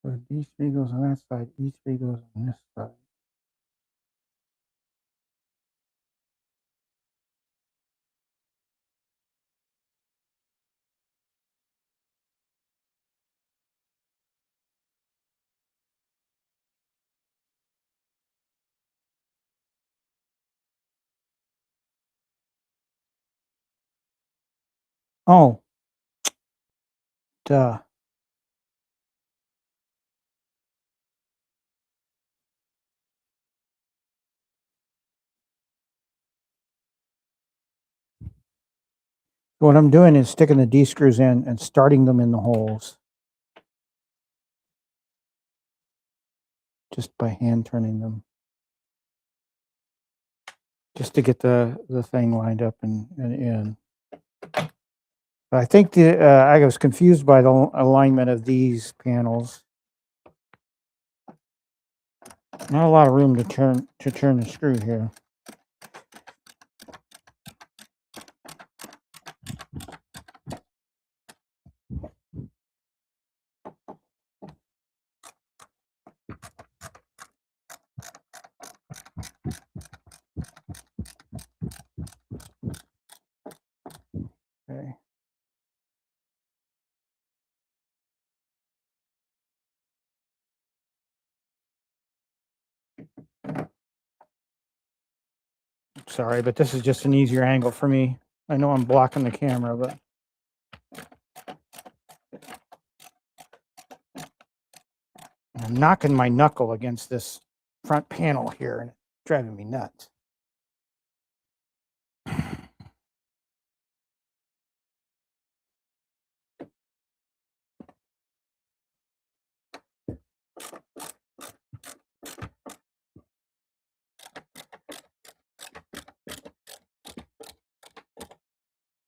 S1: So D3 goes on that side, E3 goes on this side. Oh, duh. What I'm doing is sticking the D screws in and starting them in the holes. Just by hand turning them. Just to get the thing lined up and in. I think I was confused by the alignment of these panels. Not a lot of room to turn the screw here. Okay. Sorry, but this is just an easier angle for me. I know I'm blocking the camera, but I'm knocking my knuckle against this front panel here, and it driving me nuts.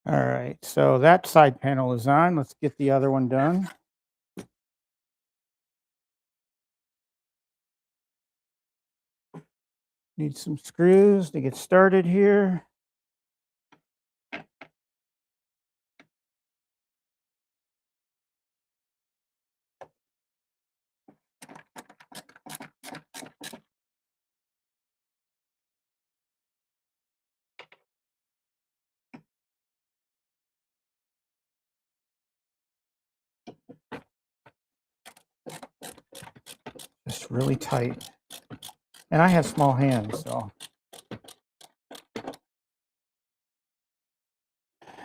S1: All right, so that side panel is on. Let's get the other one done. Need some screws to get started here. Just really tight. And I have small hands, so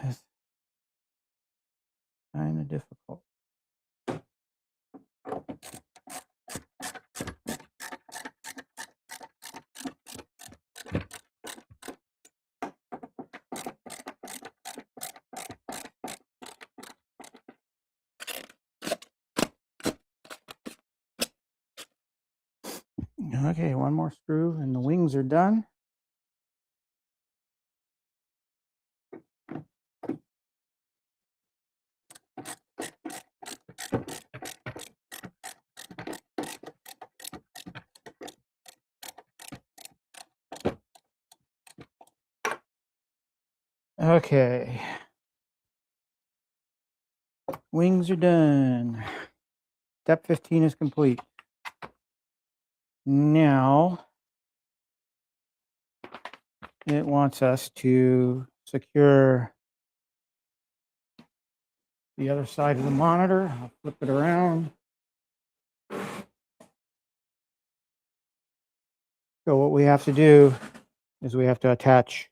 S1: it's kind of difficult. Okay, one more screw and the wings are done. Okay. Wings are done. Step 15 is complete. Now it wants us to secure the other side of the monitor. I'll flip it around. So what we have to do is we have to attach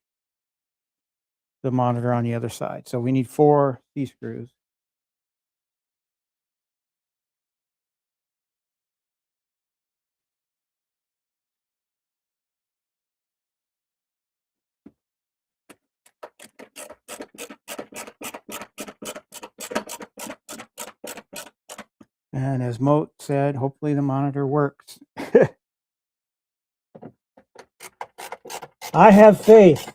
S1: the monitor on the other side. So we need 4 C-screws. And as Moat said, hopefully the monitor works. I have faith.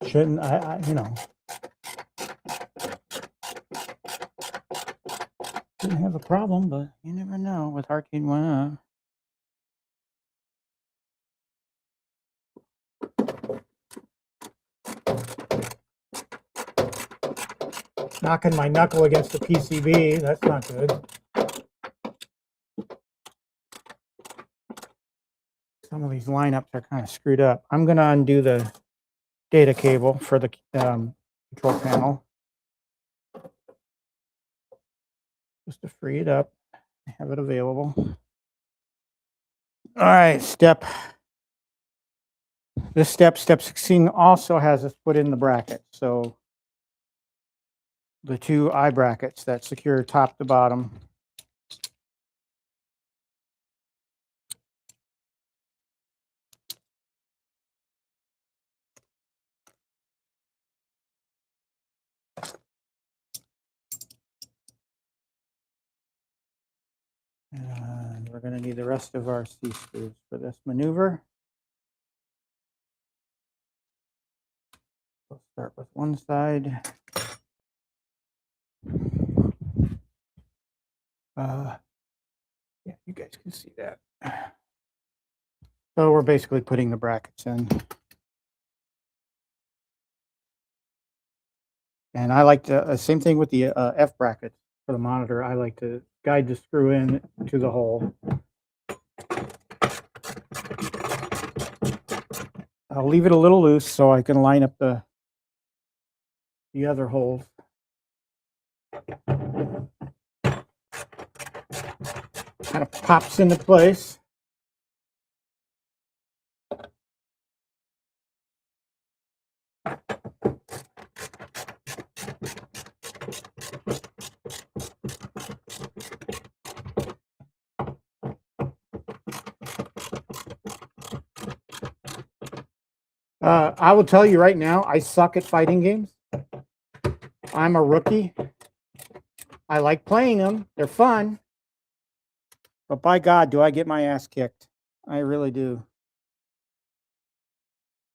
S1: Shouldn't I you know, shouldn't have a problem, but you never know with Arcade1Up. Knocking my knuckle against the PCB, that's not good. Some of these lineups are kind of screwed up. I'm going to undo the data cable for the control panel just to free it up, have it available. All right, step 16 also has us put in the brackets. So the 2 eye brackets that secure top to bottom. And we're going to need the rest of our C-screws for this maneuver. We'll start with one side. Yeah, you guys can see that. So we're basically putting the brackets in. And I like to, same thing with the F brackets for the monitor. I like to guide the screw in to the hole. I'll leave it a little loose so I can line up the other holes. Kind of pops into place. I will tell you right now, I suck at fighting games. I'm a rookie. I like playing them. They're fun. But by God, do I get my ass kicked. I really do.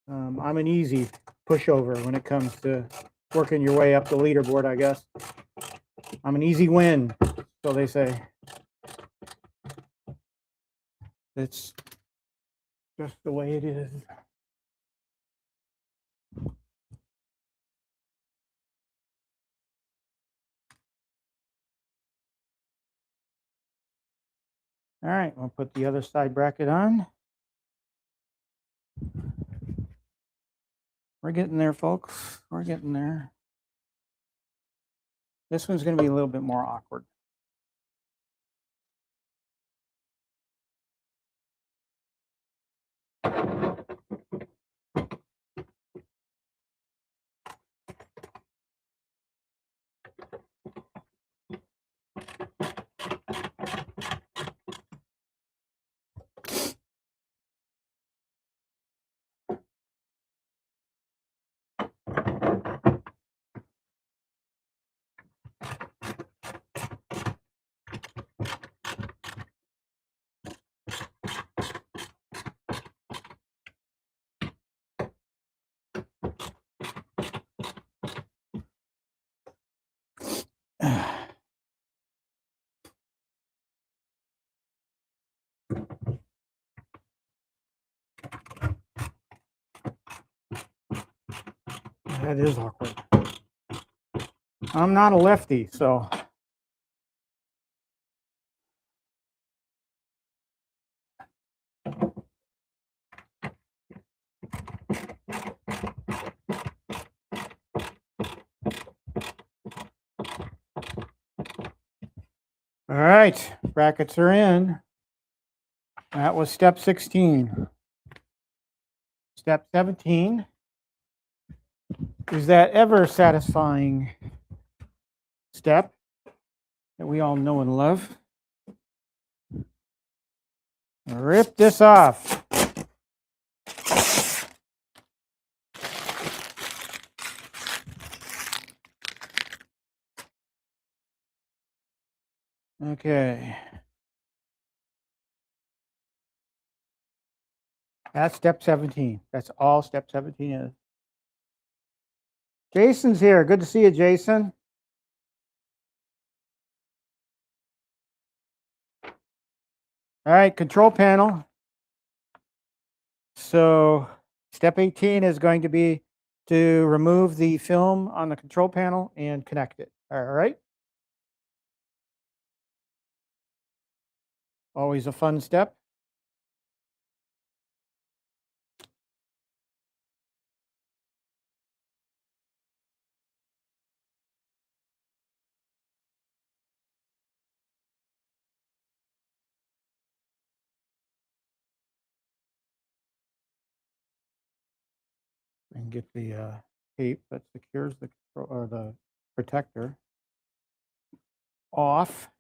S1: I'm an easy pushover when it comes to working your way up the leaderboard, I guess. I'm an easy win, so they say. It's just the way it is. All right, we'll put the other side bracket on. We're getting there, folks. We're getting there. This one's going to be a little bit more awkward. That is awkward. I'm not a lefty, so. All right, brackets are in. That was step 16. Step 17 is that ever satisfying step that we all know and love. Rip this off. Okay. That's step 17. That's all step 17 is. Jason's here. Good to see you, Jason. All right, control panel. So step 18 is going to be to remove the film on the control panel and connect it. All right. Always a fun step. And get the tape that secures the control or the protector off.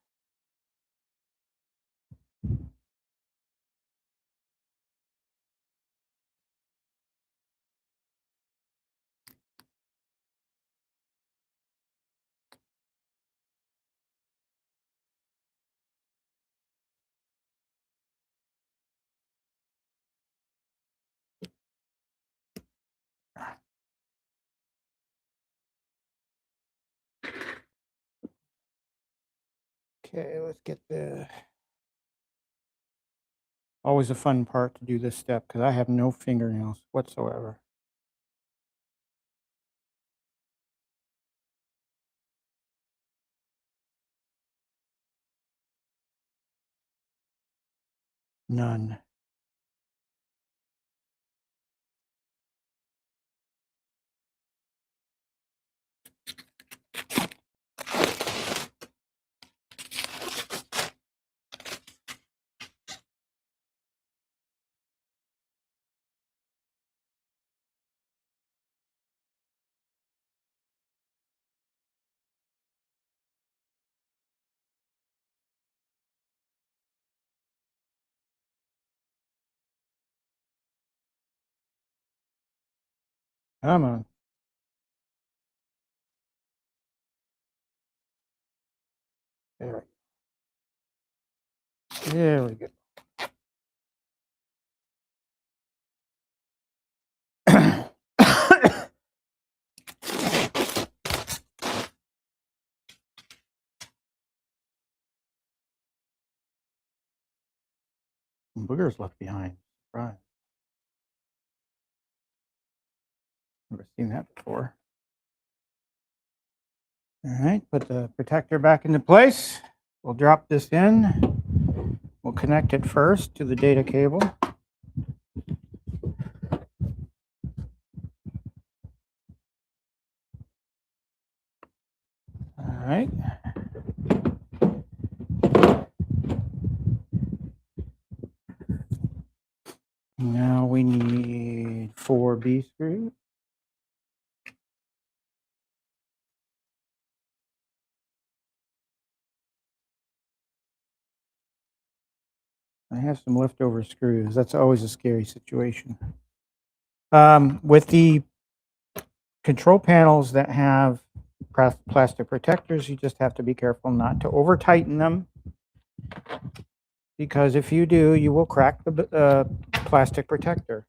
S1: Okay, let's get the. Always a fun part to do this step because I have no fingernails whatsoever. None. Come on. There we go. Boogers left behind. Right. Never seen that before. All right, put the protector back into place. We'll drop this in. We'll connect it first to the data cable. All right. Now we need 4 B screws. I have some leftover screws. That's always a scary situation. With the control panels that have plastic protectors, you just have to be careful not to over tighten them, because if you do, you will crack the plastic protector.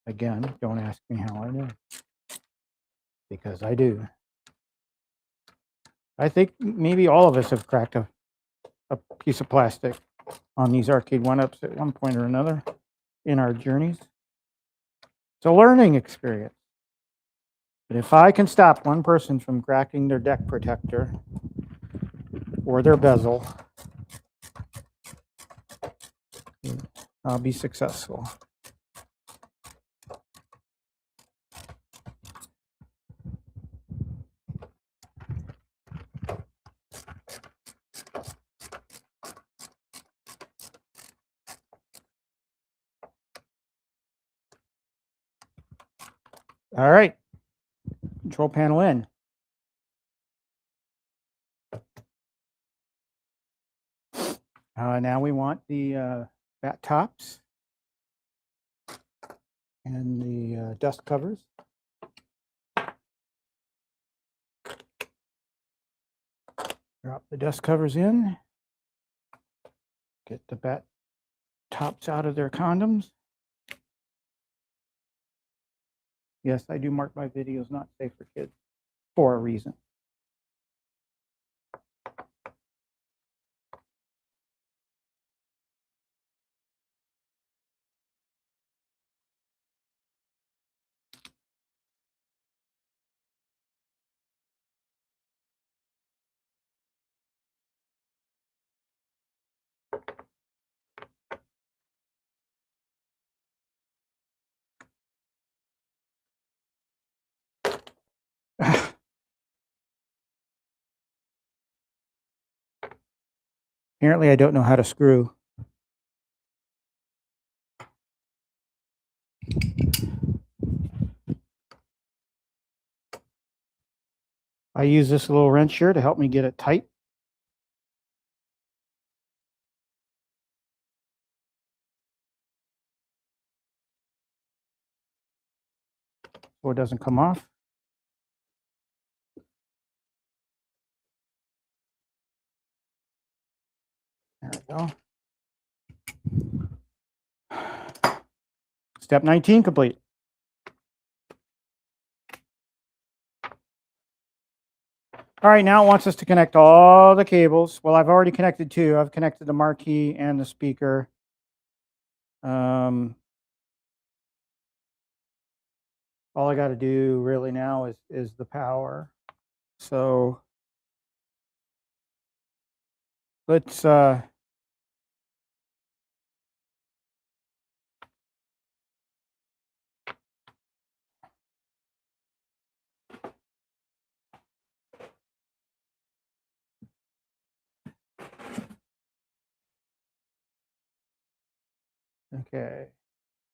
S1: Again, don't ask me how I know, because I do. I think maybe all of us have cracked a piece of plastic on these Arcade1Ups at one point or another in our journeys. It's a learning experience. But if I can stop one person from cracking their deck protector or their bezel, I'll be successful. All right, control panel in. Now we want the bat tops and the dust covers. Drop the dust covers in. Get the bat tops out of their condoms. Yes, I do mark my videos not safe for kids for a reason. Apparently, I don't know how to screw. I use this little wrench here to help me get it tight. So it doesn't come off. There we go. Step 19 complete. All right, now it wants us to connect all the cables. Well, I've already connected 2. I've connected the marquee and the speaker. All I got to do really now is the power. So let's okay.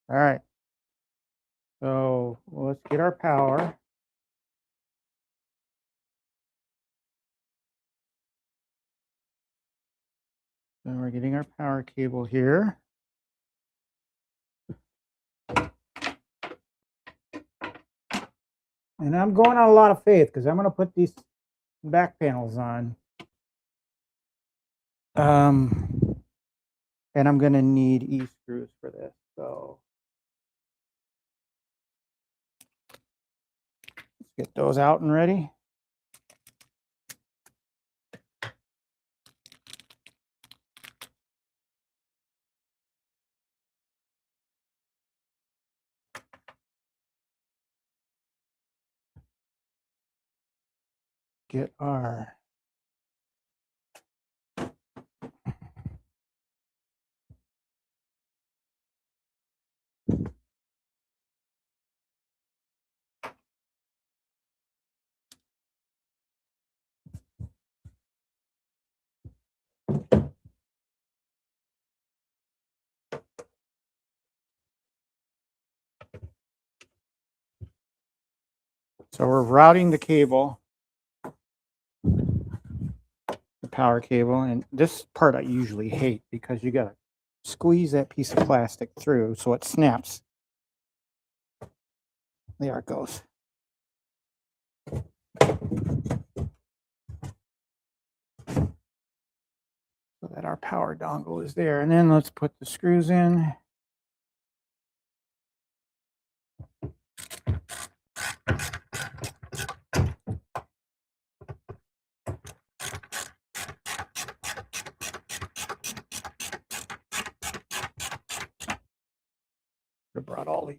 S1: All right. So let's get our power. Then we're getting our power cable here. And I'm going on a lot of faith because I'm going to put these back panels on. And I'm going to need E-screws for this. So let's get those out and ready. Get our So we're routing the cable, the power cable, and this part I usually hate because you got to squeeze that piece of plastic through so it snaps. There it goes. So that our power dongle is there. And then let's put the screws in. I brought all these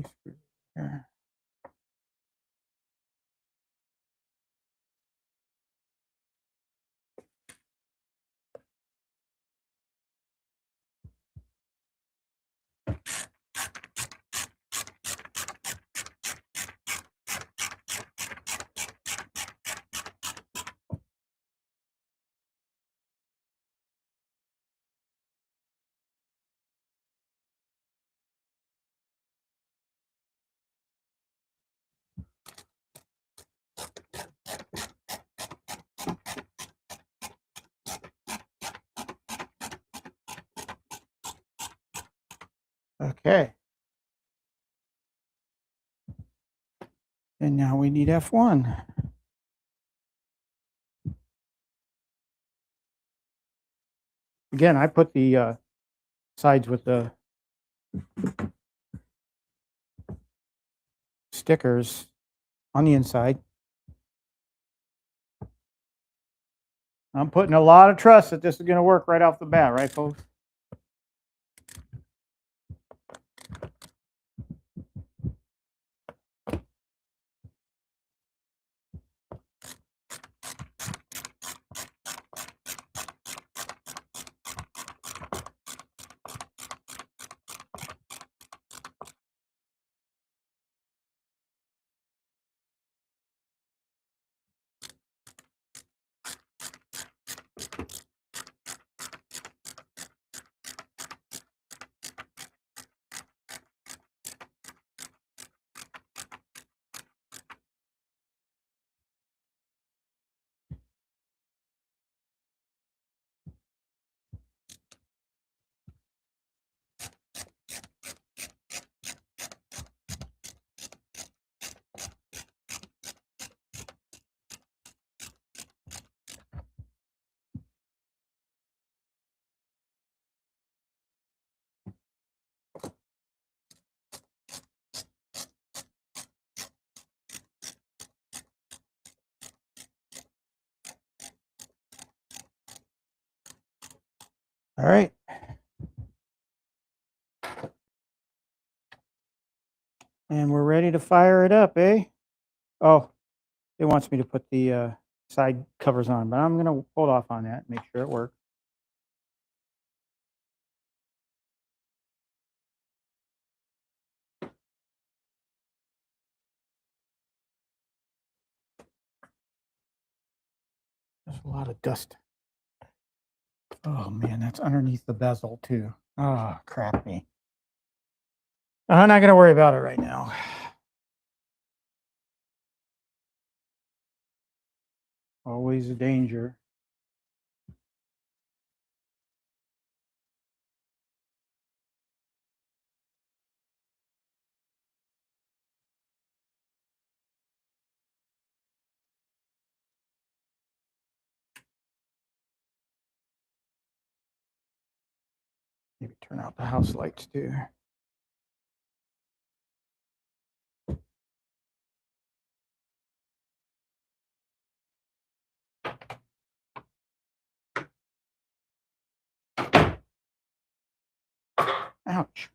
S1: screws here. Okay. And now we need F1. Again, I put the sides with the stickers on the inside. I'm putting a lot of trust that this is going to work right off the bat, right, folks? All right. And we're ready to fire it up, eh? Oh, it wants me to put the side covers on, but I'm going to hold off on that, make sure it works. There's a lot of dust. Oh, man, that's underneath the bezel, too. Oh, crap me. I'm not going to worry about it right now. Always a danger. Maybe turn out the house lights too. Ouch.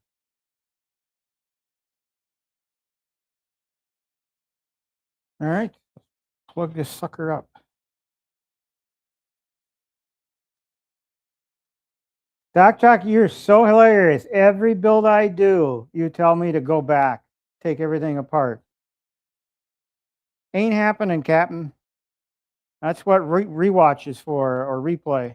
S1: All right, plug this sucker up. Doc, you're so hilarious. Every build I do, you tell me to go back, take everything apart. Ain't happening, Captain. That's what rewatch is for, or replay.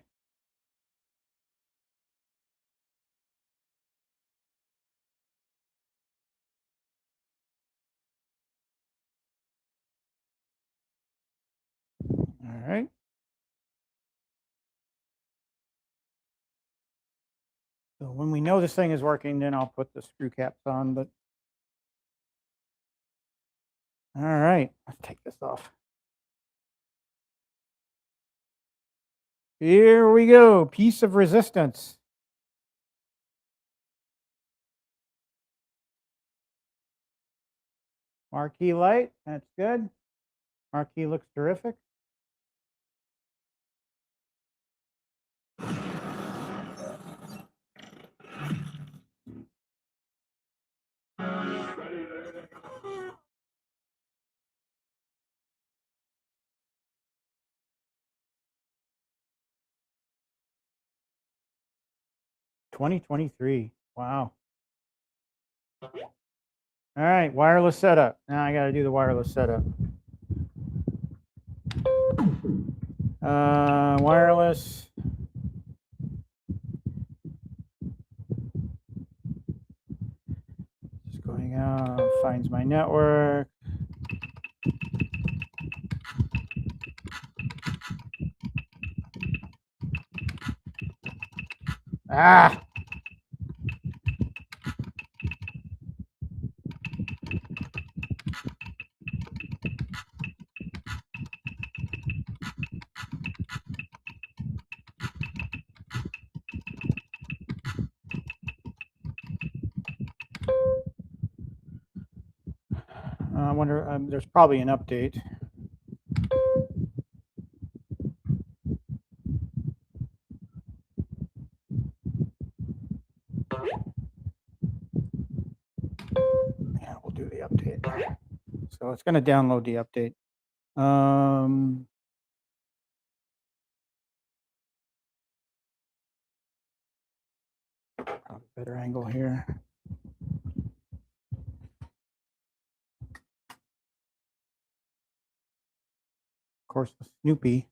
S1: All right. So when we know this thing is working, then I'll put the screw caps on, but all right, let's take this off. Here we go, piece of resistance. Marquee light, that's good. Marquee looks terrific. $2023. Wow. All right, wireless setup. Now I got to do the wireless setup. Wireless. Just going out, finds my network. Ah! I wonder, there's probably an update. Yeah, we'll do the update. So it's going to download the update. Probably better angle here. Of course, the Snoopy.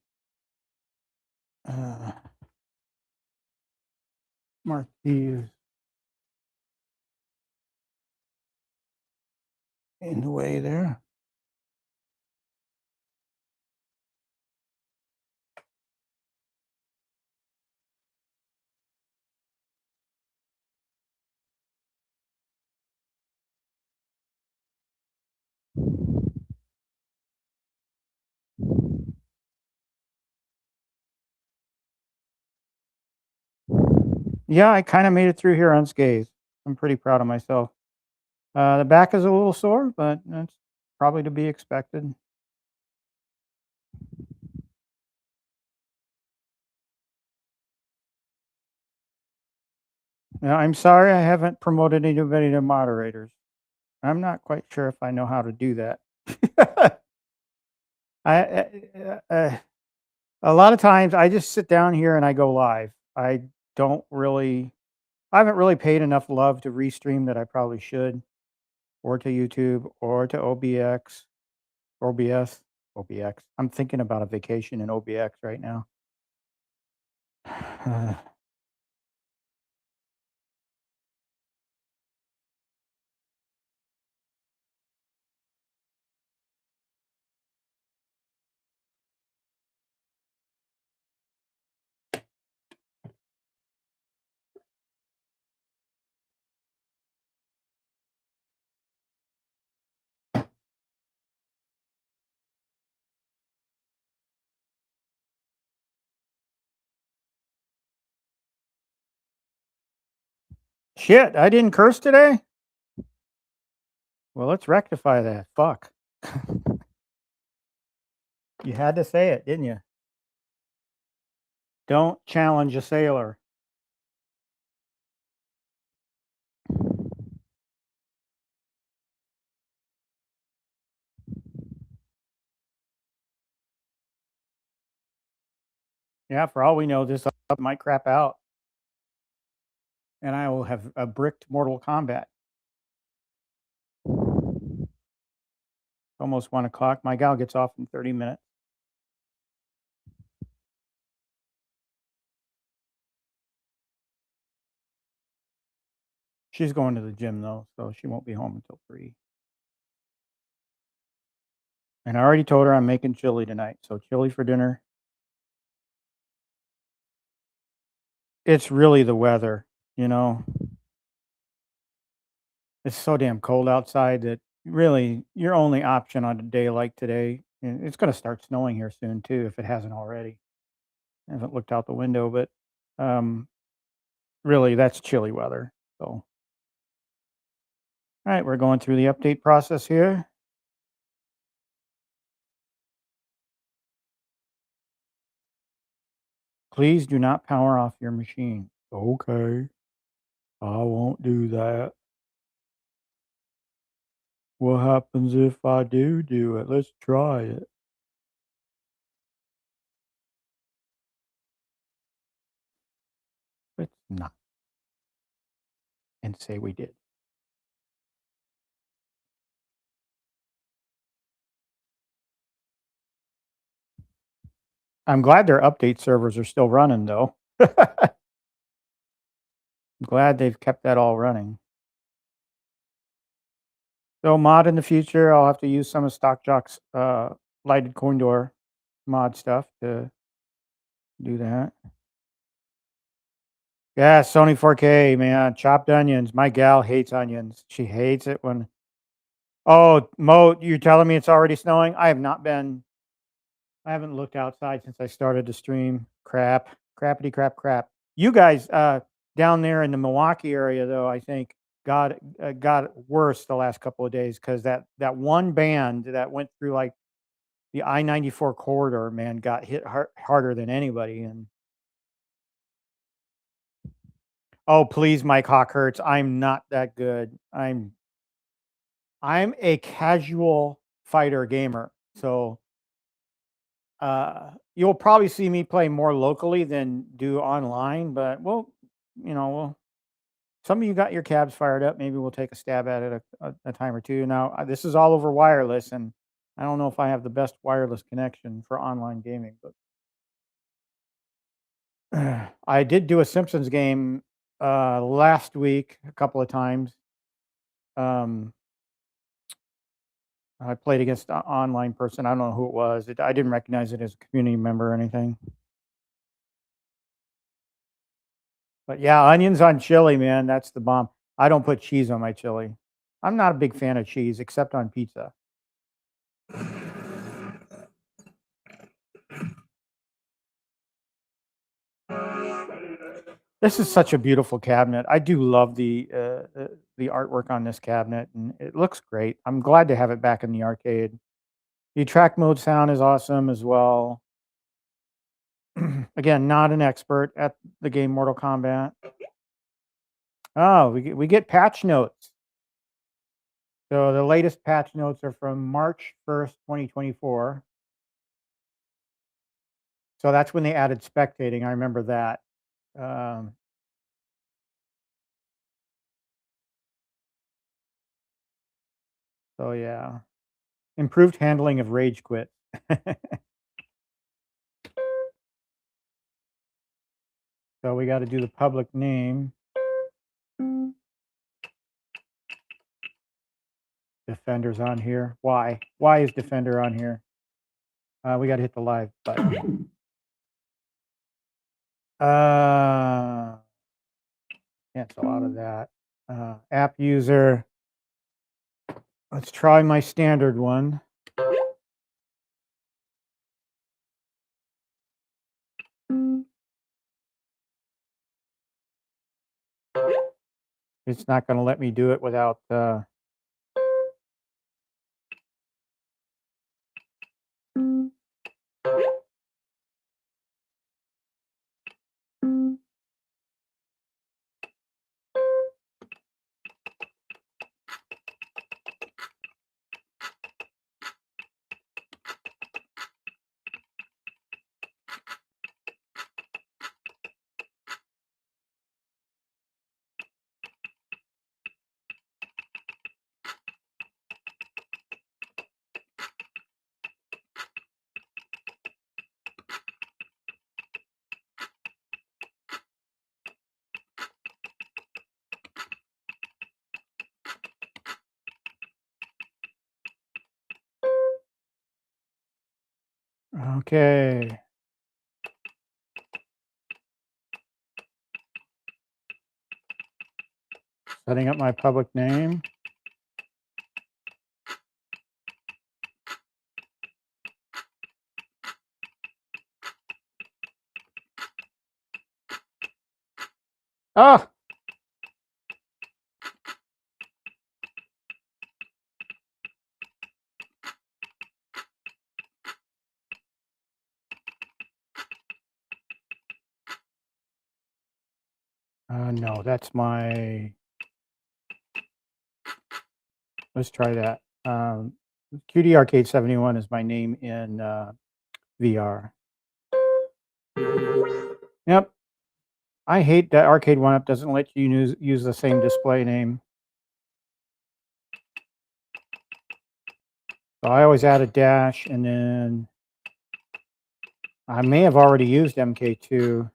S1: Marquee is in the way there. Yeah, I kind of made it through here unscathed. I'm pretty proud of myself. The back is a little sore, but that's probably to be expected. Yeah, I'm sorry I haven't promoted anybody to moderators. I'm not quite sure if I know how to do that. A lot of times I just sit down here and I go live. I haven't really paid enough love to Restream that I probably should, or to YouTube, or to OBS. I'm thinking about a vacation in OBX right now. Shit, I didn't curse today? Well, let's rectify that. Fuck. You had to say it, didn't you? Don't challenge a sailor. Yeah, for all we know, this up might crap out. And I will have a bricked Mortal Kombat. Almost 1 o'clock. My gal gets off in 30 minutes. She's going to the gym though, so she won't be home until 3. And I already told her I'm making chili tonight, so chili for dinner. It's really the weather, you know. It's so damn cold outside that really your only option on a day like today, and it's going to start snowing here soon too if it hasn't already. I haven't looked out the window, but um, really that's chilly weather. So, all right, we're going through the update process here. Please do not power off your machine. Okay, I won't do that. What happens if I do it? Let's try it. Let's not and say we did. I'm glad their update servers are still running though. I'm glad they've kept that all running. So mod in the future, I'll have to use some of Stock Jock's lighted coin door mod stuff to do that. Yeah, Sony 4K, man, chopped onions. My gal hates onions. She hates it when. Oh, Mo, you're telling me it's already snowing? I have not been. I haven't looked outside since I started to stream. Crap, crappity crap crap. You guys down there in the Milwaukee area, though, I think got worse the last couple of days because that one band that went through like the I-94 corridor, man, got hit harder than anybody. And oh, please, Mike Hawkhurst, I'm not that good. I'm a casual fighter gamer, so you'll probably see me play more locally than do online. But well, some of you got your cabs fired up. Maybe we'll take a stab at it a time or two. Now, this is all over wireless, and I don't know if I have the best wireless connection for online gaming, but I did do a Simpsons game last week a couple of times. I played against an online person. I don't know who it was. I didn't recognize it as a community member or anything. But yeah, onions on chili, man, that's the bomb. I don't put cheese on my chili. I'm not a big fan of cheese except on pizza. This is such a beautiful cabinet. I do love the artwork on this cabinet, and it looks great. I'm glad to have it back in the arcade. The track mode sound is awesome as well. Again, not an expert at the game Mortal Kombat. Oh, we get patch notes. So the latest patch notes are from March 1st, 2024. So that's when they added spectating. I remember that. Um, so yeah, improved handling of rage quit. So we got to do the public name. Defender's on here. Why? Why is Defender on here? We got to hit the live button. Cancel out of that. App user. Let's try my standard one. It's not going to let me do it without okay. Setting up my public name. Ah! No, that's my... Let's try that. QD Arcade1 is my name in VR. Yep. I hate that Arcade1Up doesn't let you use the same display name. So I always add a dash, and then I may have already used MK2.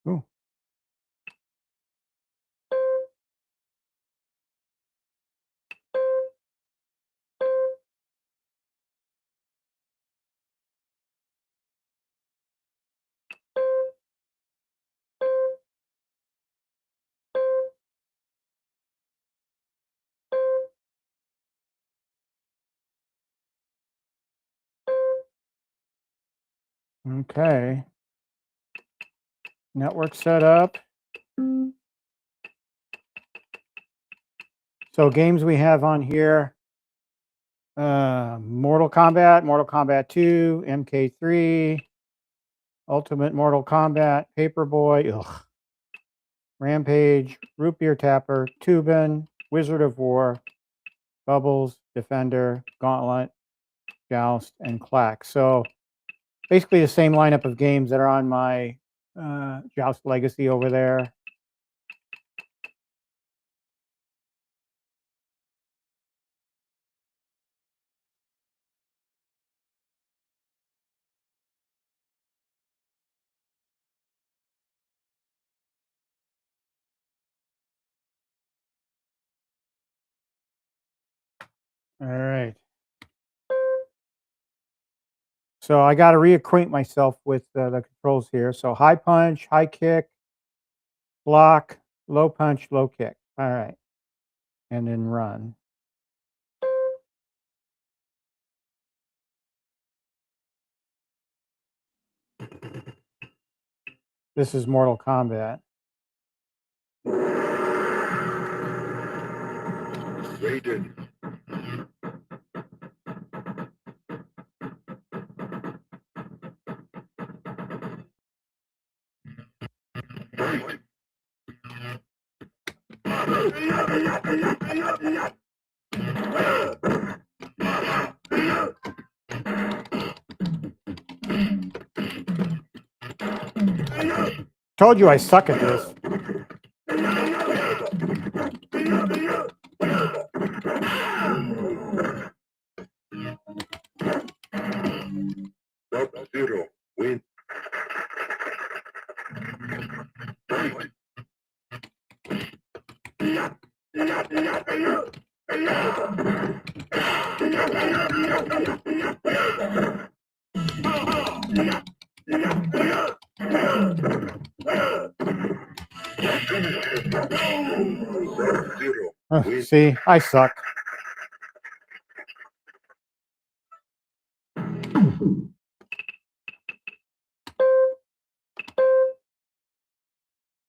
S1: Ooh. Okay. Network setup. So games we have on here: Mortal Kombat 2, MK3, Ultimate Mortal Kombat, Paperboy, Rampage, Root Beer Tapper, Tubin, Wizard of War, Bubbles, Defender, Gauntlet, Joust, and Clack. So basically the same lineup of games that are on my Joust Legacy over there. All right. So I got to reacquaint myself with the controls here. So high punch, high kick, block, low punch, low kick. All right. And then run. This is Mortal Kombat.
S2: Raiden.
S1: Told you I suck at this.
S2: Sub-Zero win. Fight. Zero.
S1: See, I suck.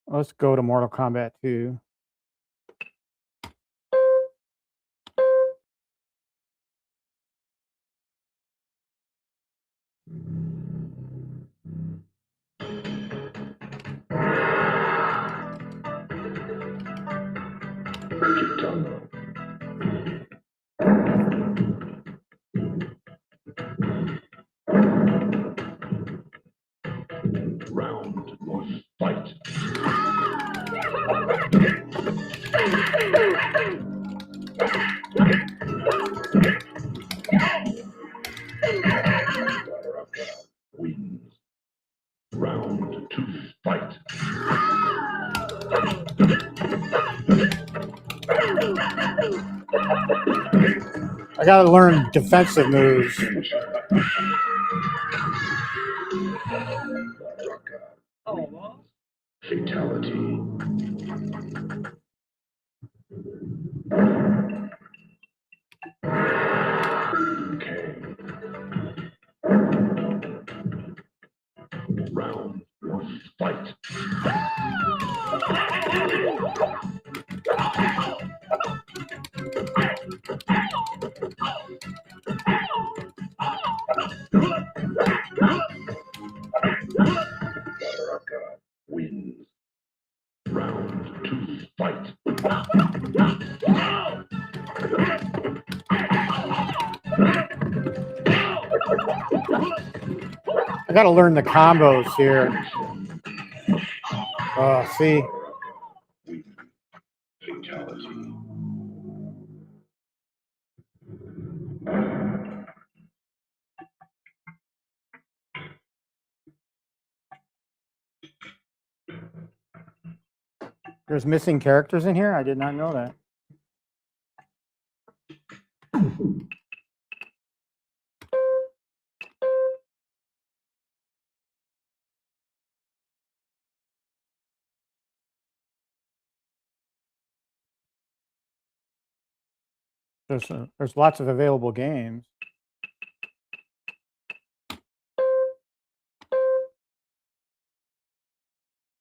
S1: Let's go to Mortal Kombat 2.
S2: Round one, fight. Wins. Round two, fight.
S1: I gotta learn defensive moves.
S2: Fatality. Okay. Round one, fight. Wins. Round two, fight.
S1: I gotta learn the combos here. See.
S2: Fatality.
S1: There's missing characters in here? I did not know that. There's lots of available games.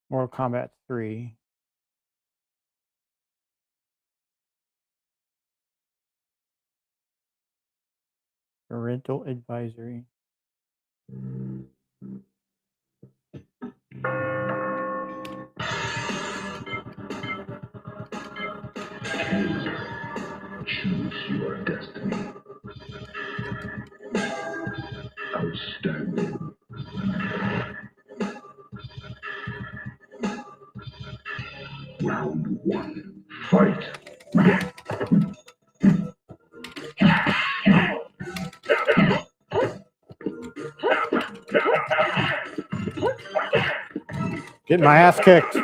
S1: Mortal Kombat 3. Parental advisory.
S2: Choose your destiny. Outstanding. Round one, fight.
S1: Getting my ass kicked.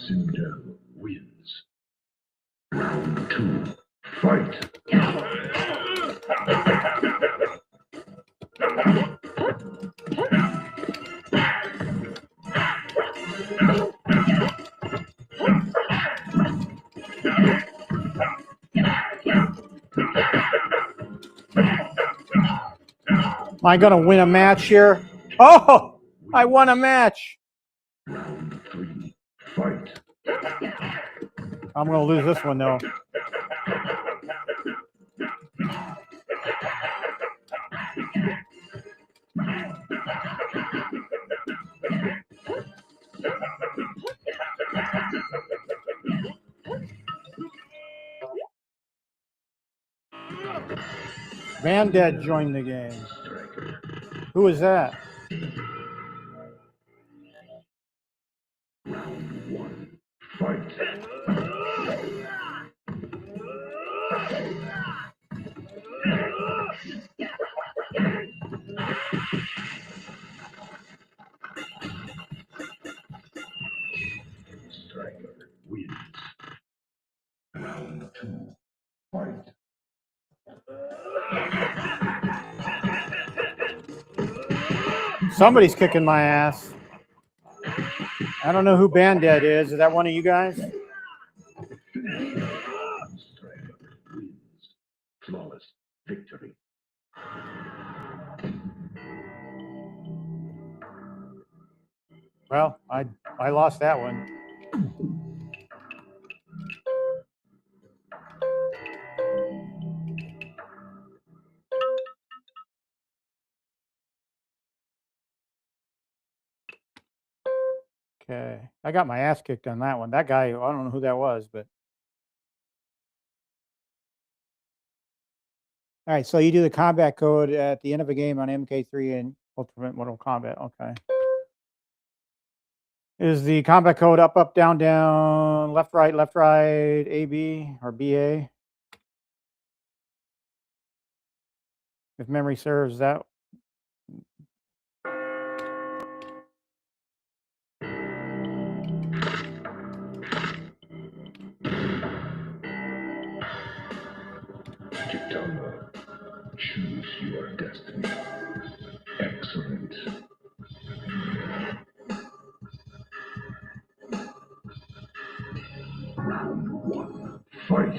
S2: Cinder wins. Round two, fight.
S1: Am I going to win a match here? Oh, I won a match.
S2: Round three, fight.
S1: I'm going to lose this one, though. Vanded joined the game. Who is that?
S2: Round one, fight. Striker wins. two, fight.
S1: Somebody's kicking my ass. I don't know who Bandit is. Is that one of you guys?
S2: Wins. Flawless victory.
S1: Well, I lost that one. Okay, I got my ass kicked on that one. That guy, I don't know who that was, but. All right, so you do the combat code at the end of a game on MK3 and Ultimate Mortal Kombat. Okay. Is the combat code up, up, down, down, left, right, AB, or BA? If memory serves that.
S2: Kitana, choose your destiny. Excellent. Round one, fight.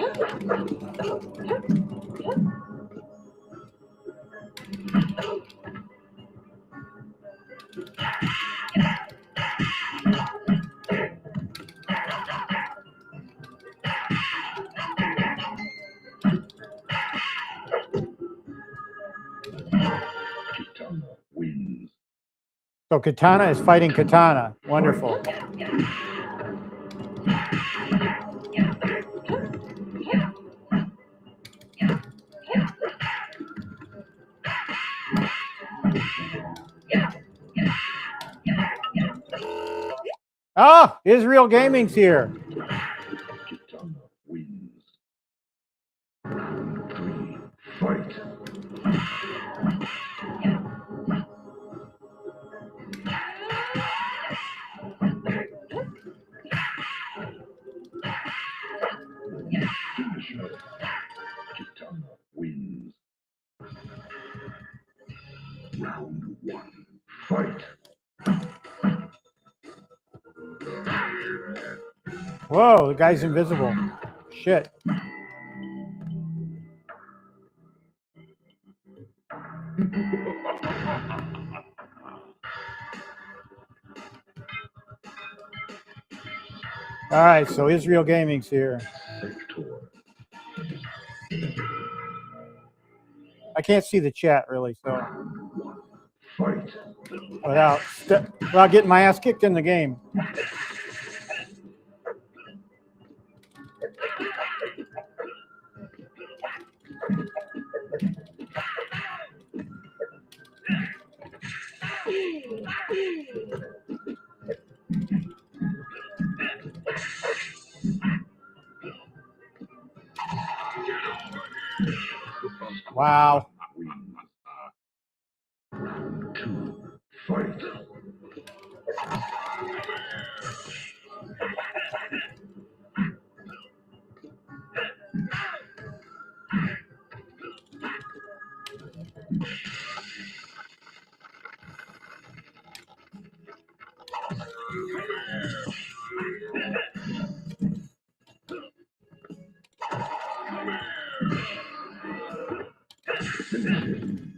S2: Kitana wins.
S1: So Katana is fighting Katana. Wonderful. Ah, Israel Gaming's here.
S2: Kitana wins. Round three, fight. Finisher. Kitana wins. Round one, fight.
S1: Whoa, the guy's invisible. Shit. All right, so Israel Gaming's here.
S2: Sector.
S1: I can't see the chat really, so
S2: Round one, fight.
S1: without getting my ass kicked in the game. Wow.
S2: Wins. Round two, fight. Finish him.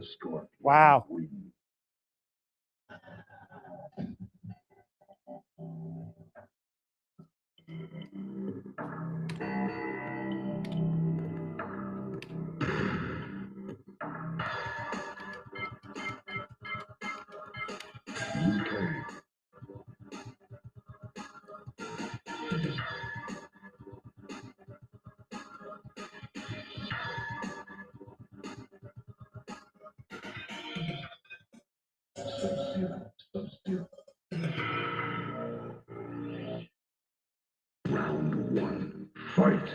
S2: Scorpion
S1: Wow.
S2: wins. UK. Sub-Zero. Round one, fight.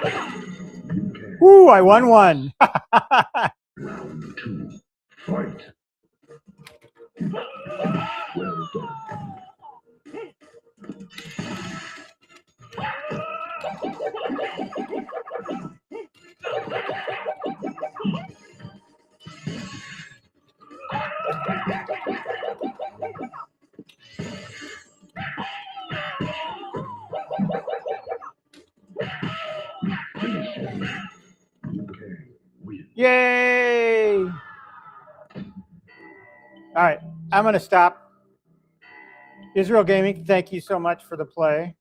S2: UK.
S1: Woo, I won one.
S2: Round 2. Fight. Well done. Finish him. UK win.
S1: Yay. All right, I'm going to stop. Israel Gaming, thank you so much for the play.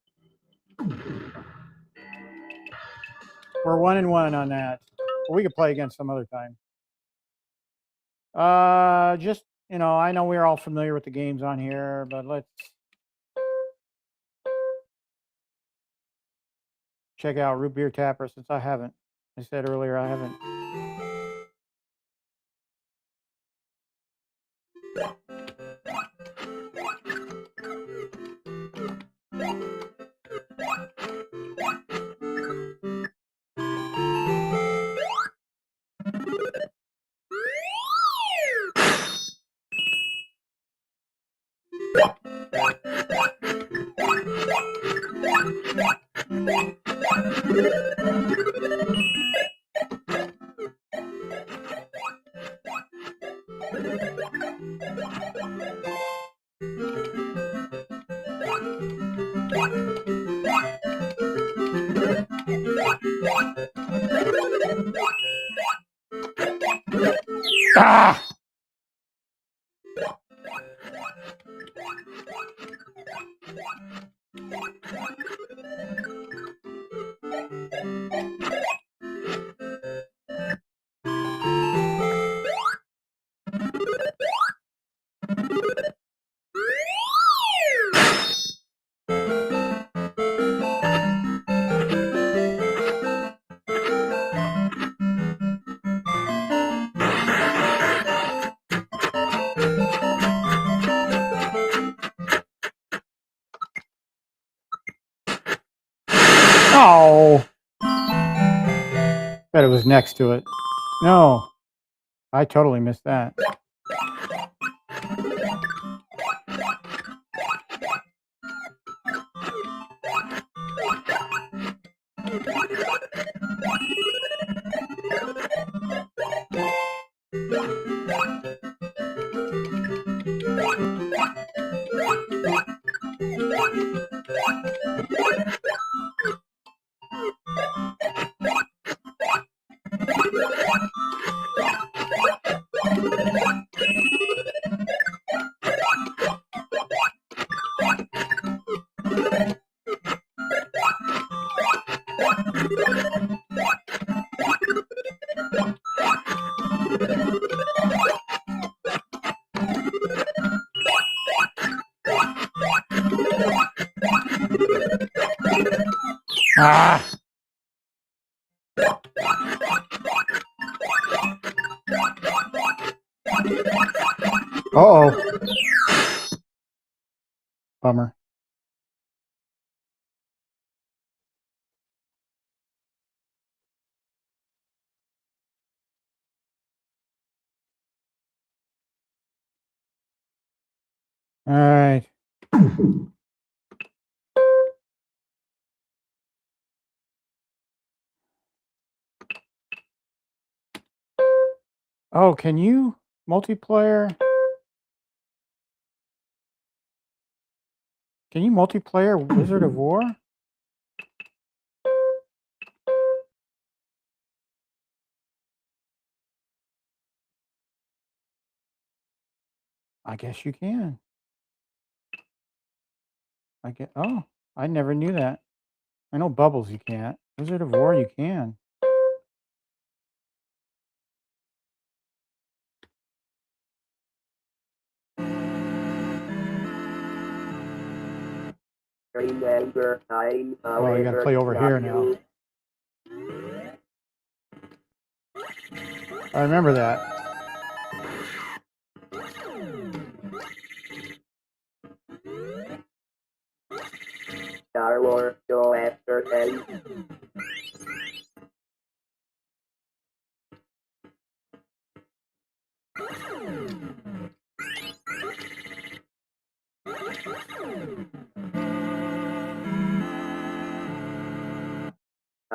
S1: We're 1-1 on that. We could play again some other time. Just, you know, I know we're all familiar with the games on here, but let's check out Root Beer Tapper since I haven't. I said earlier I haven't. Ah! Oh, bet it was next to it. No, I totally missed that. Ah. Uh-oh. Bummer. All right. Oh, can you multiplayer? Can you multiplayer Wizard of War? I guess you can. Oh, I never knew that. I know Bubbles you can't. Wizard of War you can.
S3: Remember time,
S1: Oh, you gotta play over here now. I remember that.
S3: Star Wars go after 10.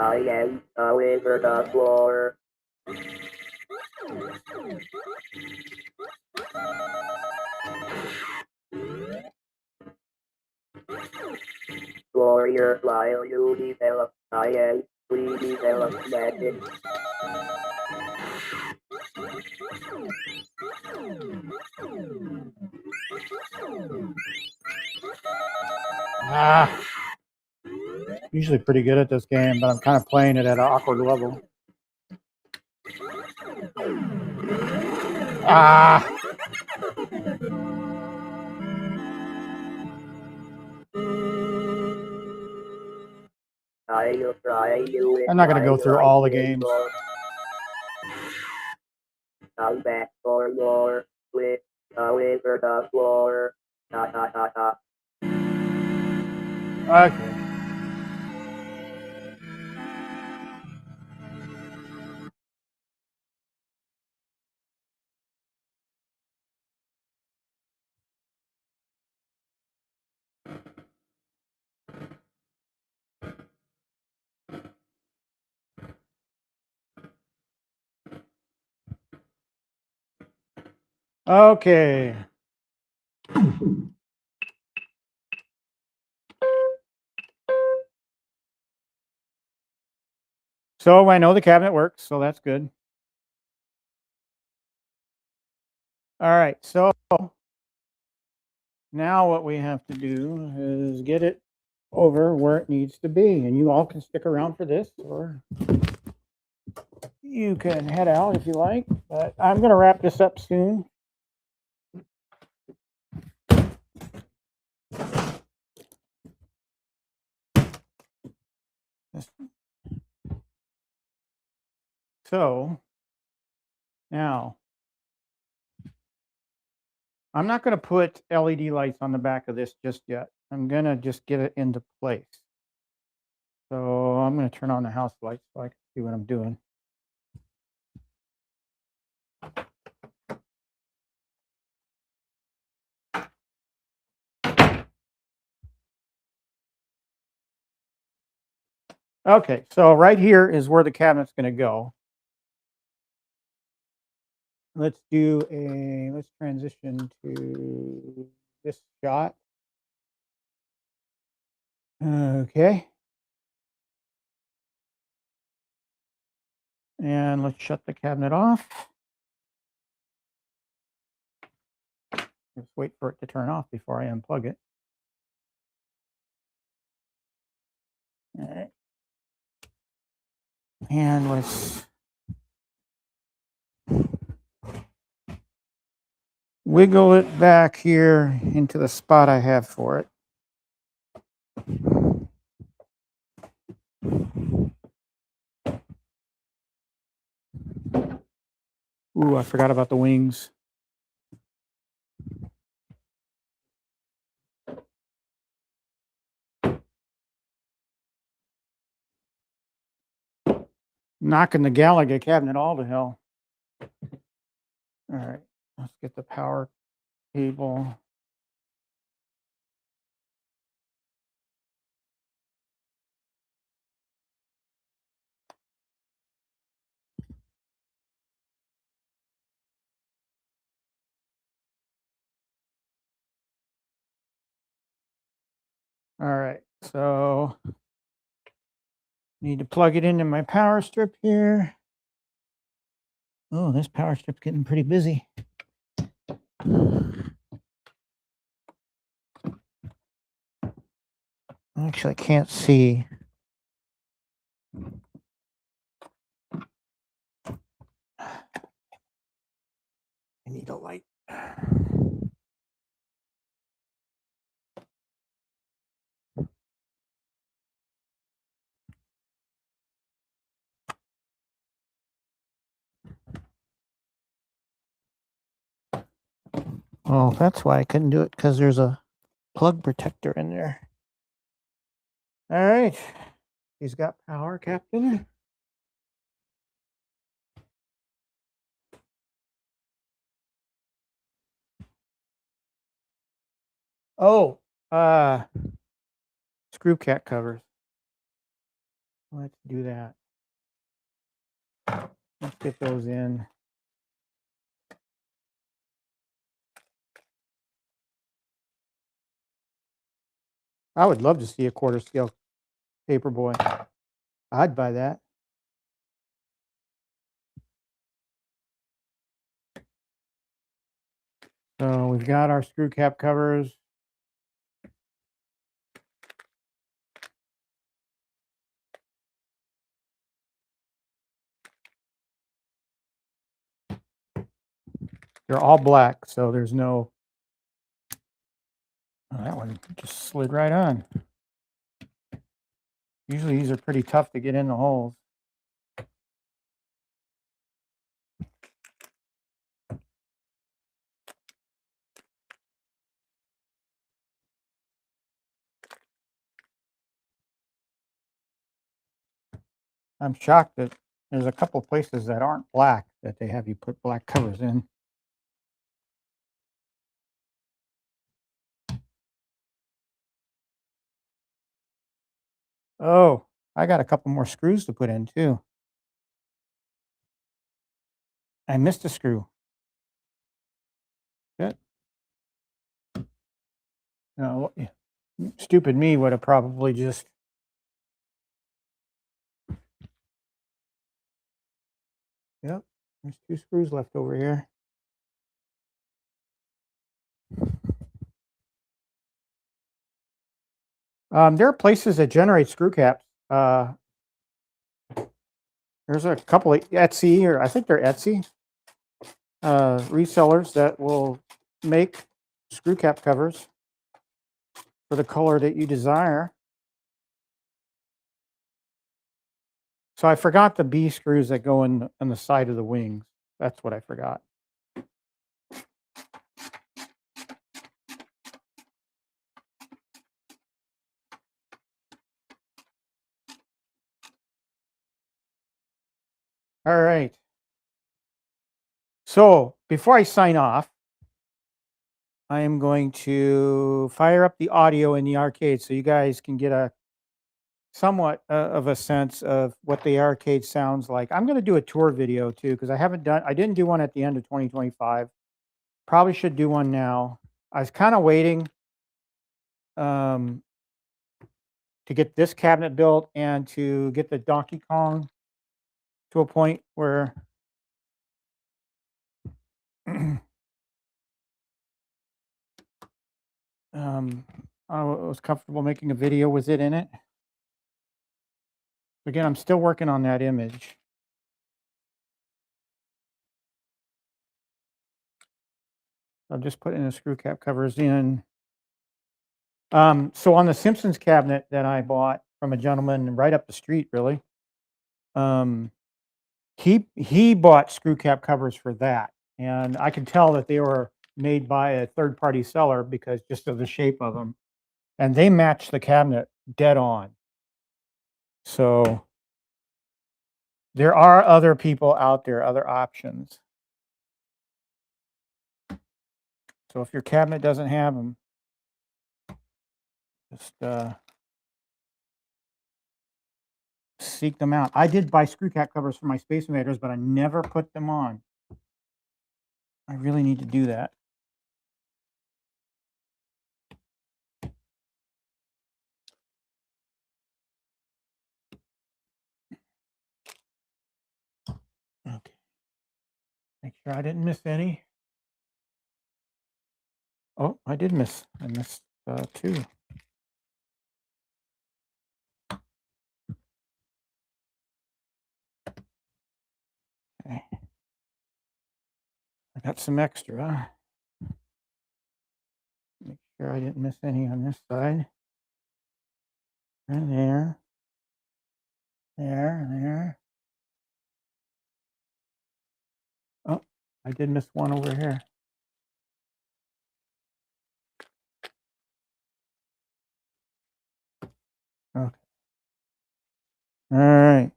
S3: I am over the floor. Warrior while you develop science, we develop magic.
S1: Usually pretty good at this game, but I'm kind of playing it at an awkward level. I'm not going to go through all the games.
S3: Come back for more with over the floor.
S1: Okay. Okay. So I know the cabinet works, so that's good. All right, so now what we have to do is get it over where it needs to be. And you all can stick around for this, or you can head out if you like. But I'm going to wrap this up soon. So now I'm not going to put LED lights on the back of this just yet. I'm going to just get it into place. So I'm going to turn on the house lights so I can see what I'm doing. Okay, so right here is where the cabinet's going to go. Let's transition to this shot. Okay. And let's shut the cabinet off. Just wait for it to turn off before I unplug it. All right. And let's wiggle it back here into the spot I have for it. Ooh, I forgot about the wings. Knocking the Gallagher cabinet all to hell. All right, let's get the power cable. All right, so need to plug it into my power strip here. Oh, this power strip's getting pretty busy. Actually, I can't see. I need a light. Oh, that's why I couldn't do it, because there's a plug protector in there. All right. He's got power, Captain. Oh, screw cat covers. Let's do that. Let's get those in. I would love to see a quarter scale paperboy. I'd buy that. So we've got our screw cap covers. They're all black, so there's no. Oh, that one just slid right on. Usually these are pretty tough to get in the holes. I'm shocked that there's a couple places that aren't black that they have you put black covers in. Oh, I got a couple more screws to put in too. I missed a screw. Good. No, stupid me would have probably just. Yep, there's 2 screws left over here. There are places that generate screw caps. There's a couple of Etsy, or I think they're Etsy, resellers that will make screw cap covers for the color that you desire. So I forgot the B screws that go in on the side of the wings. That's what I forgot. All right. So before I sign off, I am going to fire up the audio in the arcade so you guys can get a somewhat of a sense of what the arcade sounds like. I'm going to do a tour video too, because I didn't do one at the end of 2025. Probably should do one now. I was kind of waiting to get this cabinet built and to get the Donkey Kong to a point where I was comfortable making a video with it in it. Again, I'm still working on that image. I'm just putting the screw cap covers in. So on the Simpsons cabinet that I bought from a gentleman right up the street, really, he bought screw cap covers for that, and I could tell that they were made by a third-party seller because just of the shape of them, and they match the cabinet dead on. So there are other people out there, other options. So if your cabinet doesn't have them, just seek them out. I did buy screw cap covers for my Space Invaders, but I never put them on. I really need to do that. Okay. Make sure I didn't miss any. Oh, I did miss. I missed 2. Okay. I got some extra. Make sure I didn't miss any on this side. And there. There. Oh, I did miss one over here. Okay. All right.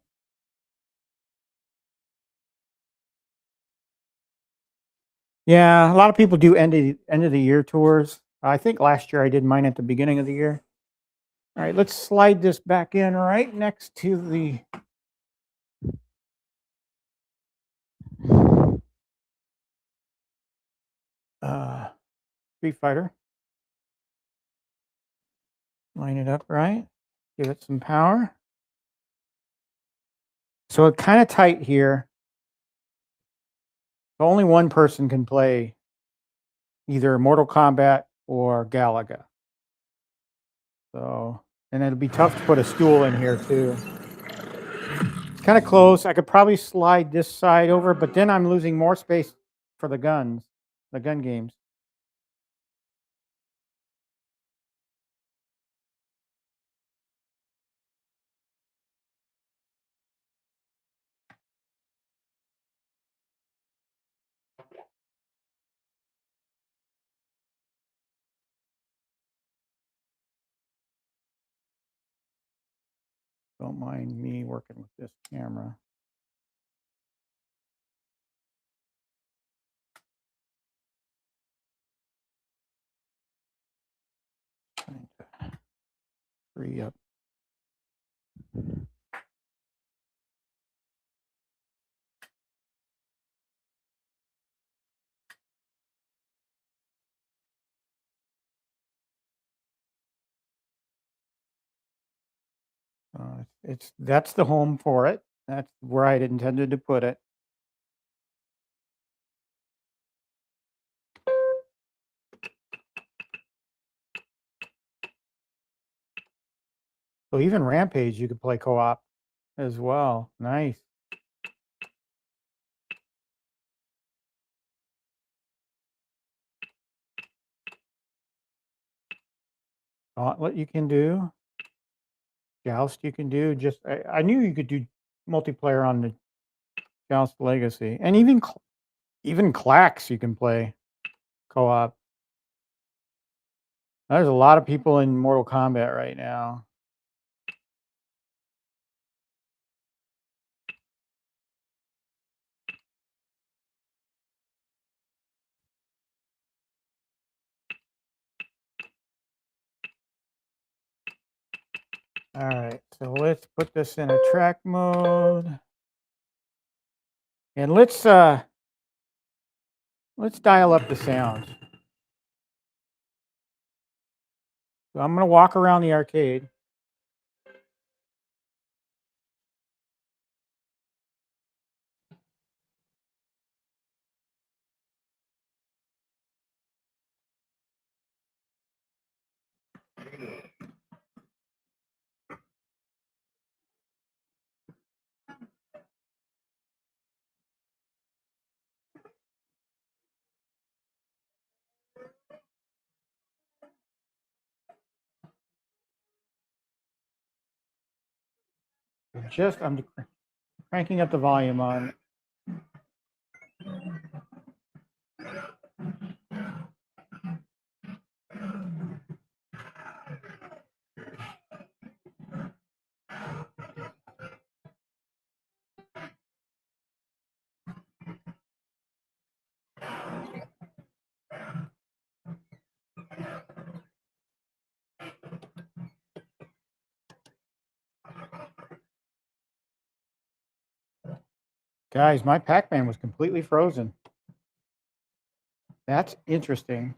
S1: Yeah, a lot of people do end of the year tours. I think last year I did mine at the beginning of the year. All right, let's slide this back in right next to the Street Fighter. Line it up right. Give it some power. So it's kind of tight here. Only one person can play either Mortal Kombat or Galaga. So, and it'll be tough to put a stool in here too. It's kind of close. I could probably slide this side over, but then I'm losing more space for the gun games. Don't mind me working with this camera. Trying to free up. That's the home for it. That's where I intended to put it. So even Rampage, you could play co-op as well. Nice. Gauntlet you can do. Joust you can do. Just I knew you could do multiplayer on the Joust Legacy, and even Clax you can play co-op. There's a lot of people in Mortal Kombat right now. All right, so let's put this in a track mode, and let's dial up the sound. So I'm gonna walk around the arcade. I'm cranking up the volume on. Guys, my Pac-Man was completely frozen. That's interesting.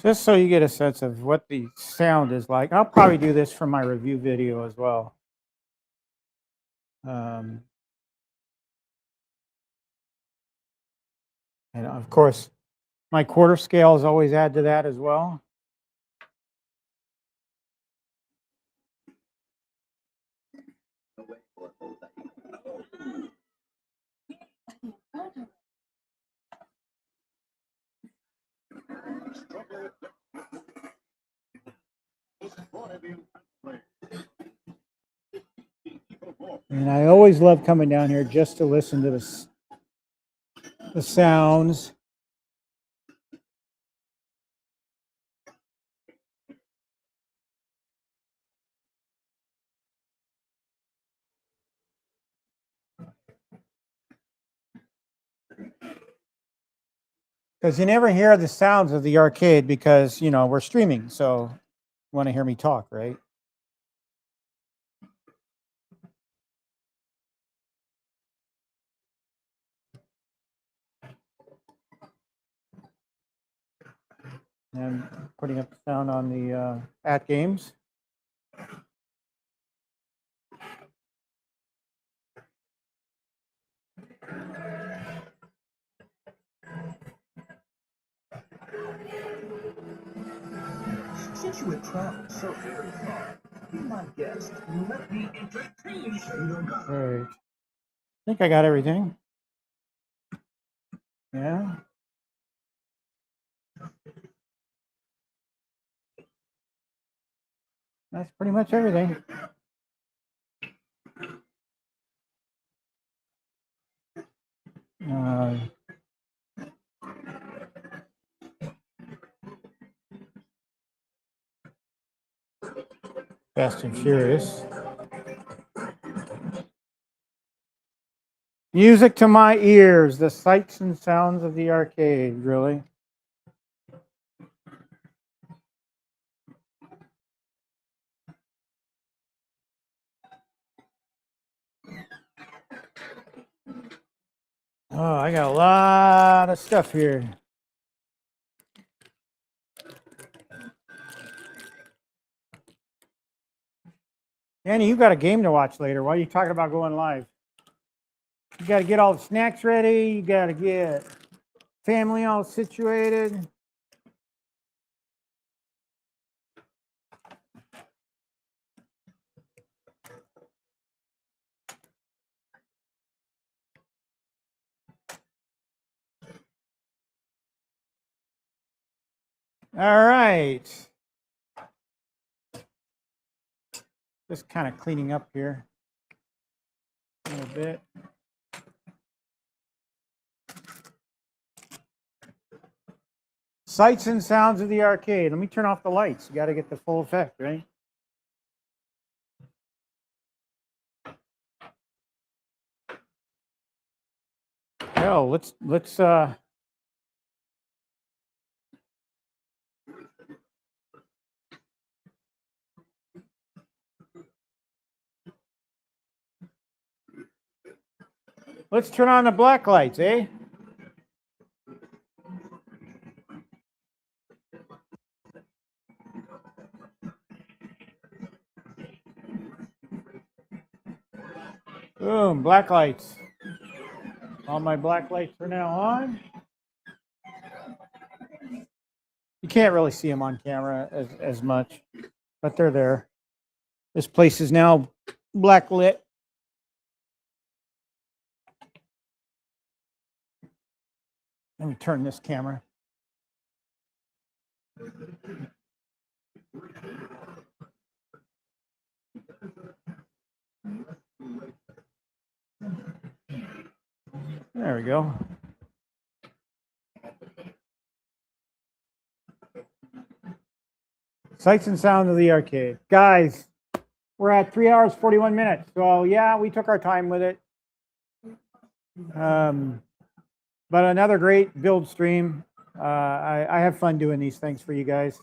S1: Just so you get a sense of what the sound is like. I'll probably do this for my review video as well. And of course, my quarter scales always add to that as well. And I always love coming down here just to listen to the sounds. Because you never hear the sounds of the arcade because, you know, we're streaming. So you want to hear me talk, right? And putting up the sound on the at games.
S2: Since you have traveled so very far, be my guest and let me entertain you.
S1: Right. I think I got everything. Yeah. That's pretty much everything. Fast and Furious. Music to my ears, the sights and sounds of the arcade, really. Oh, I got a lot of stuff here. Annie, you got a game to watch later. Why are you talking about going live? You got to get all the snacks ready. You got to get family all situated. All right. Just kind of cleaning up here a little bit. Sights and sounds of the arcade. Let me turn off the lights. You got to get the full effect, right? Hell, let's turn on the black lights, eh? Boom, black lights. All my black lights are now on. You can't really see them on camera as much, but they're there. This place is now black lit. Let me turn this camera. There we go. Sights and sounds of the arcade. Guys, we're at 3 hours, 41 minutes. So yeah, we took our time with it. But another great build stream. I have fun doing these things for you guys.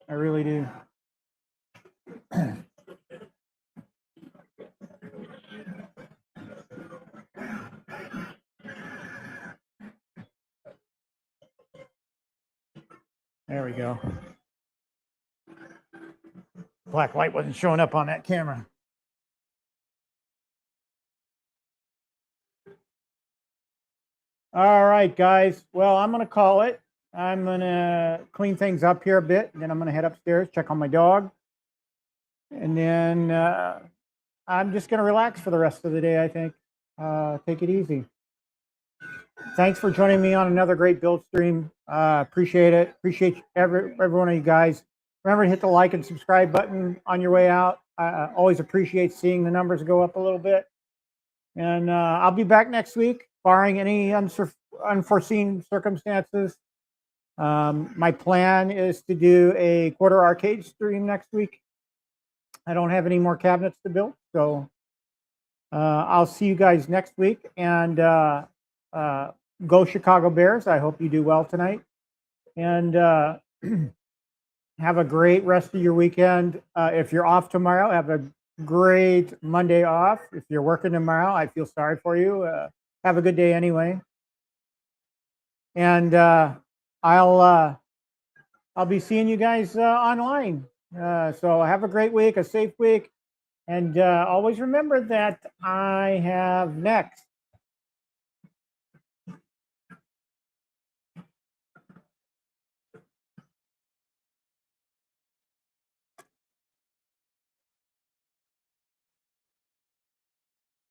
S1: I really do. There we go. Black light wasn't showing up on that camera. All right, guys. Well, I'm going to call it. I'm going to clean things up here a bit. Then I'm going to head upstairs, check on my dog. And then I'm just going to relax for the rest of the day, I think. Take it easy. Thanks for joining me on another great build stream. Appreciate it. Appreciate every one of you guys. Remember to hit the like and subscribe button on your way out. I always appreciate seeing the numbers go up a little bit. And I'll be back next week, barring any unforeseen circumstances. My plan is to do a quarter arcade stream next week. I don't have any more cabinets to build, so I'll see you guys next week. And go Chicago Bears. I hope you do well tonight. And have a great rest of your weekend. If you're off tomorrow, have a great Monday off. If you're working tomorrow, I feel sorry for you. Have a good day anyway. And I'll be seeing you guys online. So have a great week, a safe week, and always remember that I have next.